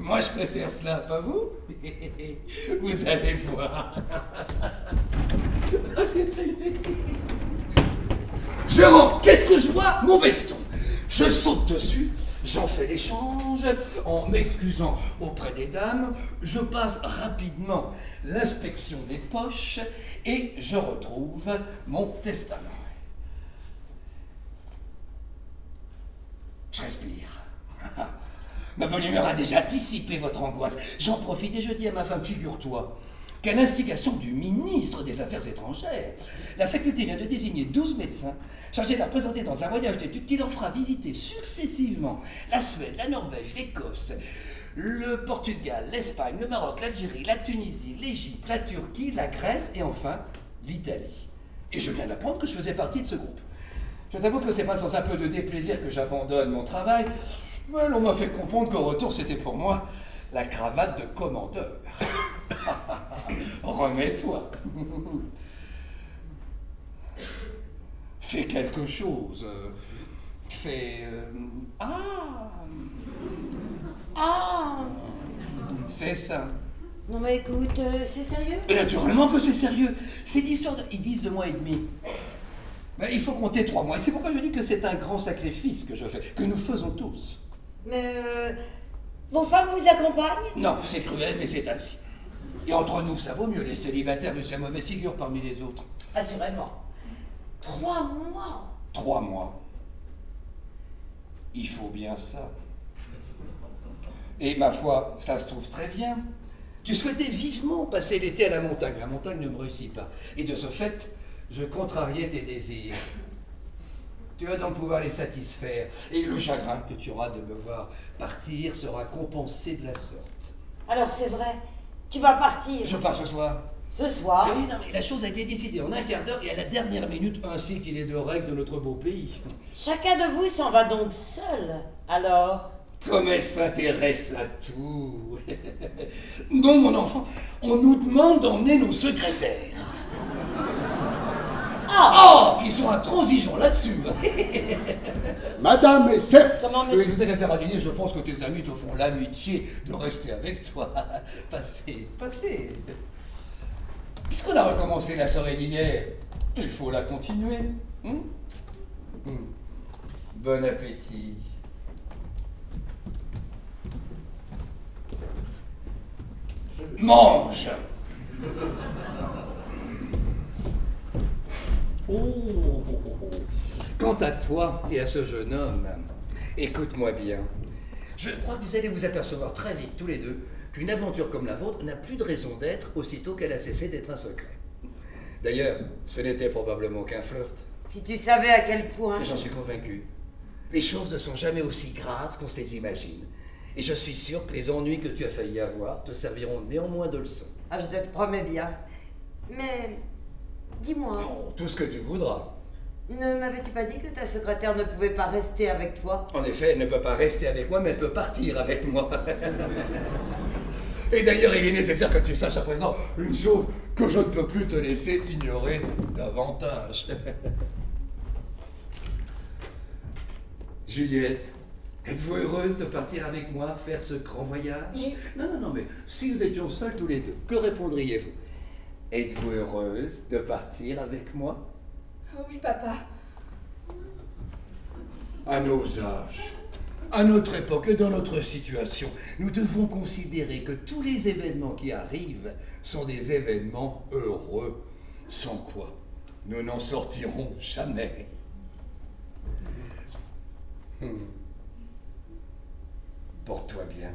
Moi, je préfère cela, pas vous? Vous allez voir. Je rentre, qu'est-ce que je vois? Mon veston. Je saute dessus, j'en fais l'échange, en m'excusant auprès des dames, je passe rapidement l'inspection des poches et je retrouve mon testament. Je respire. Ma bonne humeur a déjà dissipé votre angoisse. J'en profite et je dis à ma femme, figure-toi, qu'à l'instigation du ministre des Affaires étrangères, la faculté vient de désigner 12 médecins chargés de la présenter dans un voyage d'études qui leur fera visiter successivement la Suède, la Norvège, l'Écosse, le Portugal, l'Espagne, le Maroc, l'Algérie, la Tunisie, l'Égypte, la Turquie, la Grèce et enfin l'Italie. Et je viens d'apprendre que je faisais partie de ce groupe. Je t'avoue que c'est pas sans un peu de déplaisir que j'abandonne mon travail, mais l'on m'a fait comprendre qu'au retour c'était pour moi la cravate de commandeur. Remets-toi. Fais quelque chose. Fais... C'est ça. Non mais écoute, c'est sérieux? Naturellement que c'est sérieux. C'est l'histoire de... Ils disent 2 mois et demi. Mais il faut compter 3 mois. Et c'est pourquoi je dis que c'est un grand sacrifice que je fais, que nous faisons tous. Mais vos femmes vous accompagnent? Non, c'est cruel, mais c'est ainsi. Et entre nous, ça vaut mieux. Les célibataires eussent la mauvaise figure parmi les autres. Assurément. 3 mois? 3 mois. Il faut bien ça. Et ma foi, ça se trouve très bien. Tu souhaitais vivement passer l'été à la montagne. La montagne ne me réussit pas. Et de ce fait, je contrariais tes désirs. Tu vas donc pouvoir les satisfaire. Et le chagrin que tu auras de me voir partir sera compensé de la sorte. Alors c'est vrai, tu vas partir? Je pars ce soir. Ce soir? Oui, non, mais la chose a été décidée en un quart d'heure et à la dernière minute, ainsi qu'il est de règle de notre beau pays. Chacun de vous s'en va donc seul, alors? Comme elle s'intéresse à tout. Non, mon enfant, on nous demande d'emmener nos secrétaires. Oh, ils sont intransigeants là-dessus. Madame et chef. Comment, Oui, monsieur? vous avez affaire à dîner, je pense que tes amis te font l'amitié de rester avec toi. Passez. Puisqu'on a recommencé la soirée d'hier, il faut la continuer. Bon appétit. Mange. Oh. Quant à toi et à ce jeune homme, écoute-moi bien. Je crois que vous allez vous apercevoir très vite, tous les deux, qu'une aventure comme la vôtre n'a plus de raison d'être aussitôt qu'elle a cessé d'être un secret. D'ailleurs, ce n'était probablement qu'un flirt. Si tu savais à quel point... J'en suis convaincu. Les choses ne sont jamais aussi graves qu'on se les imagine. Et je suis sûr que les ennuis que tu as failli avoir te serviront néanmoins de leçon. Ah, je te promets bien. Mais, dis-moi, Oh, tout ce que tu voudras. ne m'avais-tu pas dit que ta secrétaire ne pouvait pas rester avec toi? En effet, elle ne peut pas rester avec moi, mais elle peut partir avec moi. Et d'ailleurs, il est nécessaire que tu saches à présent une chose que je ne peux plus te laisser ignorer davantage. Juliette, êtes-vous heureuse de partir avec moi faire ce grand voyage? Oui. Non, mais si nous étions seuls tous les deux, que répondriez-vous? Êtes-vous heureuse de partir avec moi? Oh oui, papa. À nos âges, à notre époque et dans notre situation, nous devons considérer que tous les événements qui arrivent sont des événements heureux, sans quoi nous n'en sortirons jamais. Porte-toi bien.